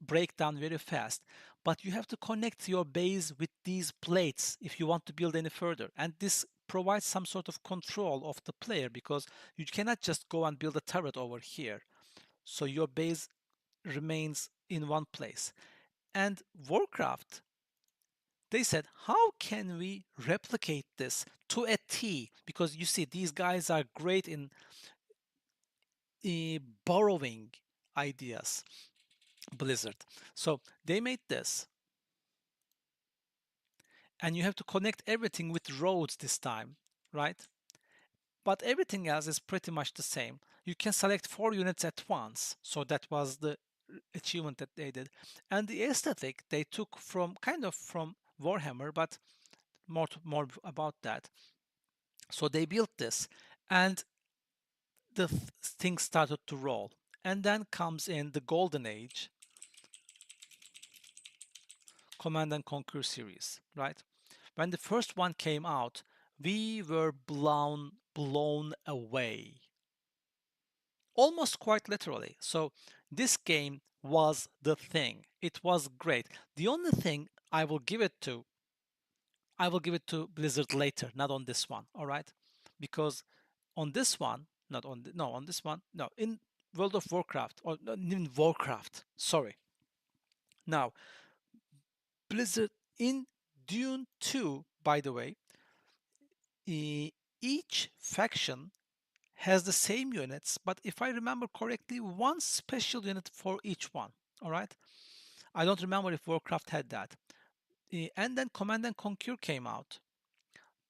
break down very fast. But you have to connect your base with these plates if you want to build any further. And this provides some sort of control of the player, because you cannot just go and build a turret over here. So your base remains in one place. And Warcraft, they said, how can we replicate this to a T? Because you see, these guys are great in borrowing ideas, Blizzard. So they made this, and you have to connect everything with roads this time, right? But everything else is pretty much the same. You can select 4 units at once. So that was the achievement that they did. And the aesthetic they took from kind of from Warhammer, but more about that. So they built this, and the thing started to roll. And then comes in the golden age, Command and Conquer series, right? When the first one came out, we were blown away, almost quite literally. So this game was the thing. It was great. The only thing I will give it to Blizzard later, not on this one, all right? Because on this one, not on the, no, on this one, no, in World of Warcraft, or in Warcraft, sorry. Now, Blizzard in Dune 2, by the way, each faction has the same units, but if I remember correctly, one special unit for each one. All right. I don't remember if Warcraft had that. And then Command and Conquer came out.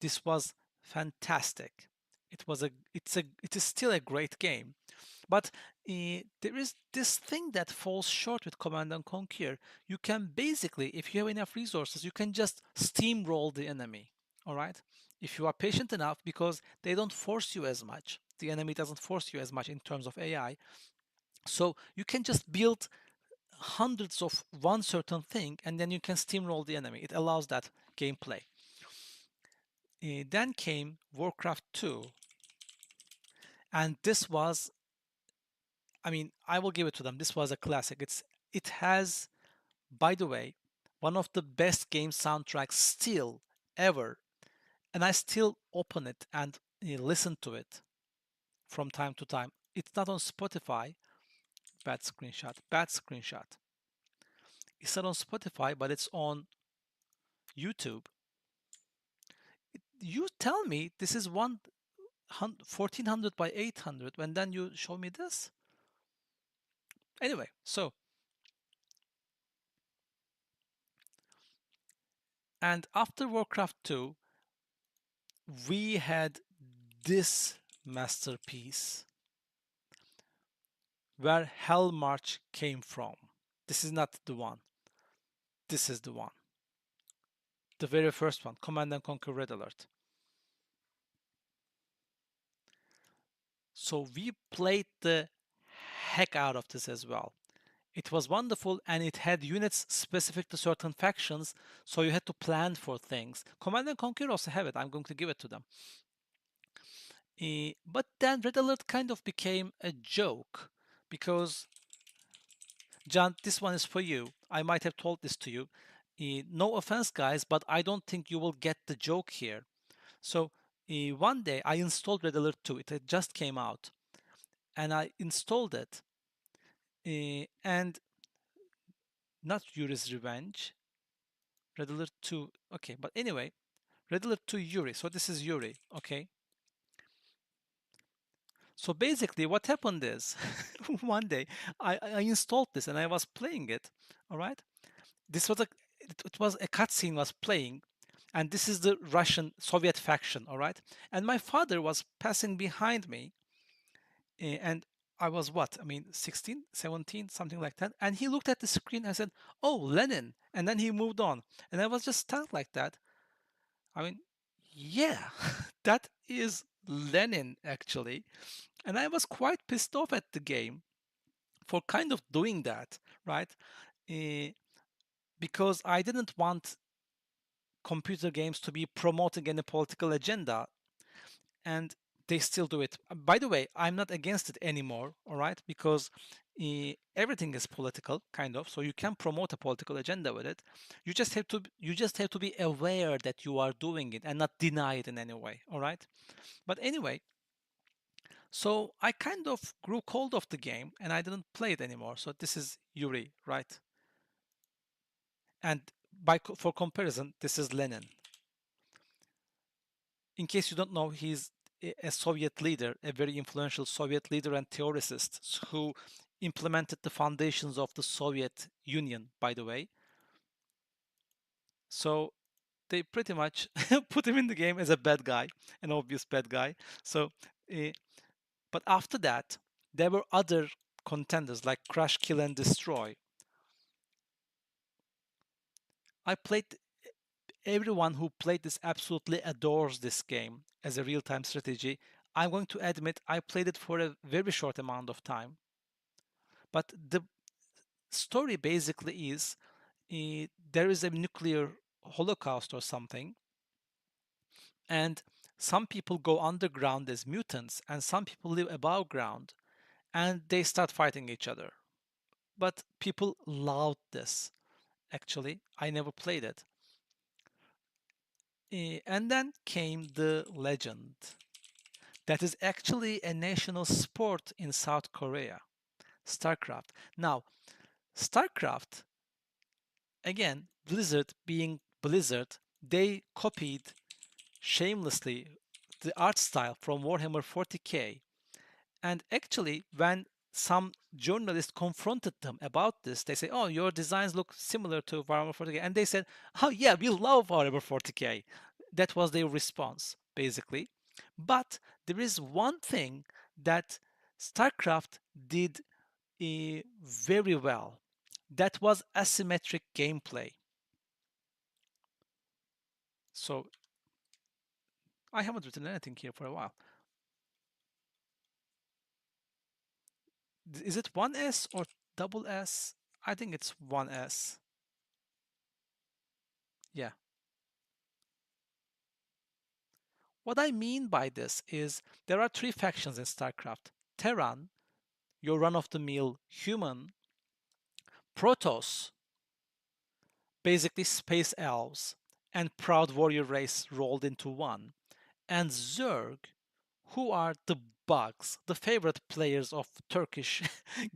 This was fantastic. It is still a great game, but there is this thing that falls short with Command and Conquer. You can basically, if you have enough resources, you can just steamroll the enemy. All right. If you are patient enough, because they don't force you as much. The enemy doesn't force you as much in terms of AI. So you can just build hundreds of one certain thing and then you can steamroll the enemy. It allows that gameplay. Then came Warcraft 2, and this was, I mean, I will give it to them. This was a classic. It has, by the way, one of the best game soundtracks still ever, and I still open it and listen to it from time to time. It's not on Spotify, Bad screenshot. Bad screenshot. It's not on Spotify, but it's on YouTube. You tell me this is 1400 by 800, and then you show me this. Anyway, so and after Warcraft 2, we had this masterpiece where Hell March came from. This is not the one. This is the one. The very first one, Command and Conquer Red Alert. So we played the heck out of this as well. It was wonderful, and it had units specific to certain factions, so you had to plan for things. Command and Conquer also have it. I'm going to give it to them. But then Red Alert kind of became a joke because, John, this one is for you. I might have told this to you. No offense, guys, but I don't think you will get the joke here. So one day I installed Red Alert 2. It had just came out, and I installed it, and not Yuri's Revenge. Red Alert 2. Okay, but anyway, Red Alert 2 Yuri. So this is Yuri. Okay. So basically, what happened is one day I installed this and I was playing it. All right. This was it was a cutscene was playing, and this is the Russian Soviet faction. All right. And my father was passing behind me, and I was what? I mean, 16, 17, something like that. And he looked at the screen and said, "Oh, Lenin." And then he moved on. And I was just stunned like that. I mean, yeah, that is Lenin actually. And I was quite pissed off at the game for kind of doing that, right? Eh, because I didn't want computer games to be promoting any political agenda, and they still do it. By the way, I'm not against it anymore, all right? Because everything is political, kind of. So you can promote a political agenda with it. You just have to be aware that you are doing it and not deny it in any way, all right? But anyway, so I kind of grew cold of the game and I didn't play it anymore. So this is Yuri, right? And for comparison, this is Lenin. In case you don't know, he's a Soviet leader, a very influential Soviet leader and theorist who implemented the foundations of the Soviet Union, by the way. So they pretty much put him in the game as a bad guy, an obvious bad guy. So, but after that, there were other contenders like Crash, Kill, and Destroy. I played Everyone who played this absolutely adores this game as a real-time strategy. I'm going to admit I played it for a very short amount of time. But the story basically is there is a nuclear holocaust or something, and some people go underground as mutants, and some people live above ground, and they start fighting each other. But people loved this. Actually, I never played it. And then came the legend. That is actually a national sport in South Korea, StarCraft. Now, StarCraft, again, Blizzard being Blizzard, they copied shamelessly the art style from Warhammer 40k. And actually, when some journalists confronted them about this, they say, "Oh, your designs look similar to Warhammer 40k," and they said, "Oh yeah, we love Warhammer 40k." That was their response, basically. But there is one thing that StarCraft did very well. That was asymmetric gameplay. So I haven't written anything here for a while. Is it one S or double S? I think it's one S. Yeah. What I mean by this is there are three factions in StarCraft: Terran, your run of the mill human; Protoss, basically space elves; and Proud Warrior race rolled into one; and Zerg, who are the bugs, the favorite players of Turkish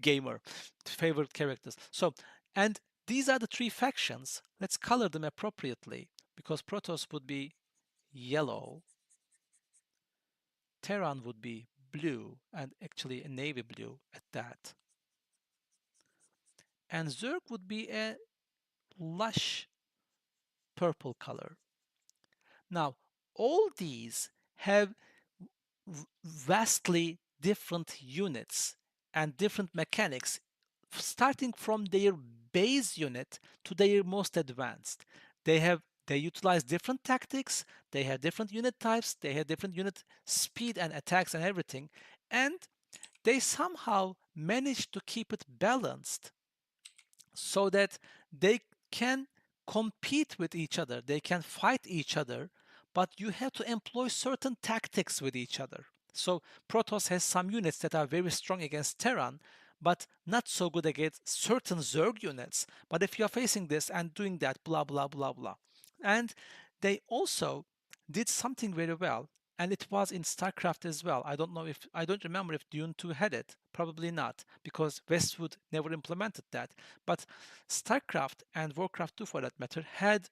gamer, favorite characters. So, and these are the three factions. Let's color them appropriately because Protoss would be yellow, Terran would be blue, and actually a navy blue at that. And Zerg would be a lush purple color. Now, all these have vastly different units and different mechanics, starting from their base unit to their most advanced. They utilize different tactics, they have different unit types, they have different unit speed and attacks and everything, and they somehow manage to keep it balanced so that they can compete with each other, they can fight each other, but you have to employ certain tactics with each other. So Protoss has some units that are very strong against Terran, but not so good against certain Zerg units. But if you're facing this and doing that, blah, blah, blah, blah. And they also did something very well, and it was in StarCraft as well. I don't remember if Dune 2 had it. Probably not, because Westwood never implemented that. But StarCraft and Warcraft 2, for that matter, had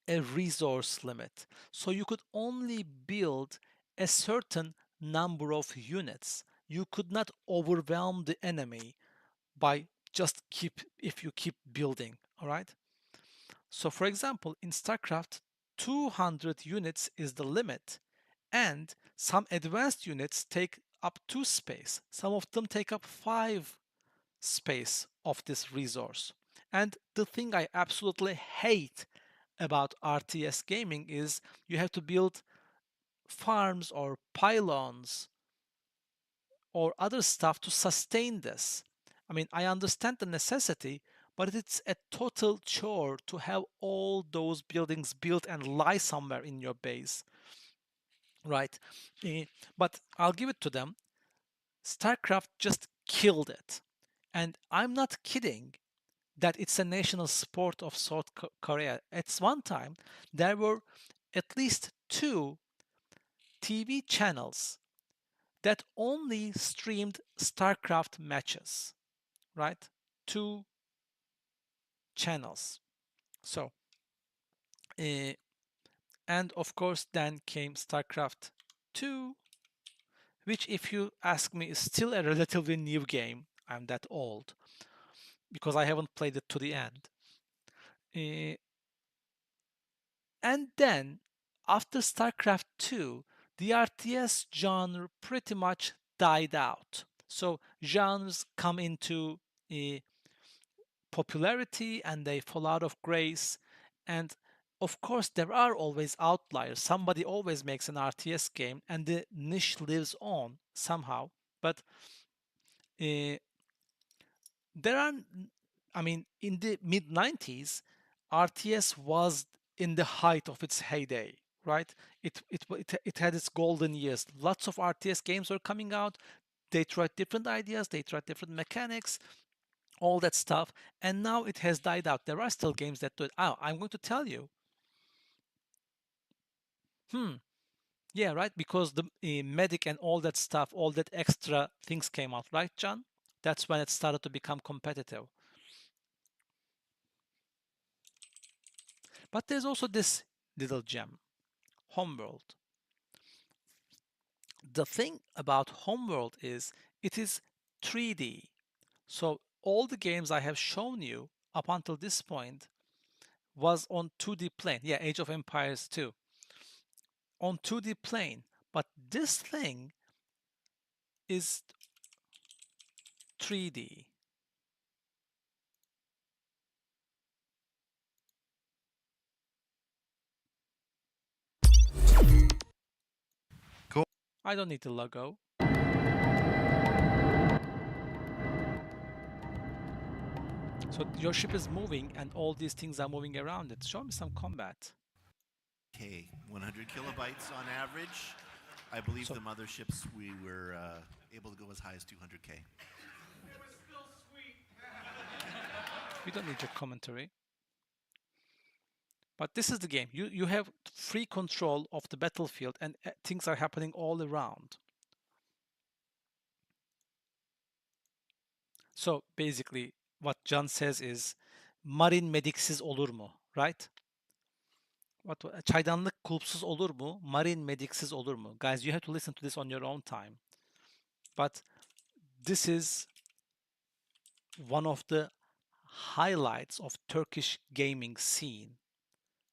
a resource limit. So you could only build a certain number of units. You could not overwhelm the enemy by just if you keep building, all right? So for example, in StarCraft, 200 units is the limit, and some advanced units take up 2 space. Some of them take up 5 space of this resource. And the thing I absolutely hate about RTS gaming is you have to build farms or pylons or other stuff to sustain this. I mean, I understand the necessity, but it's a total chore to have all those buildings built and lie somewhere in your base, right? But I'll give it to them. StarCraft just killed it. And I'm not kidding that it's a national sport of South Korea. At one time, there were at least 2 TV channels that only streamed StarCraft matches, right? 2 channels. So, uh, and of course, then came StarCraft 2, which, if you ask me, is still a relatively new game. I'm that old because I haven't played it to the end. Uh, and then, after StarCraft 2, the RTS genre pretty much died out. So genres come into popularity and they fall out of grace. And of course, there are always outliers. Somebody always makes an RTS game and the niche lives on somehow. But uh, there are, I mean, in the mid 90s, RTS was in the height of its heyday, right? It had its golden years. Lots of RTS games were coming out. They tried different ideas, they tried different mechanics, all that stuff, and now it has died out. There are still games that do it. Oh, I'm going to tell you. Yeah, right, because the medic and all that stuff, all that extra things came out, right, John? That's when it started to become competitive. But there's also this little gem, Homeworld. The thing about Homeworld is it is 3D. So all the games I have shown you up until this point was on 2D plane. Yeah, Age of Empires 2. On 2D plane. But this thing is 3D. Cool. I don't need the logo. So your ship is moving and all these things are moving around it. Show me some combat. K, 100 kilobytes on average. I believe So the motherships we were able to go as high as 200K. we don't need your commentary. But this is the game. You have free control of the battlefield, and things are happening all around. So basically, what John says is, Marin mediksiz olur mu? Right? Çaydanlık kulpsuz olur mu? Marin mediksiz olur mu? Guys, you have to listen to this on your own time. But this is one of the highlights of Turkish gaming scene,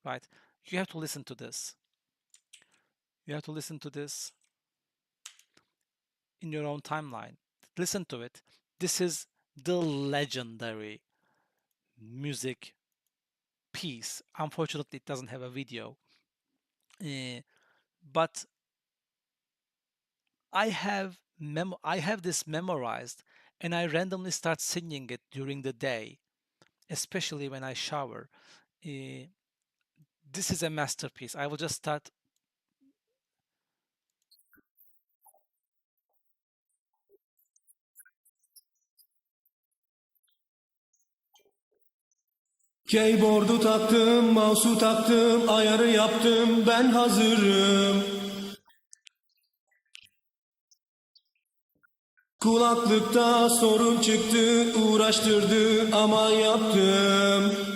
right? You have to listen to this. You have to listen to this in your own timeline. Listen to it. This is the legendary music piece. Unfortunately, it doesn't have a video, but I have this memorized, and I randomly start singing it during the day, especially when I shower. This is a masterpiece. I will just start. Keyboard'u taktım, mouse'u taktım, ayarı yaptım, ben hazırım. Kulaklıkta sorun çıktı, uğraştırdı ama yaptım.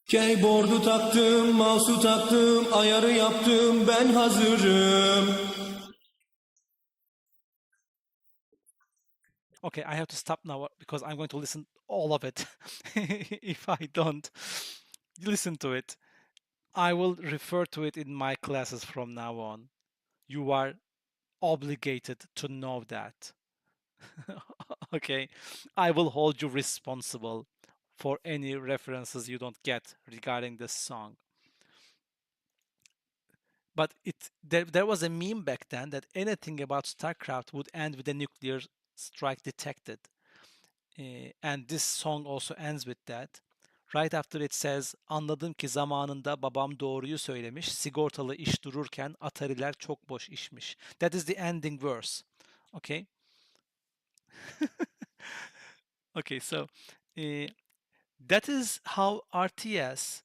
Keyboard'u taktım, mouse'u taktım, ayarı yaptım, ben hazırım. Okay, I have to stop now because I'm going to listen all of it. If I don't listen to it, I will refer to it in my classes from now on. You are obligated to know that. Okay, I will hold you responsible for any references you don't get regarding this song. But there was a meme back then that anything about StarCraft would end with a nuclear strike detected. And this song also ends with that. Right after it says, anladım ki zamanında babam doğruyu söylemiş, sigortalı iş dururken Atari'ler çok boş işmiş. That is the ending verse. Okay? Okay, so that is how RTS,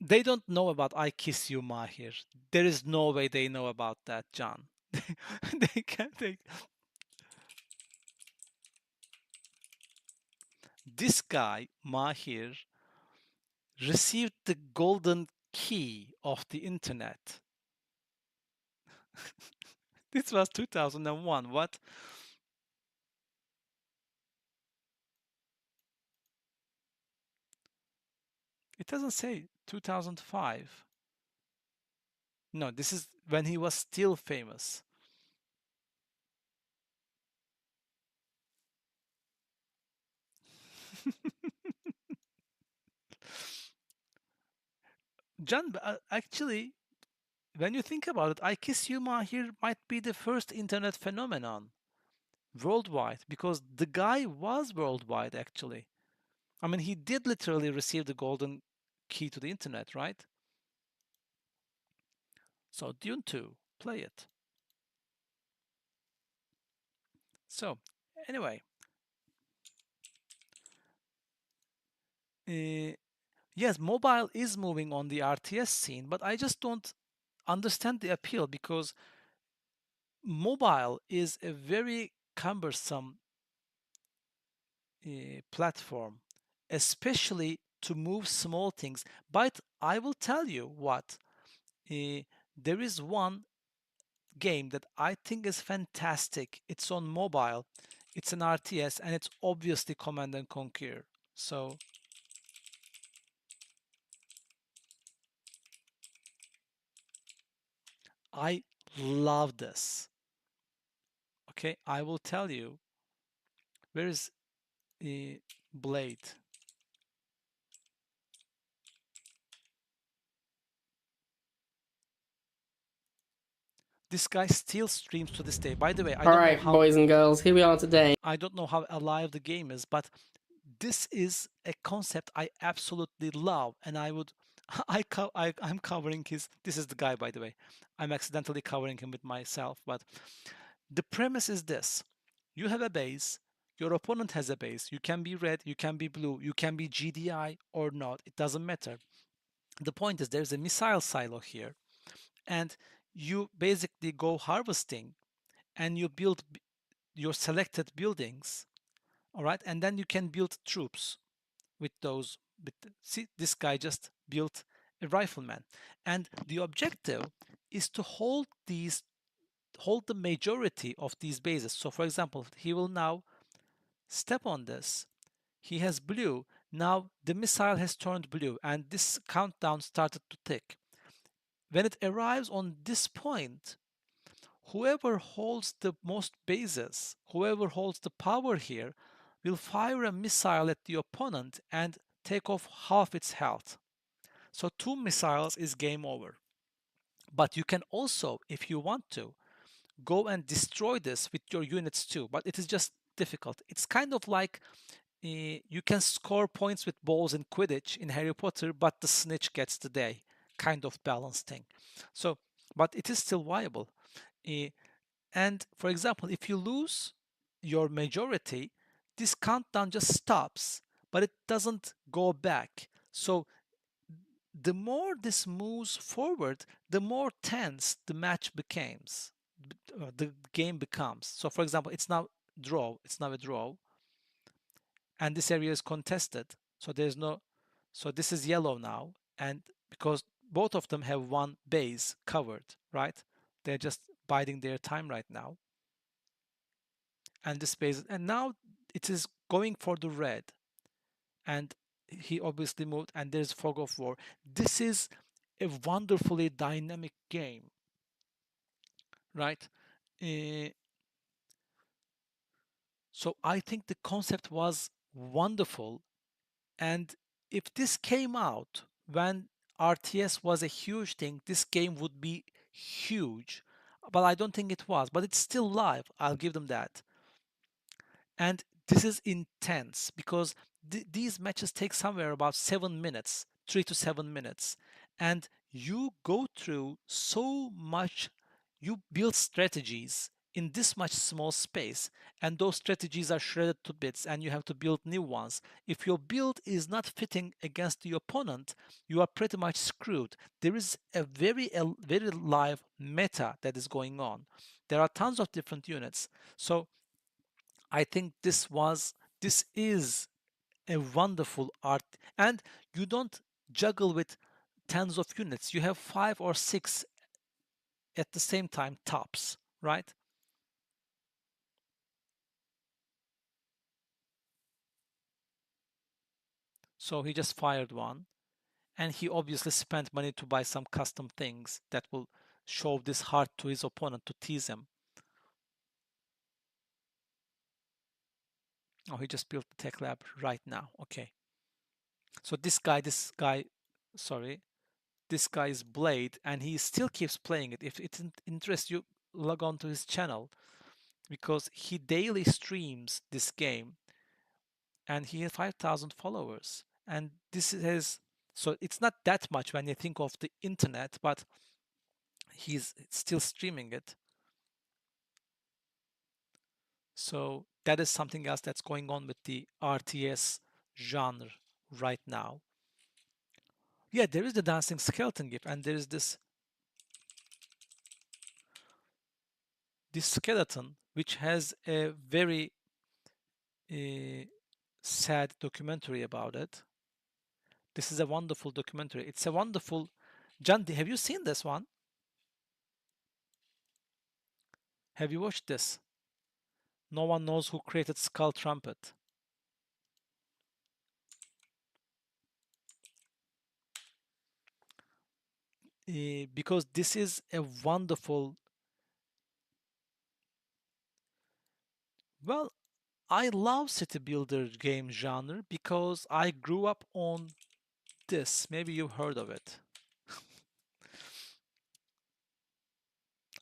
they don't know about I Kiss You Mahir. There is no way they know about that, John. They can't. This guy, Mahir, received the golden key of the internet. This was 2001. What? It doesn't say 2005. No, this is when he was still famous. John, actually, when you think about it, I Kiss You Mahir might be the first internet phenomenon worldwide because the guy was worldwide actually. I mean, he did literally receive the golden key to the internet, right? So Dune 2, play it. So anyway, yes, mobile is moving on the RTS scene, but I just don't understand the appeal because mobile is a very cumbersome platform, especially to move small things. But I will tell you what, there is one game that I think is fantastic. It's on mobile, it's an RTS, and it's obviously Command and Conquer. So I love this. Okay, I will tell you. Where is the Blade? This guy still streams to this day. By the way, I All don't know right, how boys and girls, here we are today. I don't know how alive the game is, but this is a concept I absolutely love, and I would I'm covering his. This is the guy, by the way. I'm accidentally covering him with myself, but the premise is this: you have a base, Your opponent has a base. You can be red, you can be blue, you can be GDI or not. It doesn't matter. The point is there's a missile silo here, and you basically go harvesting and you build your selected buildings, all right, and then you can build troops with those. See, this guy just built a rifleman, and the objective is to hold the majority of these bases. So for example, he will now step on this. He has blue. Now the missile has turned blue and this countdown started to tick. When it arrives on this point, whoever holds the most bases, whoever holds the power here, will fire a missile at the opponent and take off half its health. So 2 missiles is game over. But you can also, if you want to, go and destroy this with your units too, but it is just difficult. It's kind of like you can score points with balls in Quidditch in Harry Potter, but the snitch gets the day, kind of balance thing. So, but it is still viable. And for example, if you lose your majority, this countdown just stops, but it doesn't go back. So the more this moves forward, the more tense the match becomes, the game becomes. So for example, it's now a draw, and this area is contested. So there's no, so this is yellow now, and because both of them have one base covered, right? They're just biding their time right now. And this base, and now it is going for the red. And he obviously moved, and there's fog of war. This is a wonderfully dynamic game, right? So I think the concept was wonderful, and if this came out when RTS was a huge thing, this game would be huge. But I don't think it was. But it's still live. I'll give them that. And this is intense because these matches take somewhere about 7 minutes, 3 to 7 minutes. And you go through so much, you build strategies in this much small space, and those strategies are shredded to bits and you have to build new ones. If your build is not fitting against the opponent, you are pretty much screwed. There is a very live meta that is going on. There are tons of different units. So I think this is a wonderful art, and you don't juggle with tens of units. You have 5 or 6 at the same time tops, right? So he just fired one, and he obviously spent money to buy some custom things that will show this heart to his opponent to tease him. Oh, he just built the tech lab right now. Okay. So this guy, sorry, this guy's Blade, and he still keeps playing it. If it interests you, log on to his channel because he daily streams this game, and he has 5,000 followers. And this is, so it's not that much when you think of the internet, but he's still streaming it. So that is something else that's going on with the RTS genre right now. Yeah, there is the dancing skeleton GIF, and there is this skeleton which has a very sad documentary about it. This is a wonderful documentary. It's a wonderful. John, have you seen this one? Have you watched this? No one knows who created Skull Trumpet. Because this is a wonderful. Well, I love city builder game genre because I grew up on this. Maybe you've heard of it.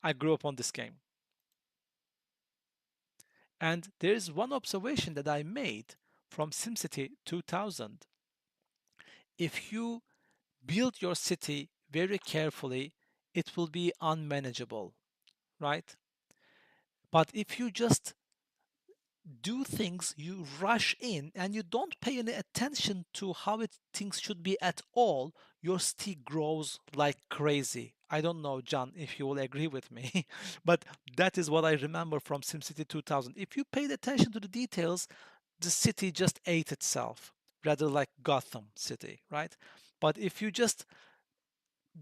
I grew up on this game. And there is one observation that I made from SimCity 2000. If you build your city very carefully, it will be unmanageable, right? But if you just do things, you rush in and you don't pay any attention to how things should be at all, your stick grows like crazy. I don't know, John, if you will agree with me, but that is what I remember from SimCity 2000. If you paid attention to the details, the city just ate itself, rather like Gotham City, right? But if you just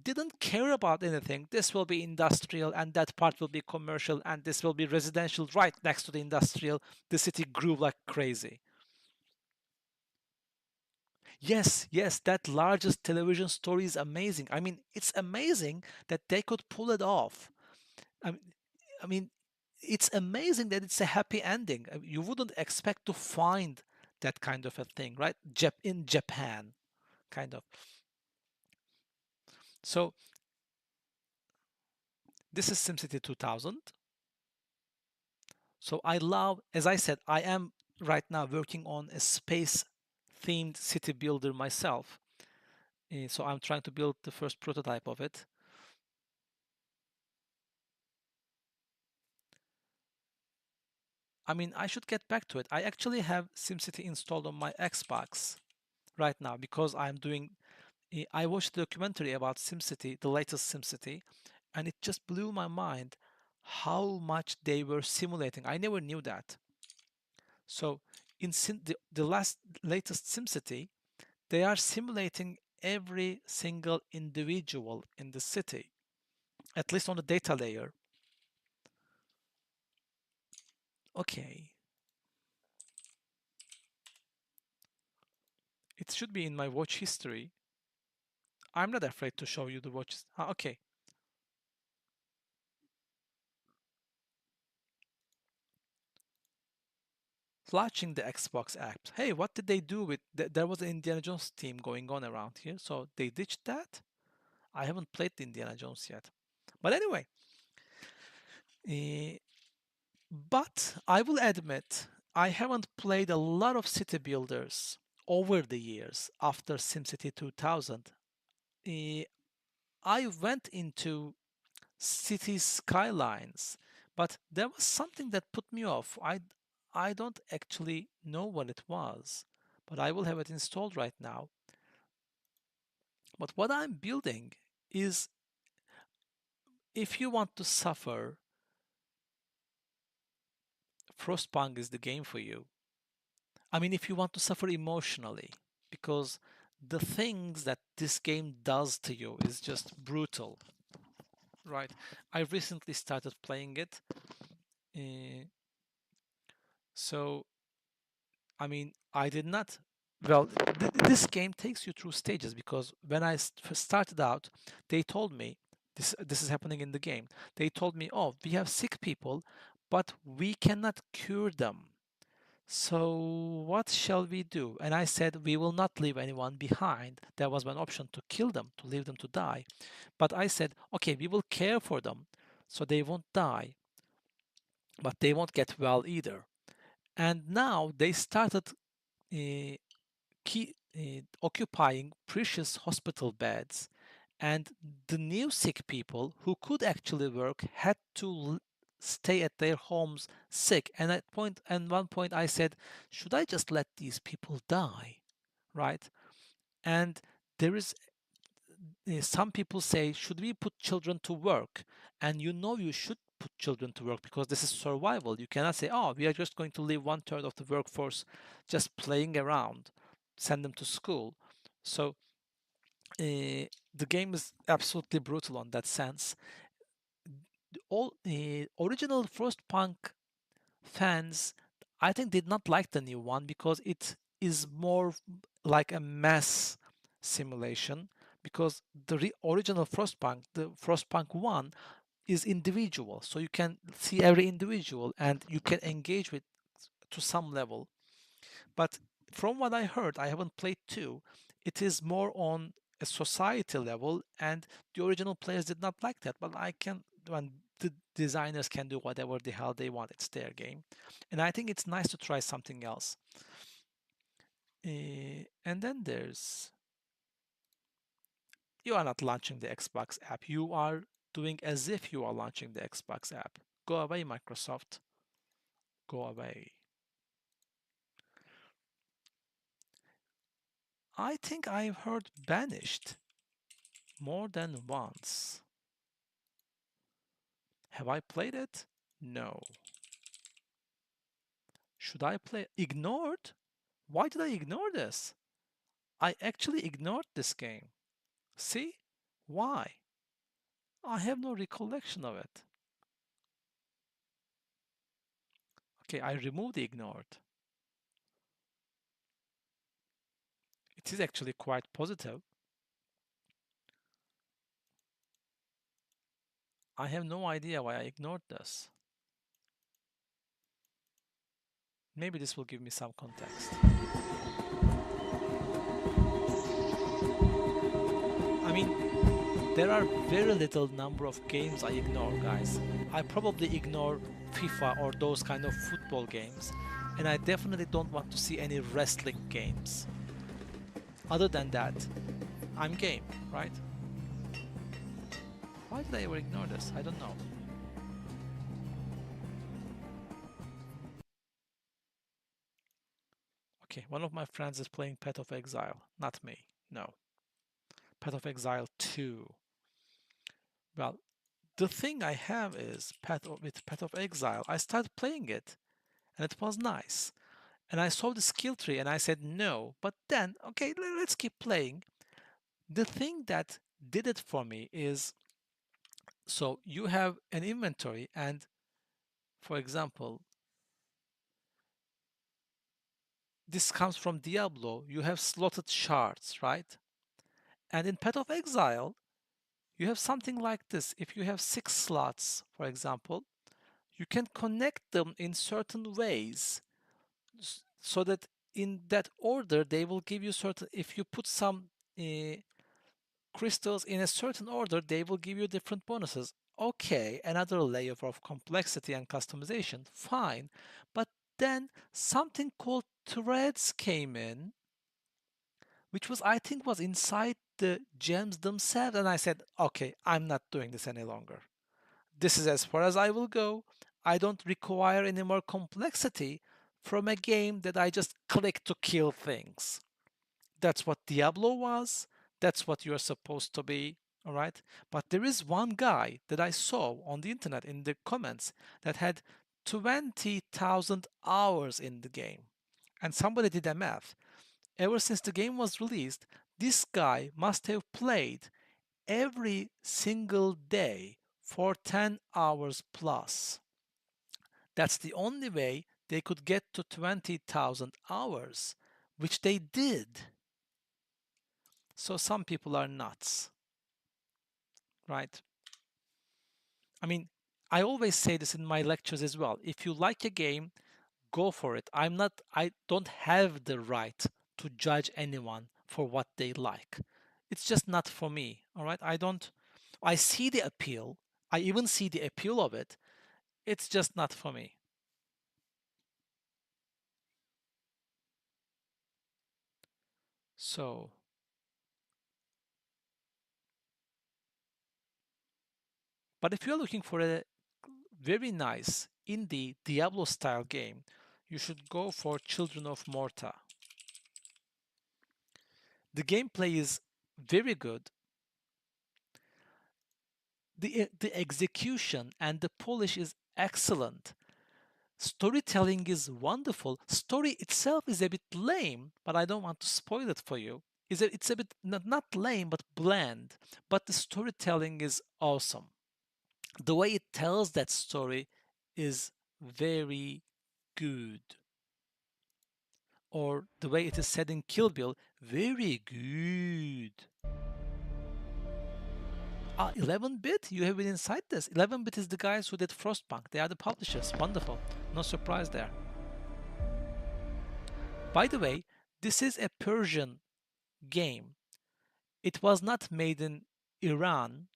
didn't care about anything, this will be industrial and that part will be commercial and this will be residential right next to the industrial, the city grew like crazy. Yes, yes, that largest television story is amazing. I mean, it's amazing that they could pull it off. I mean, I mean, it's amazing that it's a happy ending. You wouldn't expect to find that kind of a thing, right? In Japan, kind of. So this is SimCity 2000. So I love, as I said, I am right now working on a space themed city builder myself. So I'm trying to build the first prototype of it. I mean, I should get back to it. I actually have SimCity installed on my Xbox right now because I'm doing, I watched a documentary about SimCity, the latest SimCity, and it just blew my mind how much they were simulating. I never knew that. So in the latest SimCity, they are simulating every single individual in the city, at least on the data layer. Okay. It should be in my watch history. I'm not afraid to show you the watches. Okay. Launching the Xbox app. Hey, what did they do with there was an Indiana Jones theme going on around here, so they ditched that. I haven't played the Indiana Jones yet. But anyway, but I will admit I haven't played a lot of city builders over the years after SimCity 2000. I went into City Skylines, but there was something that put me off. I don't actually know what it was, but I will have it installed right now. But what I'm building is, if you want to suffer, Frostpunk is the game for you. I mean, if you want to suffer emotionally, because the things that this game does to you is just brutal, right? I recently started playing it. So, I mean, I did not. Well, this game takes you through stages because when I started out, they told me this is happening in the game. They told me, "Oh, we have sick people, but we cannot cure them. So what shall we do?" And I said, "We will not leave anyone behind." There was one option to kill them, to leave them to die. But I said, "Okay, we will care for them so they won't die, but they won't get well either." And now they started uh, occupying precious hospital beds, and the new sick people who could actually work had to stay at their homes sick. And at one point I said, should I just let these people die, right? And there is some people say, should we put children to work? And you should put children to work because this is survival. You cannot say, oh, we are just going to leave 1/3 of the workforce just playing around, send them to school. So the game is absolutely brutal on that sense. All original Frostpunk fans, I think, did not like the new one because it is more like a mass simulation. Because the original Frostpunk, the Frostpunk 1, is individual, so you can see every individual and you can engage with to some level. But from what I heard, I haven't played 2, it is more on a society level, and the original players did not like that. But when the designers can do whatever the hell they want, it's their game. And I think it's nice to try something else. And then you are not launching the Xbox app. You are doing as if you are launching the Xbox app. Go away, Microsoft. Go away. I think I've heard Banished more than once. Have I played it? No. Should I play Ignored? Why did I ignore this? I actually ignored this game. See? Why? I have no recollection of it. Okay, I removed the ignored. It is actually quite positive. I have no idea why I ignored this. Maybe this will give me some context. I mean, there are very little number of games I ignore, guys. I probably ignore FIFA or those kind of football games, and I definitely don't want to see any wrestling games. Other than that, I'm game, right? Why did I ever ignore this? I don't know. Okay, one of my friends is playing Path of Exile, not me, no. Path of Exile 2. Well, the thing I have is with Path of Exile, I started playing it and it was nice. And I saw the skill tree and I said no, but then, okay, let's keep playing. The thing that did it for me is, so you have an inventory and, for example, this comes from Diablo, you have slotted shards, right? And in Path of Exile, you have something like this. If you have 6 slots, for example, you can connect them in certain ways so that in that order they will give you certain, if you put some crystals in a certain order, they will give you different bonuses. Okay, another layer of complexity and customization, fine. But then something called threads came in, which was, I think, was inside the gems themselves. And I said, okay, I'm not doing this any longer. This is as far as I will go. I don't require any more complexity from a game that I just click to kill things. That's what Diablo was. That's what you're supposed to be. All right. But there is one guy that I saw on the internet in the comments that had 20,000 hours in the game. And somebody did a math. Ever since the game was released, this guy must have played every single day for 10 hours plus. That's the only way they could get to 20,000 hours, which they did. So some people are nuts, right? I mean, I always say this in my lectures as well. If you like a game, go for it. I don't have the right to judge anyone for what they like. It's just not for me, all right? I see the appeal. I even see the appeal of it. It's just not for me. So, but if you're looking for a very nice indie Diablo style game, you should go for Children of Morta. The gameplay is very good. The execution and the polish is excellent. Storytelling is wonderful. Story itself is a bit lame, but I don't want to spoil it for you. It's a bit not lame, but bland. But the storytelling is awesome. The way it tells that story is very good. Or the way it is said in Kill Bill, very good. 11-bit? You have been inside this. 11-bit is the guys who did Frostpunk. They are the publishers. Wonderful. No surprise there. By the way, this is a Persian game. It was not made in Iran.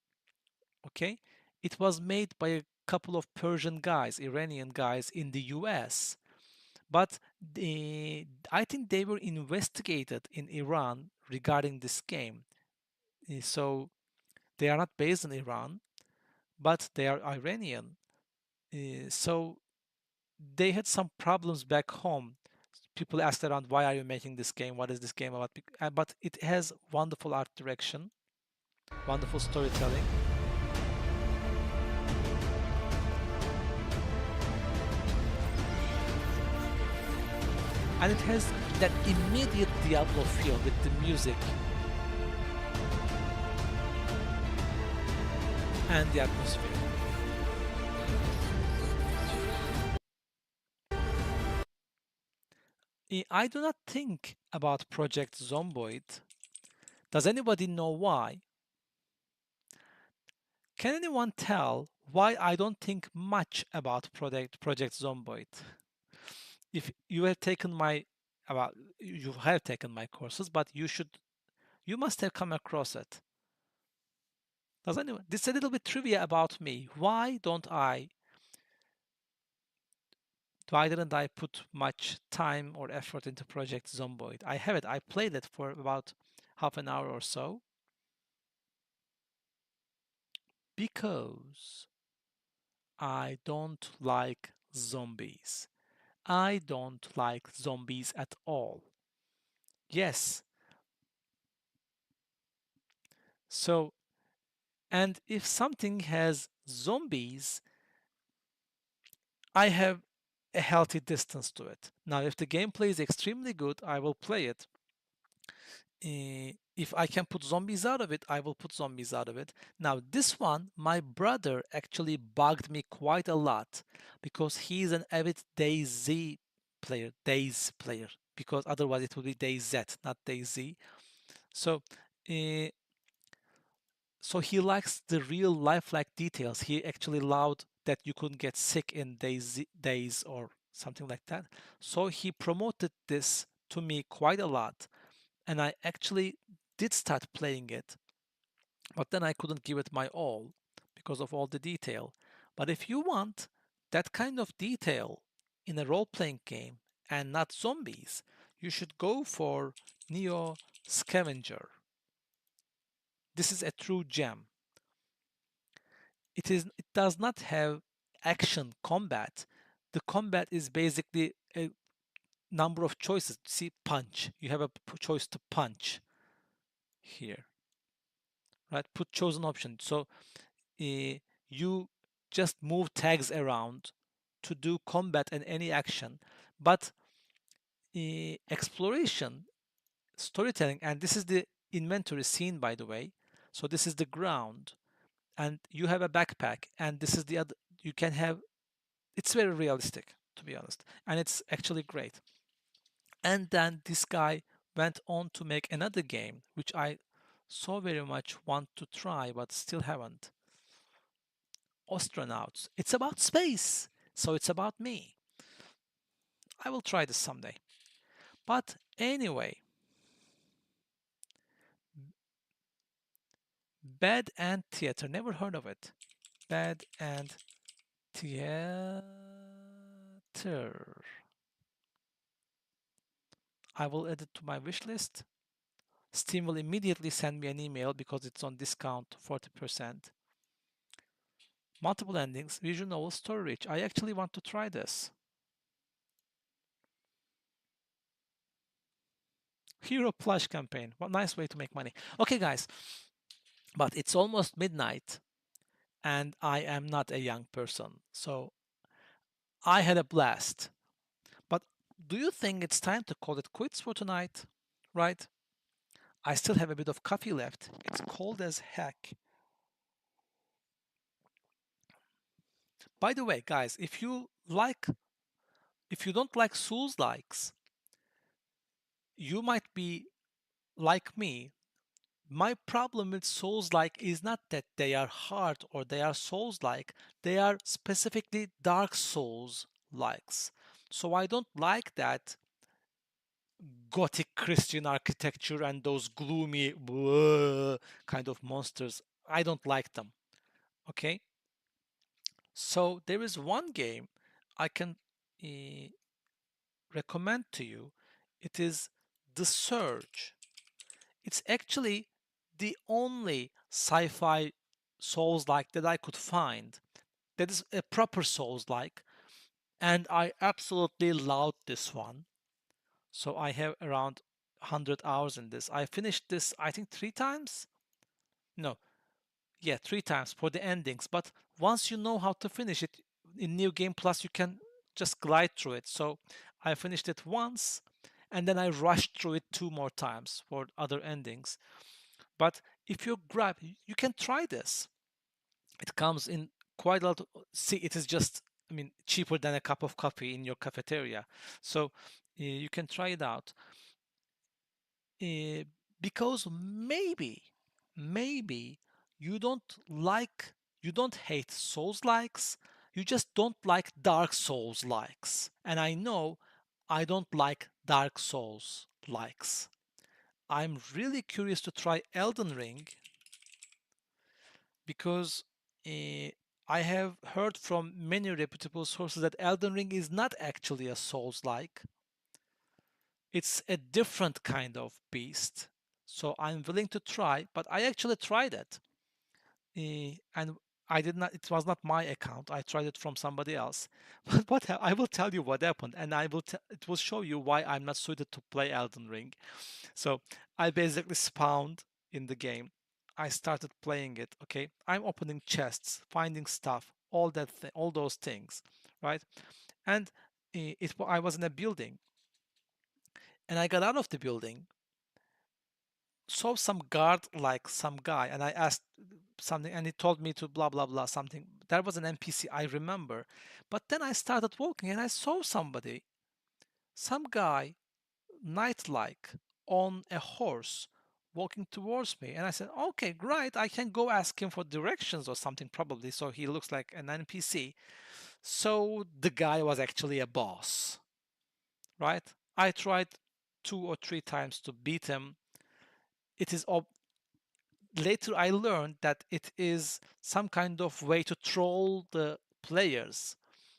Okay? It was made by a couple of Persian guys, Iranian guys in the US. But I think they were investigated in Iran regarding this game. So they are not based in Iran, but they are Iranian. So they had some problems back home. people asked around, why are you making this game? What is this game about? But it has wonderful art direction, wonderful storytelling. And it has that immediate Diablo feel with the music and the atmosphere. I do not think about Project Zomboid. Does anybody know why? Can anyone tell why I don't think much about Project Zomboid? If you have taken my you have taken my courses, but you must have come across it. Does anyone? This is a little bit trivia about me. Why didn't I put much time or effort into Project Zomboid? I have it. I played it for about half an hour or so. Because I don't like zombies. I don't like zombies at all. Yes. So, and if something has zombies, I have a healthy distance to it. Now, if the gameplay is extremely good, I will play it. If I can put zombies out of it, I will put zombies out of it. Now, this one, my brother actually bugged me quite a lot because he's an avid DayZ player, because otherwise it would be DayZ, not DayZ. So, so he likes the real lifelike details. He actually allowed that you couldn't get sick in days or something like that. So he promoted this to me quite a lot, and I actually did start playing it, but then I couldn't give it my all because of all the detail. But if you want that kind of detail in a role-playing game and not zombies, you should go for Neo Scavenger. This is a true gem. It does not have action combat. The combat is basically a number of choices. See, punch. You have a choice to punch here, right? Put chosen option. So you just move tags around to do combat and any action, but exploration, storytelling, and this is the inventory scene, by the way. So this is the ground, and you have a backpack, and this is the other. You can have. It's very realistic, to be honest, and it's actually great. And then this guy went on to make another game, which I so very much want to try, but still haven't. Astronauts. It's about space, so it's about me. I will try this someday. But anyway, Bed and Theater. Never heard of it. Bed and Theater. I will add it to my wish list. Steam will immediately send me an email because it's on discount 40%. Multiple endings, visual novel, story rich. I actually want to try this. Hero Plush campaign. What nice way to make money. Okay, guys, but it's almost midnight and I am not a young person. So I had a blast. But do you think it's time to call it quits for tonight? Right? I still have a bit of coffee left. It's cold as heck. By the way, guys, if you don't like Souls likes, you might be like me. My problem with Souls-like is not that they are hard or they are Souls-like, they are specifically Dark Souls-likes. So I don't like that Gothic Christian architecture and those gloomy kind of monsters. I don't like them. Okay? So there is one game I can recommend to you. It is The Surge. It's actually the only sci-fi Souls-like that I could find that is a proper Souls-like, and I absolutely loved this one. So I have around 100 hours in this. I finished this, I think, 3 times. No, yeah, 3 times for the endings. But once you know how to finish it in New Game Plus, you can just glide through it. So I finished it once, and then I rushed through it 2 more times for other endings. But if you grab, you can try this. It comes in quite a lot. See, it is just, I mean, cheaper than a cup of coffee in your cafeteria. So you can try it out. Because maybe you don't like, you don't hate Souls likes, you just don't like Dark Souls likes. And I know I don't like Dark Souls likes. I'm really curious to try Elden Ring because I have heard from many reputable sources that Elden Ring is not actually a Souls like. It's a different kind of beast. So I'm willing to try, but I actually tried it. And I did not, it was not my account. I tried it from somebody else. But I will tell you what happened, and it will show you why I'm not suited to play Elden Ring. So I basically spawned in the game. I started playing it, okay? I'm opening chests, finding stuff, all those things, right? And I was in a building, and I got out of the building, saw some guard like some guy, and I asked something, and he told me to blah blah blah something. That was an NPC, I remember. But then I started walking, and I saw somebody, some guy, knight-like, on a horse, walking towards me, and I said, okay, great, I can go ask him for directions or something, probably, so he looks like an NPC. So the guy was actually a boss, right? I tried 2 or 3 times to beat him. It is later I learned that it is some kind of way to troll the players,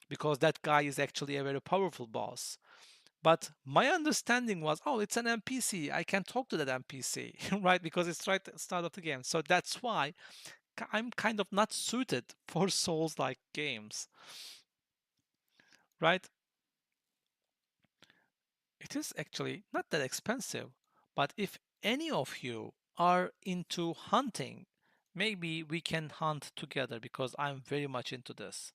because that guy is actually a very powerful boss. But my understanding was, oh, it's an NPC. I can talk to that NPC, right? Because it's right at the start of the game. So that's why I'm kind of not suited for Souls-like games, right? It is actually not that expensive, but if any of you are into hunting, maybe we can hunt together because I'm very much into this.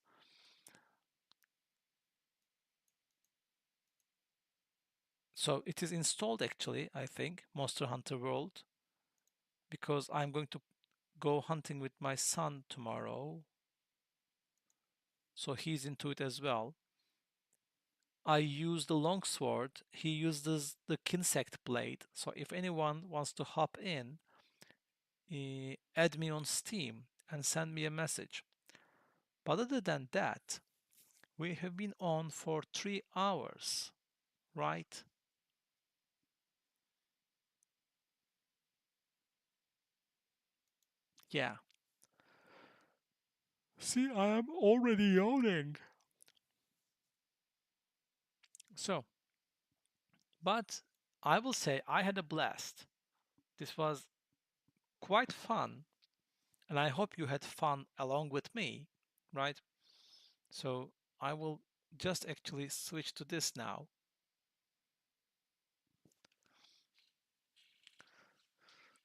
So it is installed actually, I think, Monster Hunter World, because I'm going to go hunting with my son tomorrow. So he's into it as well. I use the longsword, he uses the Kinsect blade. So if anyone wants to hop in, add me on Steam and send me a message. But other than that, we have been on for 3 hours, right? Yeah. See, I am already yawning. So, but I will say I had a blast. This was quite fun, and I hope you had fun along with me, right? So I will just actually switch to this now.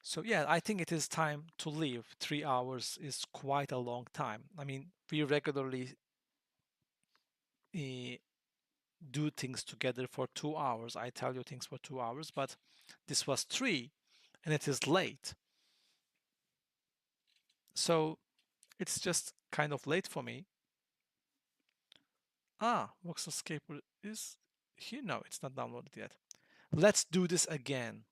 So yeah, I think it is time to leave. 3 hours is quite a long time. I mean, we regularly do things together for 2 hours. I tell you things for 2 hours, but this was 3, and it is late. So it's just kind of late for me. Voxel Escaper is here. No, it's not downloaded yet. Let's do this again.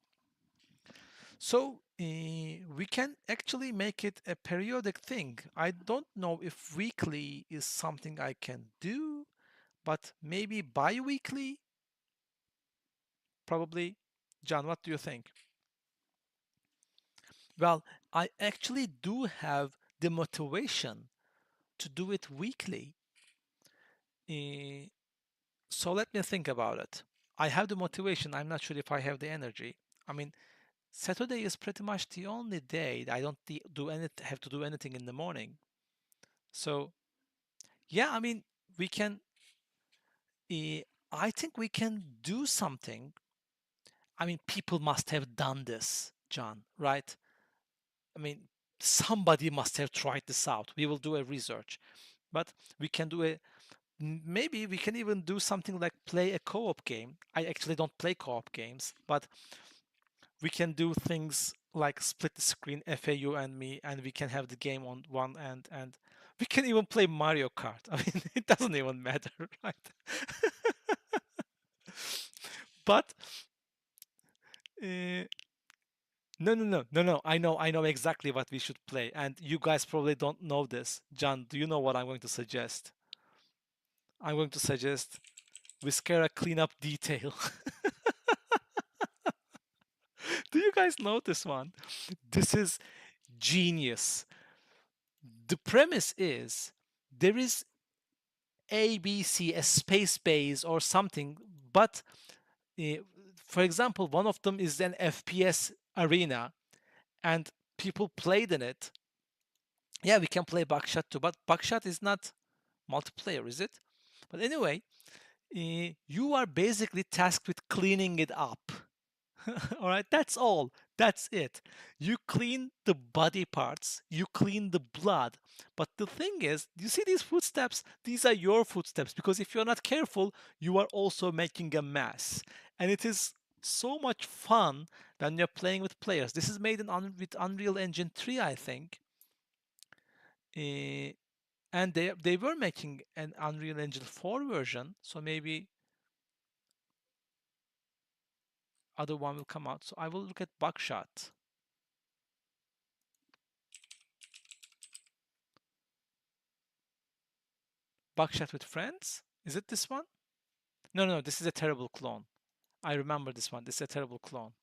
So we can actually make it a periodic thing. I don't know if weekly is something I can do, but maybe bi-weekly? Probably. John, what do you think? Well, I actually do have the motivation to do it weekly. So let me think about it. I have the motivation. I'm not sure if I have the energy. I mean, Saturday is pretty much the only day that I don't have to do anything in the morning. So yeah, I mean, we can. I think we can do something I mean, people must have done this, John, right? I mean, somebody must have tried this out. We will do a research, but we can do a maybe we can even do something like play a co-op game. I actually don't play co-op games, but we can do things like split the screen, FAU and me, and we can have the game on one end, and we can even play Mario Kart. I mean, it doesn't even matter, right? But uh, no. I know exactly what we should play, and you guys probably don't know this. John, do you know what I'm going to suggest? I'm going to suggest Whiskera cleanup detail. Do you guys know this one? This is genius. The premise is there is ABC, a space base or something, but uh, for example, one of them is an FPS arena and people played in it. Yeah, we can play Buckshot too, but Buckshot is not multiplayer, is it? But anyway, you are basically tasked with cleaning it up. All right, that's all. That's it. You clean the body parts, you clean the blood. But the thing is, you see these footsteps? These are your footsteps because if you're not careful, you are also making a mess. And it is so much fun when you're playing with players. This is made with Unreal Engine 3, I think. And they were making an Unreal Engine 4 version, so maybe other one will come out. So I will look at Buckshot. Buckshot with friends? Is it this one? No, this is a terrible clone. I remember this one. This is a terrible clone.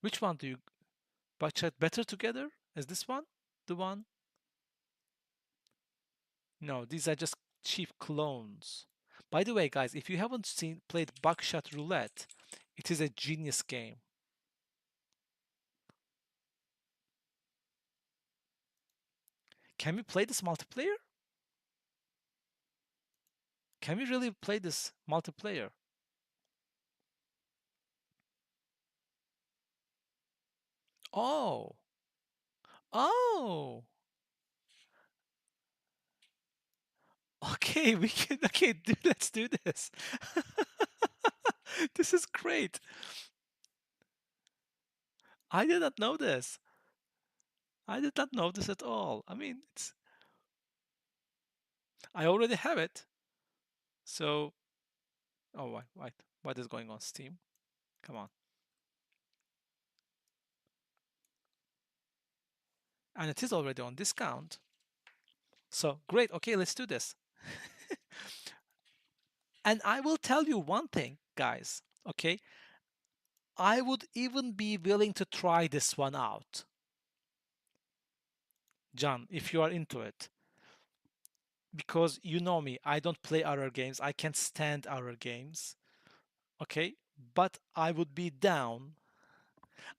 Which one do you... Buckshot better together? Is this one? The one? No, these are just cheap clones. By the way, guys, if you haven't played Buckshot Roulette, it is a genius game. Can we play this multiplayer? Can we really play this multiplayer? Oh. Oh. Okay, we can. Okay, let's do this. This is great. I did not know this. I did not know this at all. I mean, I already have it. So, oh, wait, what is going on, Steam? Come on. And it is already on discount. So, great. Okay, let's do this. And I will tell you one thing, guys. Okay, I would even be willing to try this one out. John, if you are into it. Because you know me, I don't play horror games. I can't stand horror games. Okay, but I would be down.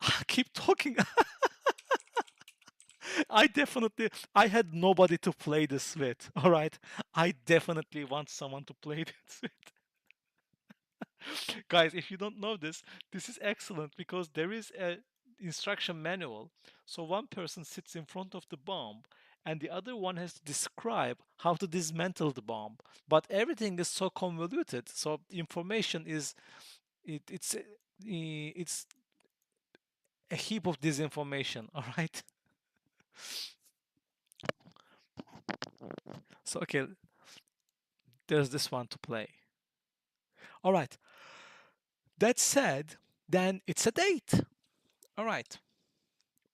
I keep talking. I had nobody to play this with. All right, I definitely want someone to play this with. Guys, if you don't know this, this is excellent because there is a instruction manual. So one person sits in front of the bomb and the other one has to describe how to dismantle the bomb. But everything is so convoluted. So the information is it's a heap of disinformation, all right? So okay, there's this one to play. All right. That said, then it's a date. All right.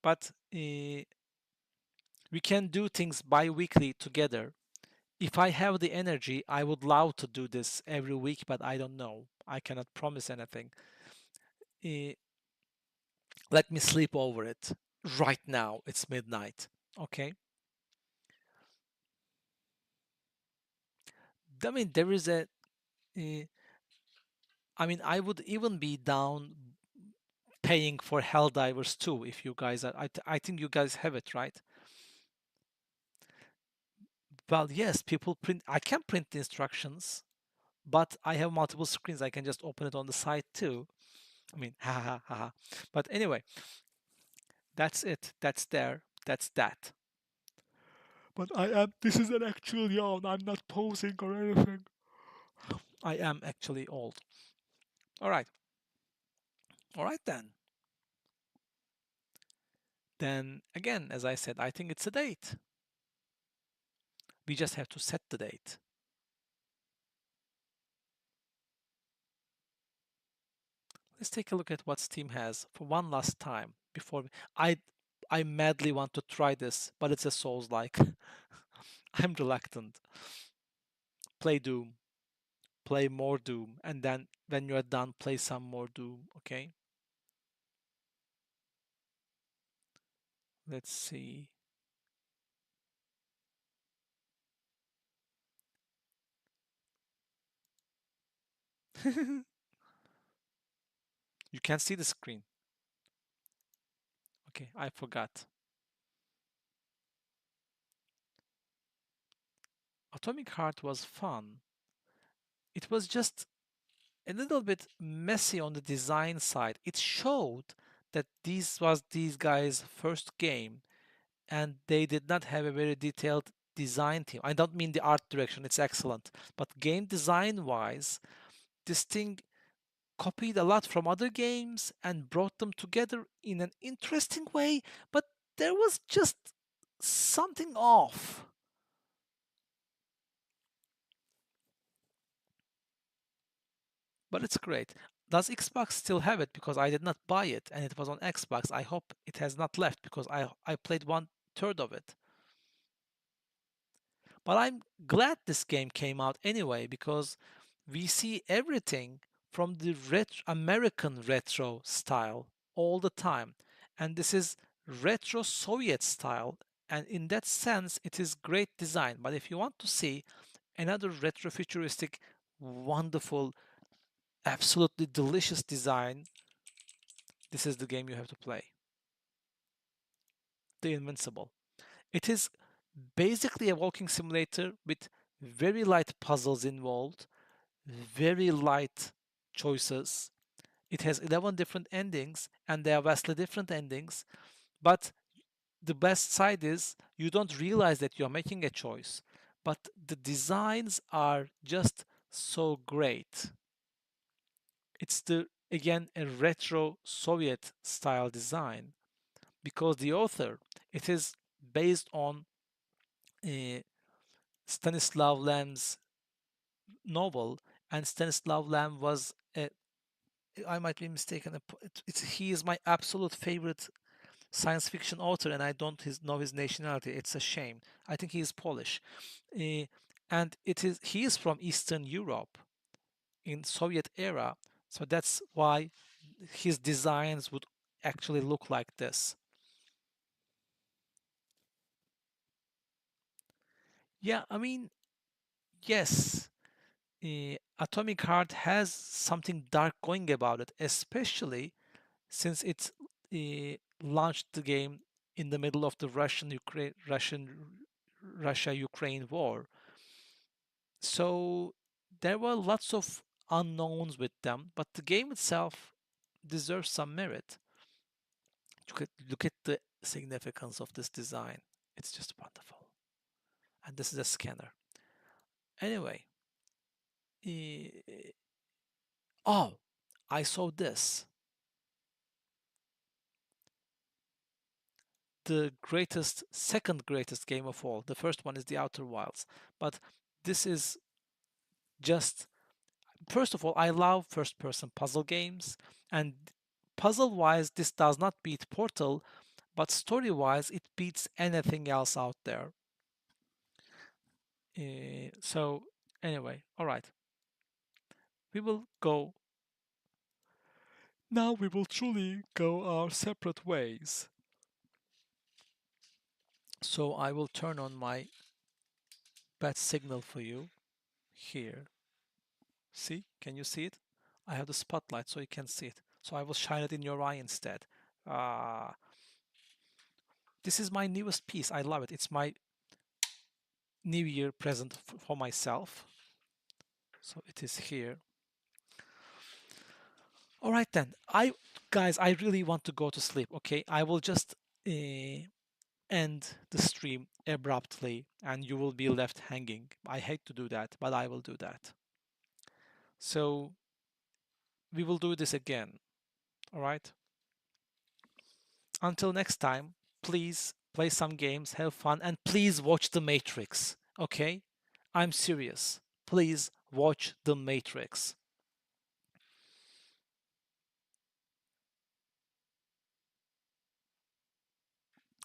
But we can do things bi-weekly together. If I have the energy, I would love to do this every week, but I don't know. I cannot promise anything. Let me sleep over it. Right now, it's midnight. Okay? I mean, there is a. I mean, I would even be down paying for Helldivers too if you guys are. I think you guys have it, right? Well, yes, people print. I can print the instructions. but I have multiple screens. I can just open it on the side too. I mean, ha ha ha ha. But anyway, that's it. That's there. That's that. But this is an actual yawn. I'm not posing or anything. I am actually old. All right. All right then. Then again, as I said, I think it's a date. We just have to set the date. Let's take a look at what Steam has for one last time before I madly want to try this, but it's a Souls-like. I'm reluctant. Play Doom, play more Doom, and then when you're done, play some more Doom, okay? Let's see. You can see the screen. Okay, I forgot. Atomic Heart was fun. It was just a little bit messy on the design side. It showed that this was these guys' first game and they did not have a very detailed design team. I don't mean the art direction, it's excellent, but game design wise, this thing copied a lot from other games and brought them together in an interesting way, but there was just something off. But it's great. Does Xbox still have it? Because I did not buy it and it was on Xbox. I hope it has not left because I played 1/3 of it. But I'm glad this game came out anyway because we see everything from the American retro style all the time. And this is retro Soviet style. And in that sense, it is great design. But if you want to see another retro futuristic, wonderful, absolutely delicious design, this is the game you have to play. The Invincible. It is basically a walking simulator with very light puzzles involved, very light choices. It has 11 different endings and they are vastly different endings, but the best side is you don't realize that you're making a choice, but the designs are just so great. It's again a retro Soviet style design because the author, it is based on Stanislav Lem's novel, and Stanislav Lem was I might be mistaken. He is my absolute favorite science fiction author, and I don't know his nationality. It's a shame. I think he is Polish, and he is from Eastern Europe in Soviet era, so that's why his designs would actually look like this. Yeah, I mean, yes, Atomic Heart has something dark going about it, especially since it launched the game in the middle of the Russia-Ukraine war. So there were lots of unknowns with them, but the game itself deserves some merit. Look at the significance of this design. It's just wonderful. And this is a scanner. Anyway, oh, I saw this. The second greatest game of all. The first one is The Outer Wilds, but this is just, first of all, I love first-person puzzle games, and puzzle-wise, this does not beat Portal, but story-wise, it beats anything else out there. So anyway, all right. We will go. Now we will truly go our separate ways. So I will turn on my bat signal for you here. See? Can you see it? I have the spotlight so you can see it. So I will shine it in your eye instead. This is my newest piece. I love it. It's my New Year present for myself. So it is here. All right then. Guys, I really want to go to sleep. Okay, I will just end the stream abruptly, and you will be left hanging. I hate to do that, but I will do that. So we will do this again. All right. Until next time, please play some games, have fun, and please watch The Matrix. Okay? I'm serious. Please watch The Matrix.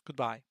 Goodbye.